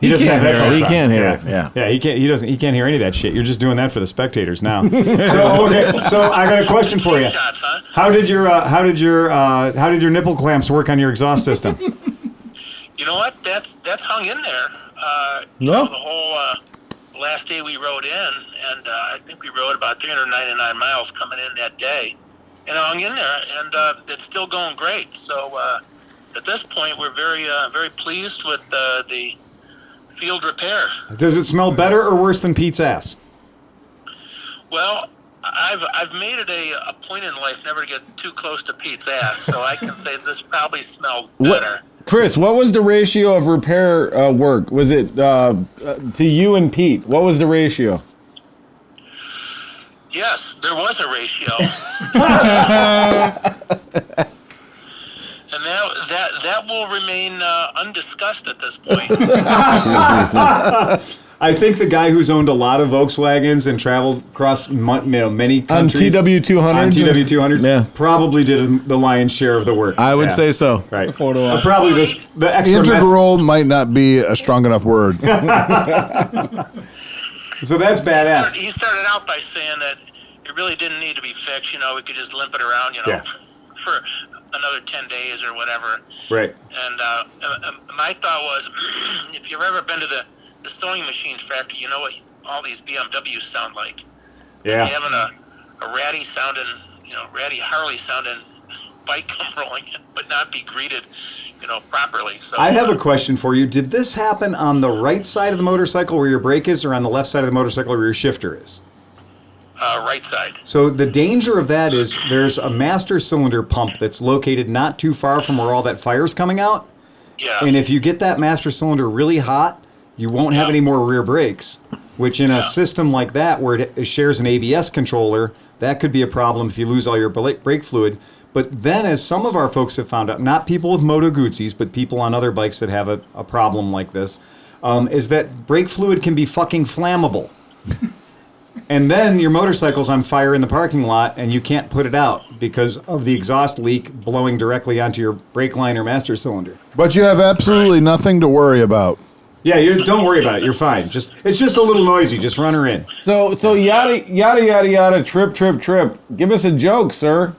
He doesn't have headphones He on. can't hear it. Yeah. Yeah, he can't. He doesn't. He can't hear any of that shit. You're just doing that for the spectators now. So I got a question for you. Shots, huh? How did your nipple clamps work on your exhaust system? You know what? That's hung in there. No. The whole last day we rode in, and I think we rode about 399 miles coming in that day, and it hung in there, and it's still going great. So at this point, we're very pleased with the field repair. Does it smell better or worse than Pete's ass? Well, I've made it a point in life never to get too close to Pete's ass, so I can say this probably smells better. Chris, what was the ratio of repair work? Was it to you and Pete? What was the ratio? Yes, there was a ratio. And that will remain undiscussed at this point. I think the guy who's owned a lot of Volkswagens and traveled across many countries On TW200s? probably did the lion's share of the work. I would say so. Right. It's a photo op. Probably the extra Integral might not be a strong enough word. So that's badass. He started out by saying that it really didn't need to be fixed. We could just limp it around, for another 10 days or whatever. Right. And my thought was, if you've ever been to the sewing machine factory, you know what all these BMWs sound like. Yeah. And having a ratty Harley sounding bike come rolling in would not be greeted, properly. So I have a question for you. Did this happen on the right side of the motorcycle where your brake is, or on the left side of the motorcycle where your shifter is? right side. So the danger of that is there's a master cylinder pump that's located not too far from where all that fire's coming out. Yeah. And if you get that master cylinder really hot, you won't have any more rear brakes, which in a system like that where it shares an ABS controller, that could be a problem if you lose all your brake fluid. But then, as some of our folks have found out, not people with Moto Guzzi's, but people on other bikes that have a problem like this, is that brake fluid can be fucking flammable. And then your motorcycle's on fire in the parking lot, and you can't put it out because of the exhaust leak blowing directly onto your brake line or master cylinder. But you have absolutely nothing to worry about. Yeah, don't worry about it. You're fine. It's just a little noisy. Just run her in. So yada yada yada yada. Trip. Give us a joke, sir.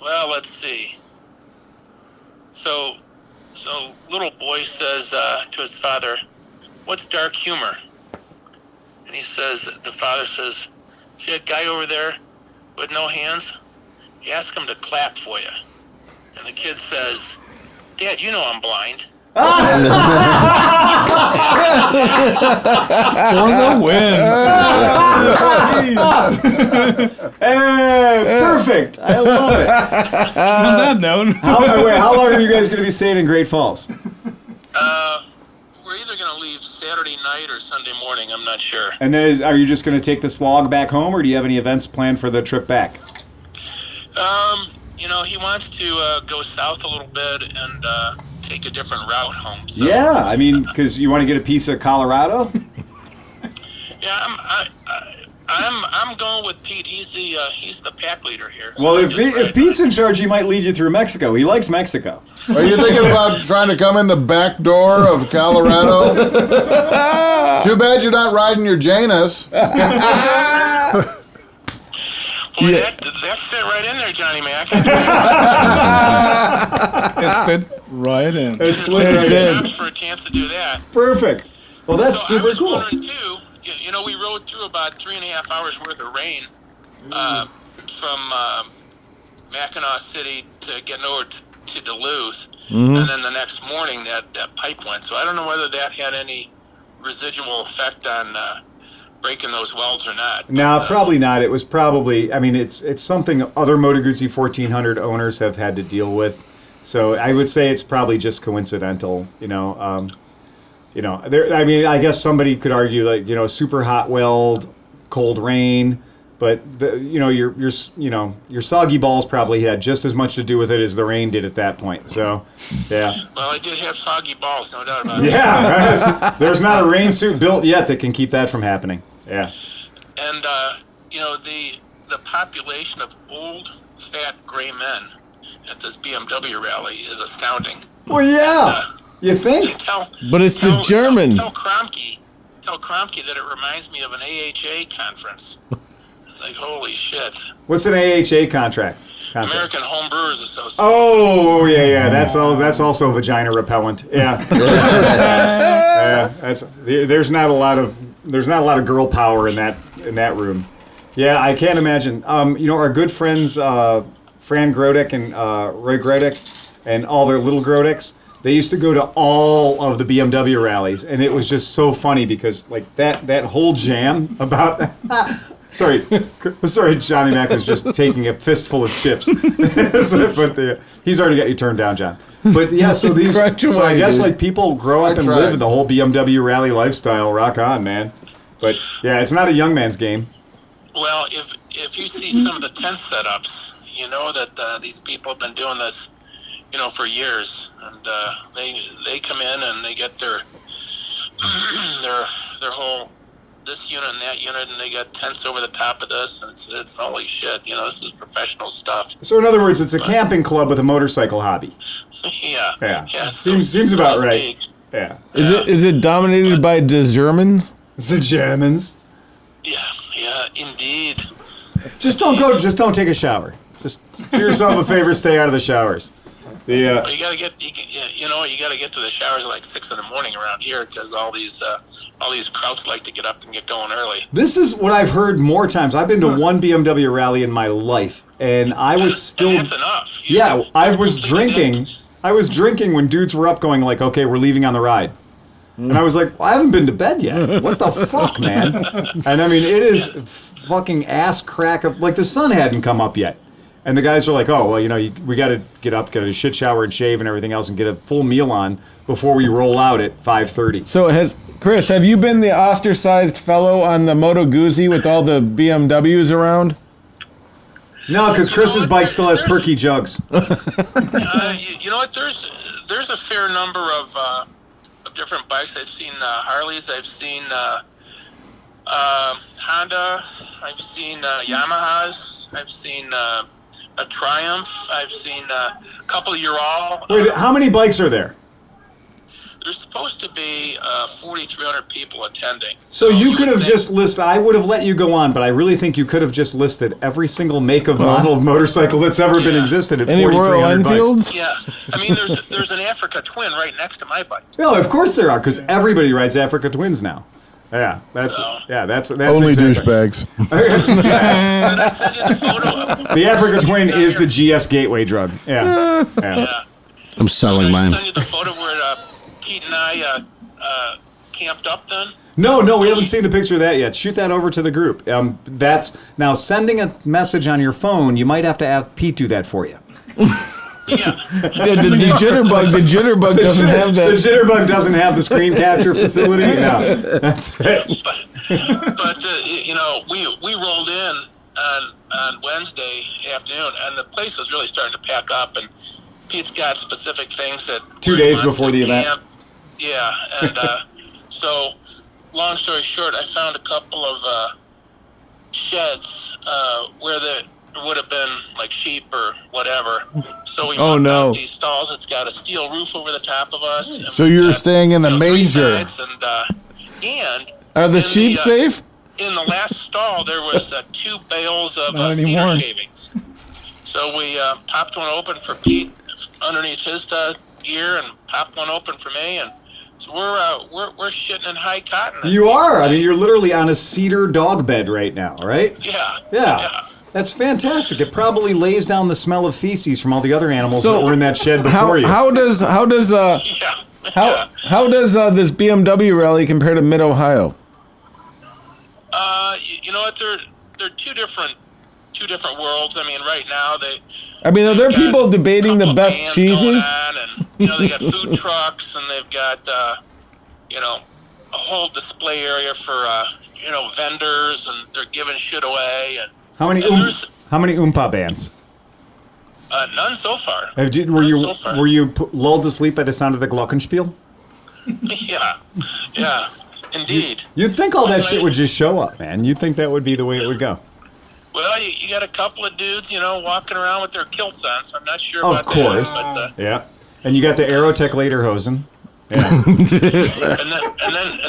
Well, let's see. So little boy says to his father, "What's dark humor?" And the father says, "See that guy over there with no hands? You ask him to clap for you." And the kid says, "Dad, you know I'm blind." For the win. Hey, perfect. I love it. On that note. How long are you guys going to be staying in Great Falls? We're either going to leave Saturday night or Sunday morning. I'm not sure. And then are you just going to take the slog back home, or do you have any events planned for the trip back? He wants to go south a little bit and take a different route home. So. Yeah, I mean, because you want to get a piece of Colorado. Yeah, I'm going with Pete. He's the pack leader here. So Well, if Pete's in charge, he might lead you through Mexico. He likes Mexico. Are you thinking about trying to come in the back door of Colorado? Too bad you're not riding your Janus. Boy, that fit right in there, Johnny Mac. It fit right in. It slid right in. For a chance to do that. Perfect. Well, that's So super cool. I was wondering too. We rode through about 3.5 hours worth of rain from Mackinac City to getting over to Duluth, and then the next morning that pipe went. So I don't know whether that had any residual effect on breaking those welds or not. No, probably not. It was probably. I mean, it's something other Moto Guzzi 1400 owners have had to deal with. So I would say it's probably just coincidental. I mean, I guess somebody could argue like super hot weld, cold rain, but your soggy balls probably had just as much to do with it as the rain did at that point. So, yeah. Well, I did have soggy balls, no doubt about it. Yeah, there's not a rain suit built yet that can keep that from happening. Yeah. And the population of old, fat, gray men at this BMW rally is astounding. Well, yeah. You think? But it's the Germans. Tell Kromke that it reminds me of an AHA conference. It's like, holy shit. What's an AHA contract? American Home Brewers Association. Oh, yeah. That's also vagina repellent. Yeah. Yeah. There's not a lot of girl power in that room. Yeah, I can't imagine. Our good friends Fran Grodek and Roy Grodek and all their little Grodeks, they used to go to all of the BMW rallies, and it was just so funny because like that whole jam about sorry, Johnny Mac was just taking a fistful of chips. But he's already got you turned down, John. But yeah, so I guess like people grow up and live in the whole BMW rally lifestyle. Rock on, man. But yeah, it's not a young man's game. Well, if you see some of the tent setups, you know that these people have been doing this, for years, and they come in and they get their whole this unit and that unit, and they got tents over the top of this, and it's holy shit. This is professional stuff. So in other words, it's a camping club with a motorcycle hobby. Yeah. Seems about right. Yeah. Is it dominated by the Germans? The Germans. Yeah, indeed. Just don't take a shower. Just do yourself a favor, stay out of the showers. Well, you gotta get to the showers at like 6 a.m. around here because all these krauts like to get up and get going early. This is what I've heard more times. I've been to one BMW rally in my life, and I was still. And that's enough. I was drinking. I was drinking when dudes were up, going like, "Okay, we're leaving on the ride." And I was like, well, I haven't been to bed yet. What the fuck, man? And I mean, it is fucking ass crack of, like, the sun hadn't come up yet. And the guys were like, oh, well, we got to get up, get a shit shower and shave and everything else and get a full meal on before we roll out at 5:30. So Chris, have you been the ostracized fellow on the Moto Guzzi with all the BMWs around? No, because Chris's bike still has perky jugs. You know what? There's a fair number of different bikes. I've seen Harleys. I've seen Honda. I've seen Yamahas. I've seen a Triumph. I've seen a couple of Ural. Wait, how many bikes are there? There's supposed to be 4,300 people attending. So you could have just listed, I would have let you go on, but I really think you could have just listed every single make of model of motorcycle that's ever been existed at 4,300 bikes. Yeah, I mean, there's an Africa Twin right next to my bike. Well, of course there are, because everybody rides Africa Twins now. Yeah, that's only exactly. douchebags. The Africa Twin is the GS gateway drug. Yeah. I'm selling mine. Send you the photo where Pete and I camped up then. No, we haven't seen the picture of that yet. Shoot that over to the group. That's now sending a message on your phone. You might have to have Pete do that for you. Yeah. The jitterbug doesn't have that. The jitterbug doesn't have the screen capture facility. No, that's it. But we rolled in on Wednesday afternoon, and the place was really starting to pack up, and Pete's got specific things that 2 days before the event. Yeah, and so long story short, I found a couple of sheds where there would have been like sheep or whatever. So we moved out these stalls. It's got a steel roof over the top of us. So you're staying in the manger. And are the sheep safe? In the last stall, there was 2 bales of cedar shavings. So we popped one open for Pete underneath his gear, and popped one open for me, and so we're shitting in high cotton. You are. I mean, you're literally on a cedar dog bed right now, right? Yeah. That's fantastic. It probably lays down the smell of feces from all the other animals that were in that shed before you. How does this BMW rally compare to MidOhio? You know what? They're two different worlds. I mean, right now are there people debating the best cheeses? And they got food trucks, and they've got a whole display area for vendors, and they're giving shit away. And how many Oompa bands? None so far. Were you lulled to sleep by the sound of the glockenspiel? Yeah, indeed. You'd think all that shit would just show up, man. You'd think that would be the way it would go. Well, you got a couple of dudes, walking around with their kilts on, so I'm not sure about that. Of course. But, yeah. And you got the Aerotech Lederhosen. Yeah. and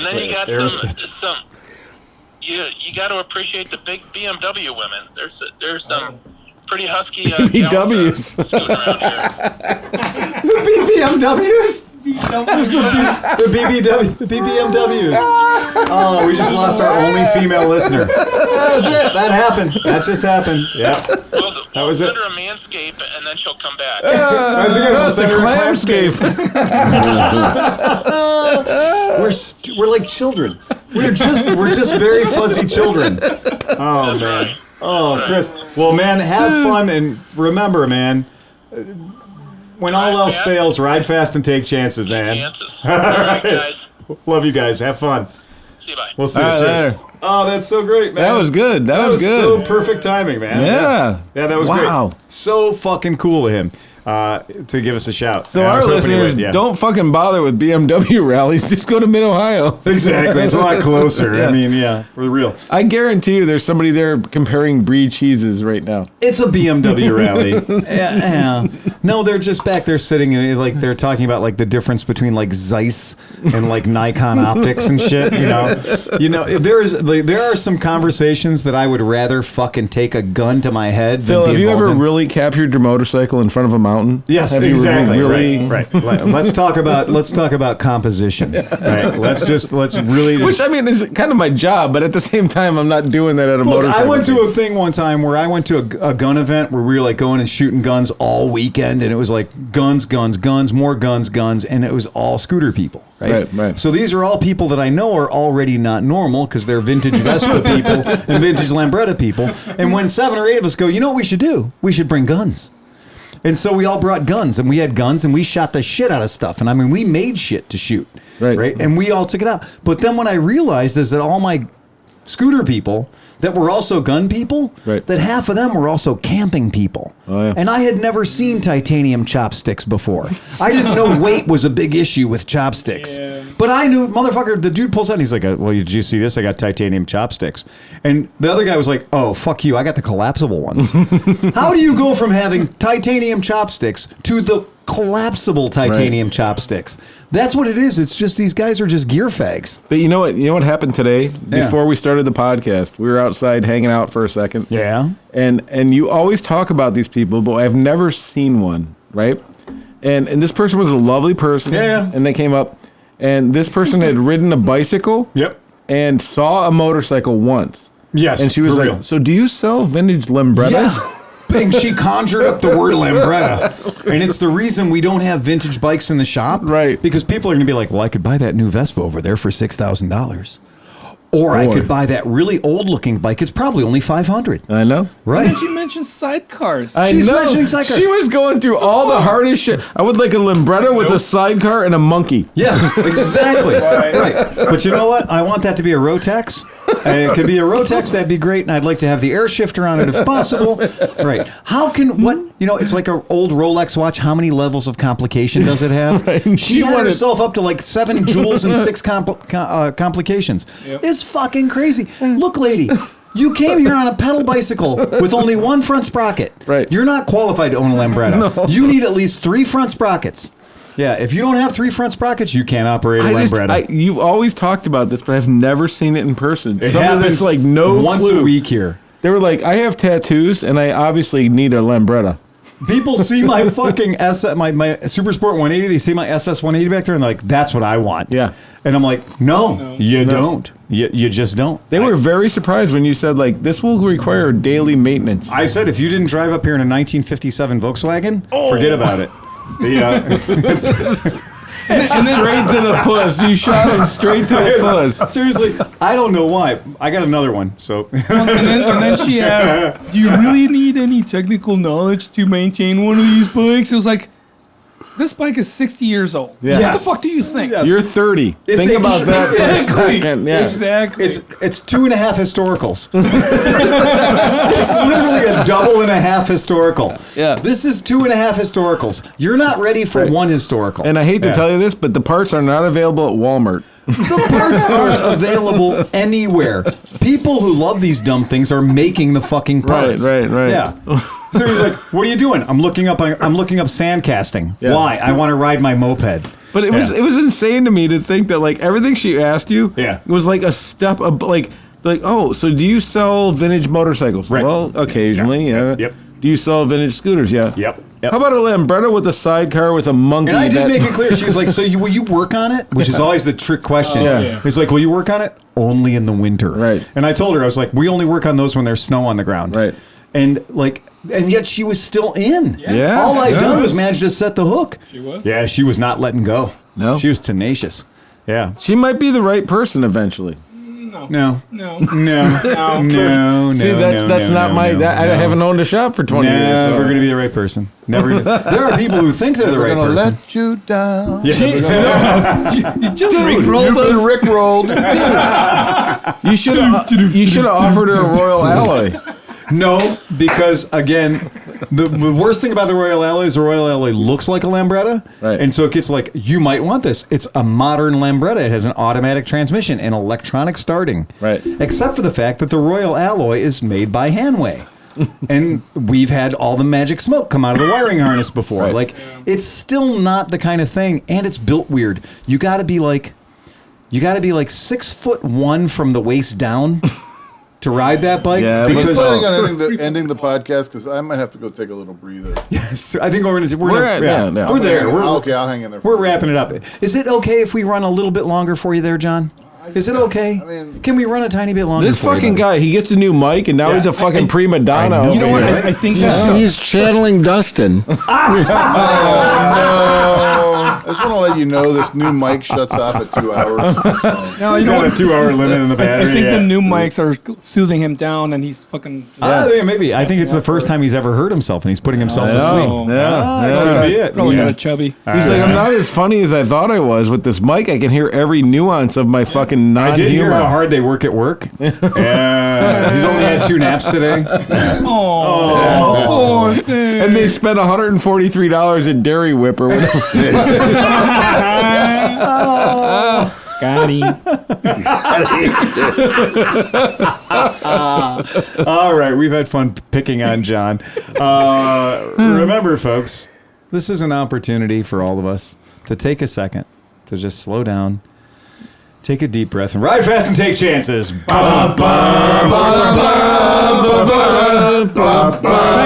then you got some. You got to appreciate the big BMW women. There's some pretty husky BMWs scooting around here. The BMWs. The BBMWs. Oh, we just lost our only female listener. That was it. That happened. That just happened. Yeah. That was it. Send her a Manscape, and then she'll come back. That's a clamscape. We're like children. We're just very fuzzy children. Oh That's man. Right. Oh, Chris. Well, man, have fun, and remember, man. When all else fails, ride fast and take chances, man. Chances. All right, guys. Love you guys. Have fun. See you, bye. We'll see you. Cheers. Oh, that's so great, man. That was good. That was good. So perfect timing, man. Yeah. Yeah, that was great. So fucking cool of him to give us a shout. So our listeners, don't fucking bother with BMW rallies. Just go to MidOhio. Exactly. It's a lot closer. I mean, yeah, for real. I guarantee you there's somebody there comparing brie cheeses right now. It's a BMW rally. Yeah. No, they're just back there sitting, like they're talking about like the difference between like Zeiss and like Nikon optics and shit. There are some conversations that I would rather fucking take a gun to my head. Phil, than have be you involved ever in. really captured your motorcycle in front of a mountain mountain. Yes, Have you exactly. really- Right. Let's talk about composition. Right. Let's really. Which I mean is kind of my job, but at the same time, I'm not doing that at a Look, motorcycle. I went to a thing one time where I went to a gun event where we were like going and shooting guns all weekend, and it was like guns, more guns, and it was all scooter people. Right. So these are all people that I know are already not normal because they're vintage Vespa people and vintage Lambretta people. And when 7 or 8 of us go, you know what we should do? We should bring guns. And so we all brought guns, and we had guns, and we shot the shit out of stuff. And I mean, we made shit to shoot. Right. And we all took it out. But then what I realized is that all my scooter people that were also gun people, that half of them were also camping people. Oh, yeah. And I had never seen titanium chopsticks before. I didn't know weight was a big issue with chopsticks. Yeah. But I knew, motherfucker, the dude pulls out and he's like, well, did you see this? I got titanium chopsticks. And the other guy was like, oh, fuck you. I got the collapsible ones. How do you go from having titanium chopsticks to the collapsible titanium chopsticks? That's what it is. It's just these guys are just gear fags. But you know what happened today? Before we started the podcast, we were outside hanging out for a second. Yeah. And you always talk about these people, but I've never seen one, right? And this person was a lovely person. Yeah. And they came up, and this person had ridden a bicycle. Yep. And saw a motorcycle once. Yes. And she was for like, real. so do you sell vintage Lambrettas? Yeah. And she conjured up the word Lambretta. And it's the reason we don't have vintage bikes in the shop. Right. Because people are going to be like, well, I could buy that new Vespa over there for $6,000. Or I could buy that really old-looking bike. It's probably only $500. I know. Why Right? did you mention sidecars? She's mentioning sidecars. She was going through all the hardest shit. I would like a Lambretta with a sidecar and a monkey. Yes, exactly. Right. But you know what? I want that to be a Rotex. And it could be a Rotex, that'd be great. And I'd like to have the air shifter on it if possible. Right. It's like an old Rolex watch. How many levels of complication does it have? Right. She had herself up to like 7 joules and 6 complications. Yep. It's fucking crazy. Look, lady. You came here on a pedal bicycle with only 1 front sprocket. Right. You're not qualified to own a Lambretta. No. You need at least 3 front sprockets. Yeah, if you don't have 3 front sprockets, you can't operate a Lambretta. You've always talked about this, but I've never seen it in person. It Something happens that's like no once clue. a week here. They were like, I have tattoos, and I obviously need a Lambretta. People see my fucking my Super Sport 180. They see my SS 180 back there, and they're like, "That's what I want." Yeah. And I'm like, "No, you don't. You just don't." They were very surprised when you said, like, this will require daily maintenance. I said, if you didn't drive up here in a 1957 Volkswagen, forget about it. Straight to the puss. You shot him straight to the puss. Seriously, I don't know why. I got another one. So and then she asked, do you really need any technical knowledge to maintain one of these bikes? It was like, this bike is 60 years old. Yeah. Yes. What the fuck do you think? Yes. You're 30. It's Think about that for a exactly. second. Yeah. Exactly. It's 2.5 historicals. It's literally a double and a half historical. Yeah. This is 2.5 historicals. You're not ready for Right. 1 historical. And I hate to tell you this, but the parts are not available at Walmart. The parts aren't available anywhere. People who love these dumb things are making the fucking parts. Right. Yeah. So he's like, "What are you doing?" I'm looking up sand casting. Yeah. Why? I want to ride my moped. But it was insane to me to think that like everything she asked you was like a step of like oh, so do you sell vintage motorcycles? Right. Well, occasionally, yeah. Yep. Do you sell vintage scooters? Yeah. Yep. How about a Lambretta with a sidecar with a monkey? And I did make it clear. She was like, "So will you work on it?" Which is always the trick question. Yeah. He's like, "Will you work on it?" Only in the winter. Right. And I told her, I was like, "We only work on those when there's snow on the ground." Right. And yet she was still in. Yeah. All I'd Yeah. done was manage to set the hook. She was? Yeah, she was not letting go. No. She was tenacious. Yeah. She might be the right person eventually. No. No. No. See, that's not my. I haven't owned a shop for 20 years. Never So. going to be the right person. Never. There are people who think they're the We're right gonna person. let you down. Yes. You just rickrolled You've us. been rickrolled. You should have offered her a Royal Alloy. No, because again, the worst thing about the Royal Alloy is the Royal Alloy looks like a Lambretta, Right. and so it gets like, you might want this. It's a modern Lambretta. It has an automatic transmission and electronic starting, Right. Except for the fact that the Royal Alloy is made by Hanway, and we've had all the magic smoke come out of the wiring harness before. Right. Like, it's still not the kind of thing, and it's built weird. You got to be like 6'1" from the waist down. to ride that bike. Yeah, Are you because planning on ending the podcast? Because I might have to go take a little breather. yes, I think we're there. I'll We're hang in there. We're wrapping it up. Is it okay if we run a little bit longer for you there, John? Is it okay? I mean, can we run a tiny bit longer? This for fucking you, guy, he gets a new mic, and now he's a fucking prima donna. You know what? I think He's channeling Dustin. I just want to let you know this new mic shuts off at 2 hours. no, It's you know got a what? 2-hour limit in the battery. I think the new mics are soothing him down, and he's fucking. Yeah, maybe. I think it's the first time he's ever heard himself, and he's putting himself to sleep. Yeah. Could be it. Probably got a chubby. He's like, I'm not as funny as I thought I was. With this mic, I can hear every nuance of my fucking I did hear non-humor. how hard they work at work. Yeah, he's only had 2 naps today. Oh, And they spent $143 in Dairy Whip or whatever. got him. All right, we've had fun picking on John. Remember, folks, this is an opportunity for all of us to take a second to just slow down, take a deep breath, and ride fast and take chances. Ba, ba, ba, ba, ba, ba, ba, ba, ba.